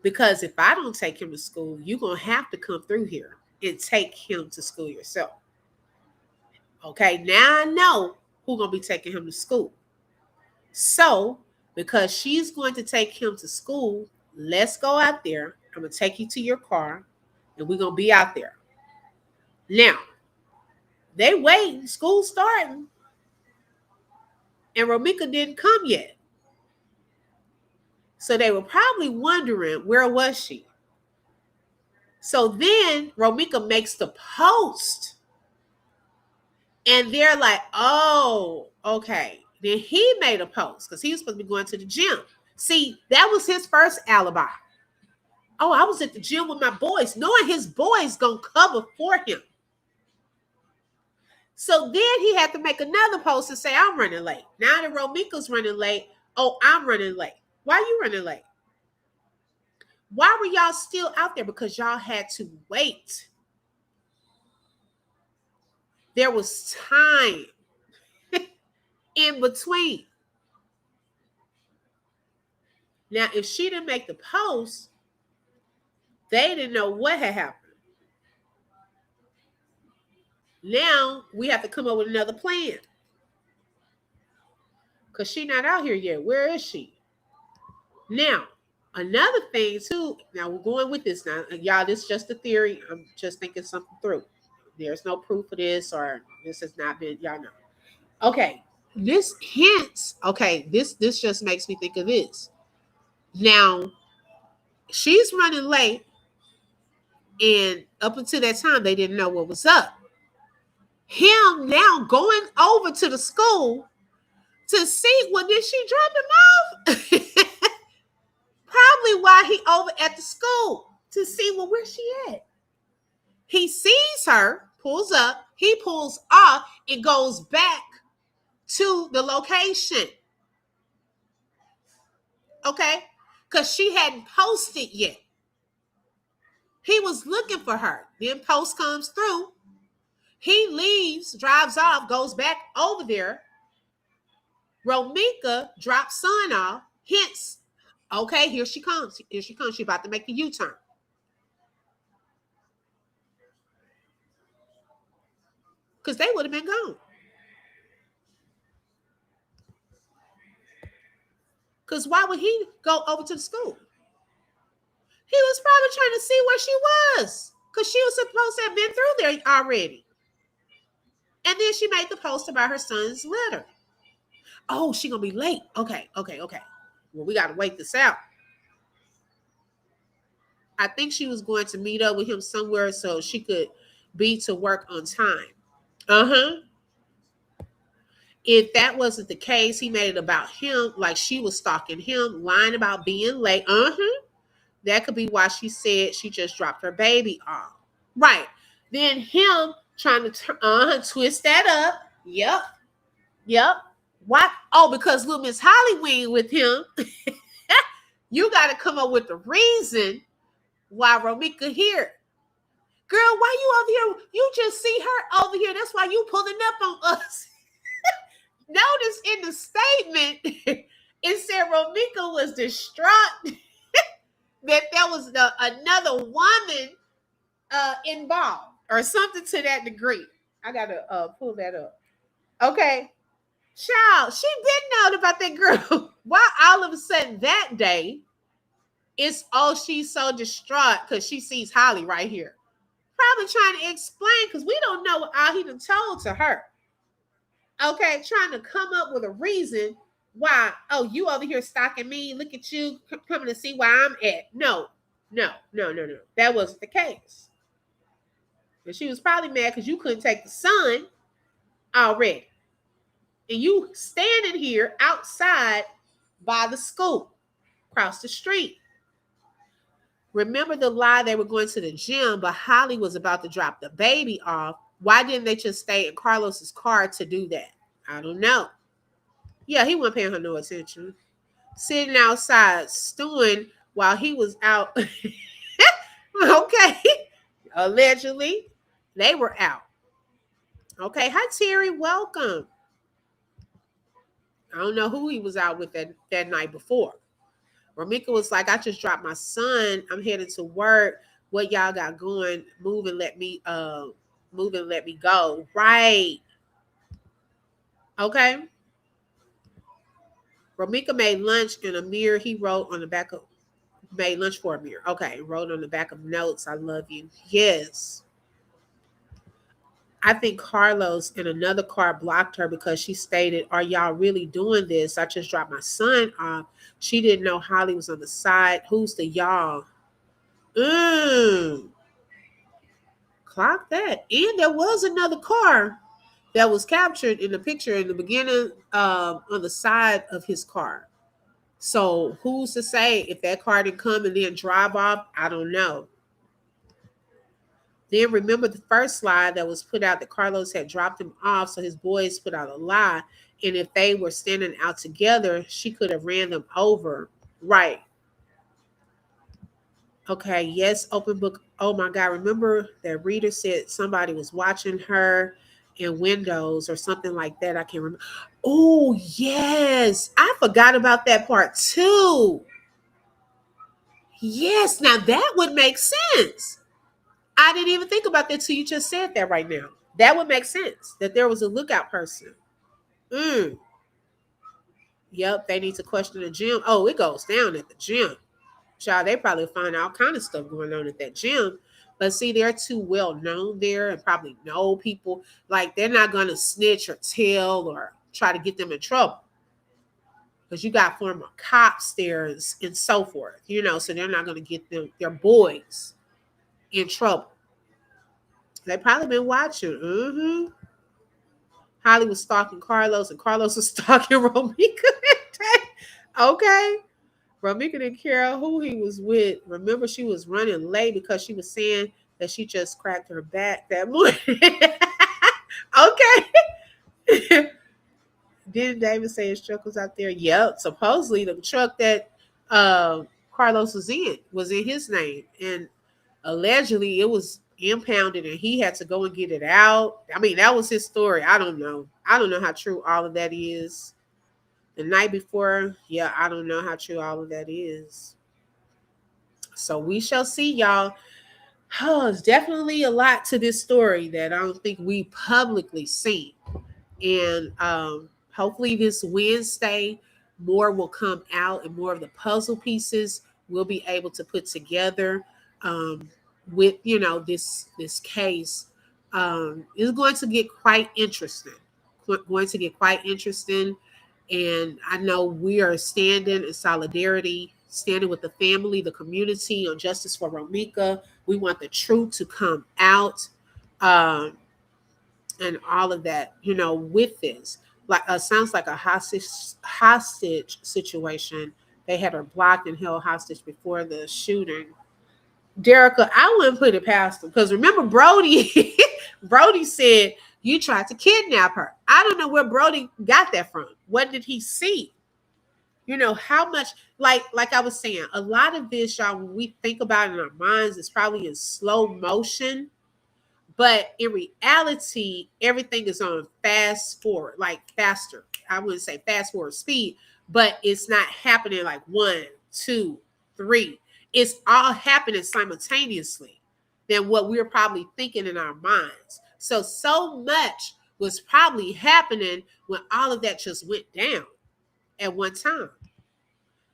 Because if I don't take him to school, you're going to have to come through here and take him to school yourself. Okay, now I know who's going to be taking him to school. So, because she's going to take him to school, let's go out there. I'm going to take you to your car, and we're going to be out there. Now, they waiting. School's starting. And Romeca didn't come yet. So they were probably wondering, where was she? So then Romeca makes the post. And they're like, oh, okay. Then he made a post because he was supposed to be going to the gym. See, that was his first alibi. Oh, I was at the gym with my boys, knowing his boys going to cover for him. So then he had to make another post and say, I'm running late. Now that Romeca's running late, oh, I'm running late. Why are you running late? Why were y'all still out there? Because y'all had to wait. There was time in between. Now, if she didn't make the post, they didn't know what had happened. Now, we have to come up with another plan. Because she's not out here yet. Where is she? Now, another thing, too. Now, we're going with this now. Y'all, this is just a theory. I'm just thinking something through. There's no proof of this, or this has not been, y'all know. Okay, this hints, okay, this just makes me think of this. Now, she's running late, and up until that time, they didn't know what was up. Him now going over to the school to see, well, did she drop him off? Probably while he over at the school to see, well, where's she at? He sees her, pulls up, he pulls off, and goes back to the location. Okay? Because she hadn't posted yet. He was looking for her. Then post comes through. He leaves, drives off, goes back over there. Romeca drops son off. Hence, okay, here she comes. Here she comes. She's about to make a U-turn. Because they would have been gone. Because why would he go over to the school? He was probably trying to see where she was. Because she was supposed to have been through there already. And then she made the post about her son's letter. Oh, she going to be late. Okay. Well, we got to wait this out. I think she was going to meet up with him somewhere so she could be to work on time. If that wasn't the case, he made it about him, like she was stalking him, lying about being late. That could be why she said she just dropped her baby off. Right. Then him trying to twist that up. Yep. Yep. Why? Oh, because little Miss Holly went with him. You got to come up with the reason why Romeca here. Girl, why you over here? You just see her over here. That's why you pulling up on us. Notice in the statement, it said Romeca was distraught that there was another woman involved or something to that degree. I got to pull that up. Okay. Child, she been knowing about that girl. Why all of a sudden that day, she's so distraught because she sees Holly right here. Probably trying to explain because we don't know what all he done told to her. Okay, trying to come up with a reason why. Oh, you over here stalking me. Look at you coming to see where I'm at. No. That wasn't the case. And she was probably mad because you couldn't take the son already. And you standing here outside by the school, across the street. Remember the lie, they were going to the gym, but Holly was about to drop the baby off. Why didn't they just stay in Carlos's car to do that? I don't know. Yeah, he wasn't paying her no attention. Sitting outside, stewing while he was out. Okay. Allegedly, they were out. Okay. Hi, Terry. Welcome. I don't know who he was out with that night before. Romeca was like, I just dropped my son. I'm headed to work. What y'all got going? Move and let me go. Right. Okay. Romeca made lunch in a mirror. He wrote on the back of made lunch for a mirror. Okay. Wrote on the back of notes, I love you. Yes. I think Carlos in another car blocked her because she stated, are y'all really doing this? I just dropped my son off. She didn't know Holly was on the side. Who's the y'all? Clock that. And there was another car that was captured in the picture in the beginning on the side of his car. So who's to say if that car didn't come and then drive off? I don't know. Then remember the first slide that was put out that Carlos had dropped him off. So his boys put out a lie. And if they were standing out together, she could have ran them over. Right. Okay. Yes. Open book. Oh my God. Remember that reader said somebody was watching her in windows or something like that. I can't remember. Oh, yes. I forgot about that part too. Yes. Now that would make sense. I didn't even think about that till you just said that right now. That would make sense that there was a lookout person. Yep, they need to question the gym. Oh, it goes down at the gym. Child, they probably find all kind of stuff going on at that gym. But see, they're too well known there and probably know people. Like they're not going to snitch or tell or try to get them in trouble. Because you got former cops there and so forth, so they're not going to get their boys in trouble. They probably been watching. Holly was stalking Carlos, and Carlos was stalking Romeca. Okay. Romeca didn't care who he was with. Remember, she was running late because she was saying that she just cracked her back that morning. Okay. Didn't David say his truck was out there? Yep. Supposedly the truck that Carlos was in his name. And allegedly it was impounded and he had to go and get it out. I mean, that was his story. I don't know how true all of that is. The night before, I don't know how true all of that is. So we shall see, y'all. It's definitely a lot to this story that I don't think we publicly seen. And hopefully this Wednesday, more will come out and more of the puzzle pieces we'll be able to put together with, this case. It's going to get quite interesting. And I know we are standing in solidarity, standing with the family, the community on justice for Romeca. We want the truth to come out. And all of that, with this, like sounds like a hostage situation. They had her blocked and held hostage before the shooting. Derica, I wouldn't put it past him because remember Brody, Brody said you tried to kidnap her. I don't know where Brody got that from. What did he see? You know how much, like I was saying, a lot of this, y'all, when we think about it in our minds, it's probably in slow motion. But in reality, everything is on fast forward, like faster. I wouldn't say fast forward speed, but it's not happening like 1, 2, 3. It's all happening simultaneously than what we're probably thinking in our minds. So much was probably happening when all of that just went down at one time.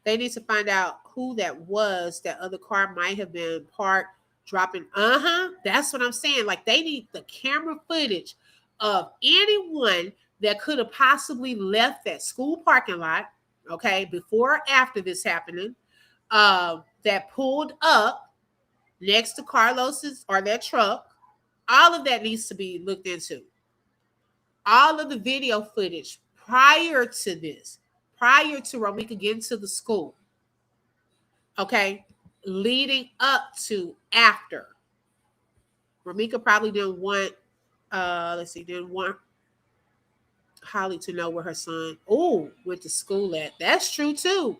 They need to find out who that was. That other car might have been parked, dropping. That's what I'm saying. Like they need the camera footage of anyone that could have possibly left that school parking lot, okay, before or after this happening, that pulled up next to Carlos's or their truck. All of that needs to be looked into. All of the video footage prior to this, prior to Romeca getting to the school, okay, leading up to after. Romeca probably didn't want, didn't want Holly to know where her son, went to school at. That's true too.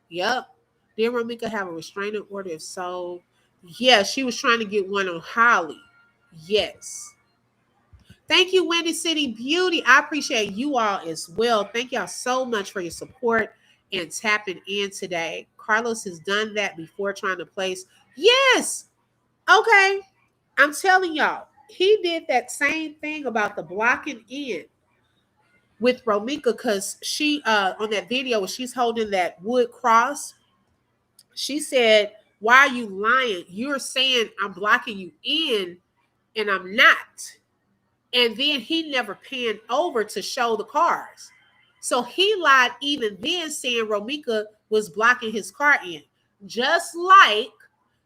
Yep. Did Romeca have a restraining order? If so, yeah, she was trying to get one on Holly. Yes. Thank you, Windy City Beauty. I appreciate you all as well. Thank y'all so much for your support and tapping in today. Carlos has done that before trying to place. Yes. Okay. I'm telling y'all, he did that same thing about the blocking in with Romeca because she, on that video where she's holding that wood cross, she said, why are you lying? You're saying I'm blocking you in and I'm not. And then he never panned over to show the cars. So he lied even then, saying Romeca was blocking his car in. Just like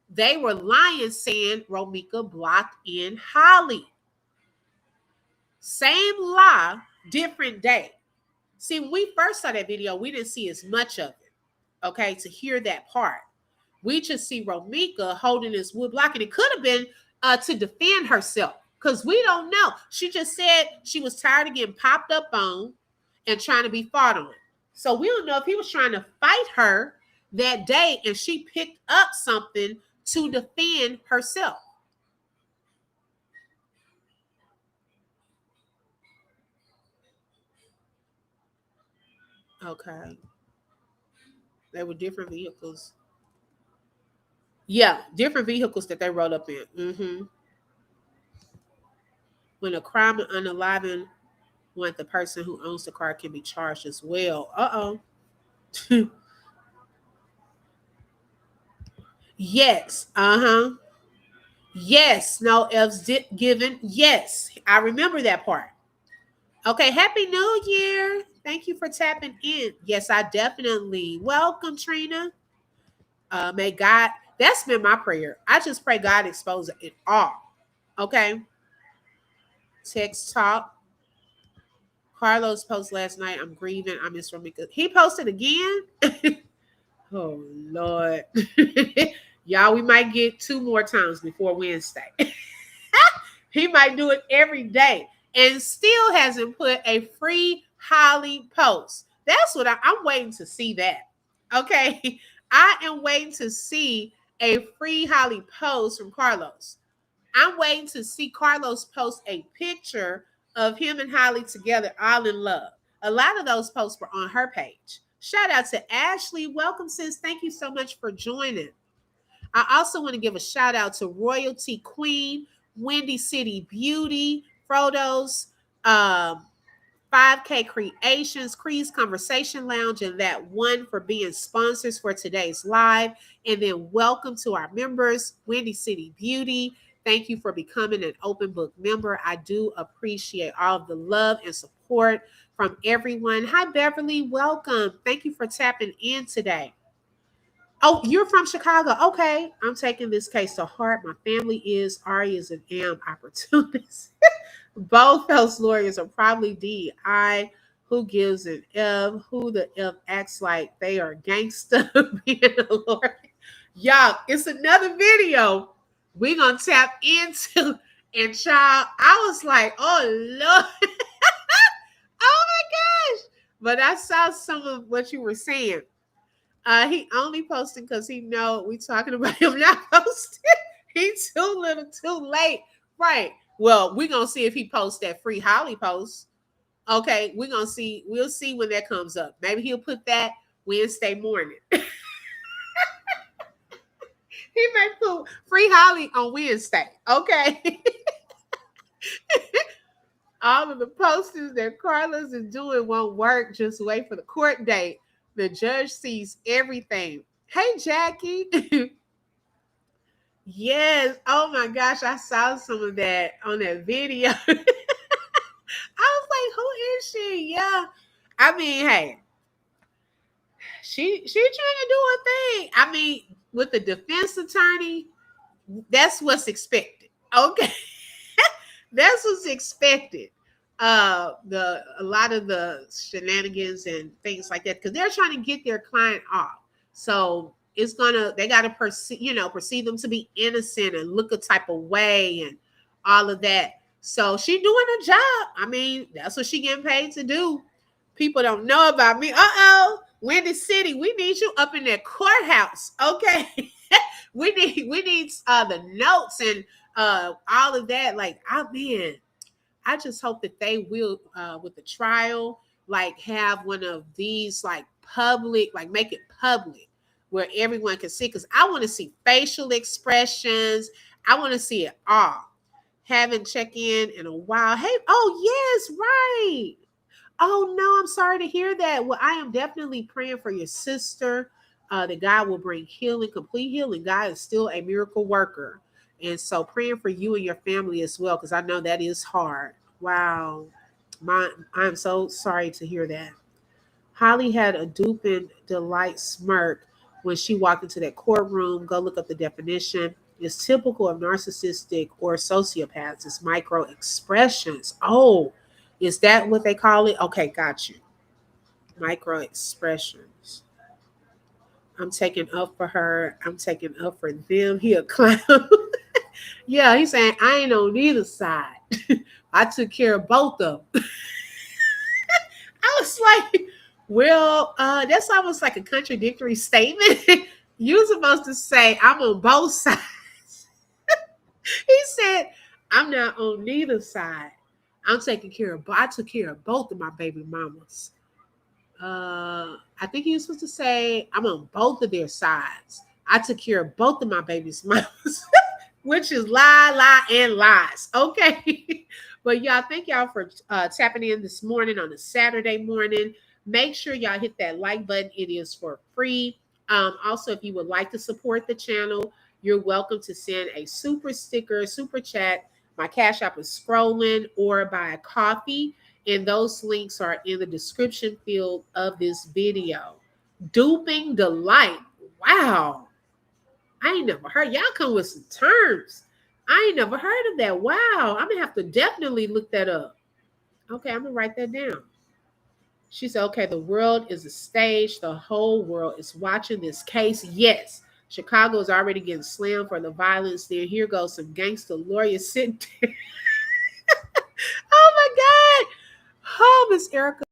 they were lying, saying Romeca blocked in Holly. Same lie, different day. See, when we first saw that video, we didn't see as much of it, okay, to hear that part. We just see Romeca holding this wood block, and it could have been to defend herself. Because we don't know. She just said she was tired of getting popped up on and trying to be fought on. So we don't know if he was trying to fight her that day and she picked up something to defend herself. Okay. They were different vehicles. Yeah, different vehicles that they rode up in. Mm-hmm. When a crime of unaliving, when the person who owns the car can be charged as well. Uh-oh. Yes. Uh-huh. Yes. No F's given. Yes. I remember that part. Okay. Happy New Year. Thank you for tapping in. Yes, I definitely. Welcome, Trina. May God, that's been my prayer. I just pray God expose it all. Okay. Text talk. Carlos posted last night. I'm grieving. I miss Romeca. He posted again. Oh, Lord. Y'all, we might get 2 more times before Wednesday. He might do it every day and still hasn't put a free Holly post. That's what I'm waiting to see that. Okay. I am waiting to see a free Holly post from Carlos. I'm waiting to see Carlos post a picture of him and Holly together, all in love. A lot of those posts were on her page. Shout out to Ashley. Welcome, sis. Thank you so much for joining. I also want to give a shout out to Royalty Queen, Windy City Beauty, Frodo's, 5K Creations, Cree's Conversation Lounge, and That One for being sponsors for today's live. And then welcome to our members, Windy City Beauty. Thank you for becoming an open book member. I do appreciate all of the love and support from everyone. Hi, Beverly. Welcome. Thank you for tapping in today. Oh, you're from Chicago. Okay. I'm taking this case to heart. My family is. Ari is an AM opportunist. Both those lawyers are probably DI. Who gives an F? Who the F acts like they are gangster being a lawyer? Y'all, it's another video we're going to tap into. And child, I was like, oh, Lord. Oh, my gosh. But I saw some of what you were saying. He only posting because he know we talking about him not posting. He's too little, too late. Right. Well, we're going to see if he posts that free Holly post. Okay, we're going to see. We'll see when that comes up. Maybe he'll put that Wednesday morning. He may put free Holly on Wednesday. Okay. All of the posters that Carlos is doing won't work. Just wait for the court date. The judge sees everything. Hey, Jackie. Yes. Oh my gosh, I saw some of that on that video. I was like, who is she? Yeah. I mean, hey, she trying to do her thing. I mean, with the defense attorney, that's what's expected. Okay. That's what's expected. A lot of the shenanigans and things like that, because they're trying to get their client off. So they gotta perceive them to be innocent and look a type of way and all of that. So she doing a job. I mean, that's what she getting paid to do. People don't know about me. Windy City, we need you up in that courthouse. Okay. we need the notes and all of that. Like, man, I just hope that they will with the trial, like have one of these like public, like make it public where everyone can see. Because I want to see facial expressions. I want to see it all. Haven't checked in a while. Hey, oh yes, right. Oh no, I'm sorry to hear that. Well, I am definitely praying for your sister. That God will bring healing, complete healing. God is still a miracle worker. And so praying for you and your family as well, because I know that is hard. Wow. I'm so sorry to hear that. Holly had a duping delight smirk when she walked into that courtroom. Go look up the definition. It's typical of narcissistic or sociopaths. It's micro expressions. Oh, is that what they call it? Okay, got you. Micro expressions. I'm taking up for her. I'm taking up for them. He a clown. Yeah, he's saying I ain't on either side. I took care of both of them. I was like, well, that's almost like a contradictory statement. You're supposed to say I'm on both sides. He said, I'm not on neither side. I'm taking care of, I took care of both of my baby mamas. I think he was supposed to say, I'm on both of their sides. I took care of both of my baby's mamas, which is lie, and lies. Okay. But y'all, thank y'all for tapping in this morning on a Saturday morning. Make sure y'all hit that like button. It is for free. Also, if you would like to support the channel, you're welcome to send a super sticker, super chat. My Cashapp is scrolling, or buy a coffee. And those links are in the description field of this video. Duping delight. Wow. I ain't never heard. Y'all come with some terms. I ain't never heard of that. Wow. I'm going to have to definitely look that up. Okay, I'm going to write that down. She said, okay, the world is a stage. The whole world is watching this case. Yes. Chicago is already getting slammed for the violence there. Here goes some gangster lawyers sitting there. Oh, my God. Oh, Miss Erica.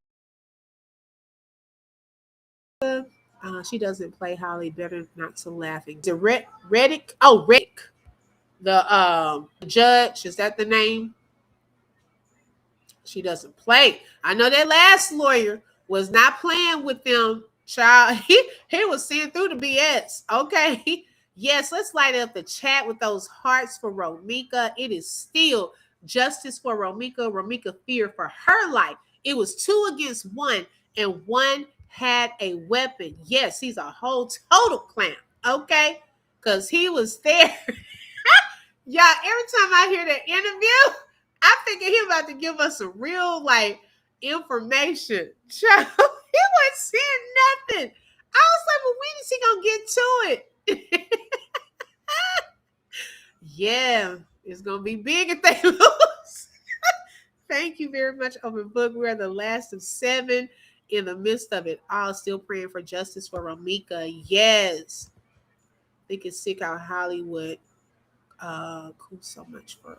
She doesn't play Holly. Better not to laughing. The Reddick. Oh, Reddick. The judge. Is that the name? She doesn't play. I know that last lawyer was not playing with them, child. He was seeing through the BS. Okay. Yes, let's light up the chat with those hearts for Romeca. It is still justice for Romeca. Romeca feared for her life. It was 2 against 1, and one had a weapon. Yes, he's a whole total clown. Okay. Because he was there. Yeah, every time I hear that interview, I'm thinking he about to give us some real like information. Child, he wasn't saying nothing. I was like, well, when is he gonna get to it? Yeah, it's gonna be big if they lose. Thank you very much, Open Book. We're the last of 7 in the midst of it all. Still praying for justice for Romeca. Yes. think it's Sick Out Hollywood. Cool so much for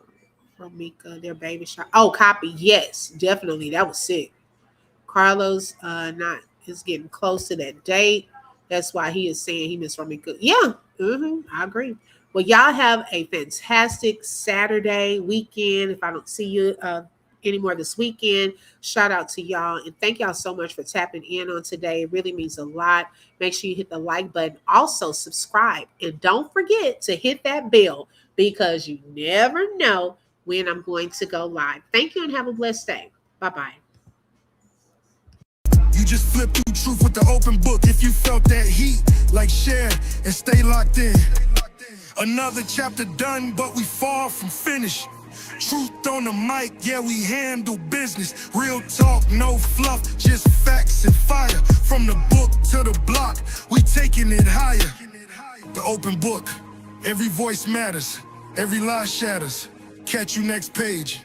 Romeca, their baby shot. Oh, copy. Yes, definitely. That was sick. Carlos not is getting close to that date. That's why he is saying he missed Romeca. Yeah, I agree. Well, y'all have a fantastic Saturday weekend. If I don't see you anymore this weekend, shout out to y'all. And thank y'all so much for tapping in on today. It really means a lot. Make sure you hit the like button. Also, subscribe. And don't forget to hit that bell because you never know when I'm going to go live. Thank you and have a blessed day. Bye-bye. You just flip through truth with the open book. If you felt that heat, like share and stay locked in. Another chapter done, but we far from finished. Truth on the mic, yeah, we handle business. Real talk, no fluff, just facts and fire. From the book to the block, we taking it higher. The open book, every voice matters, every lie shatters. Catch you next page.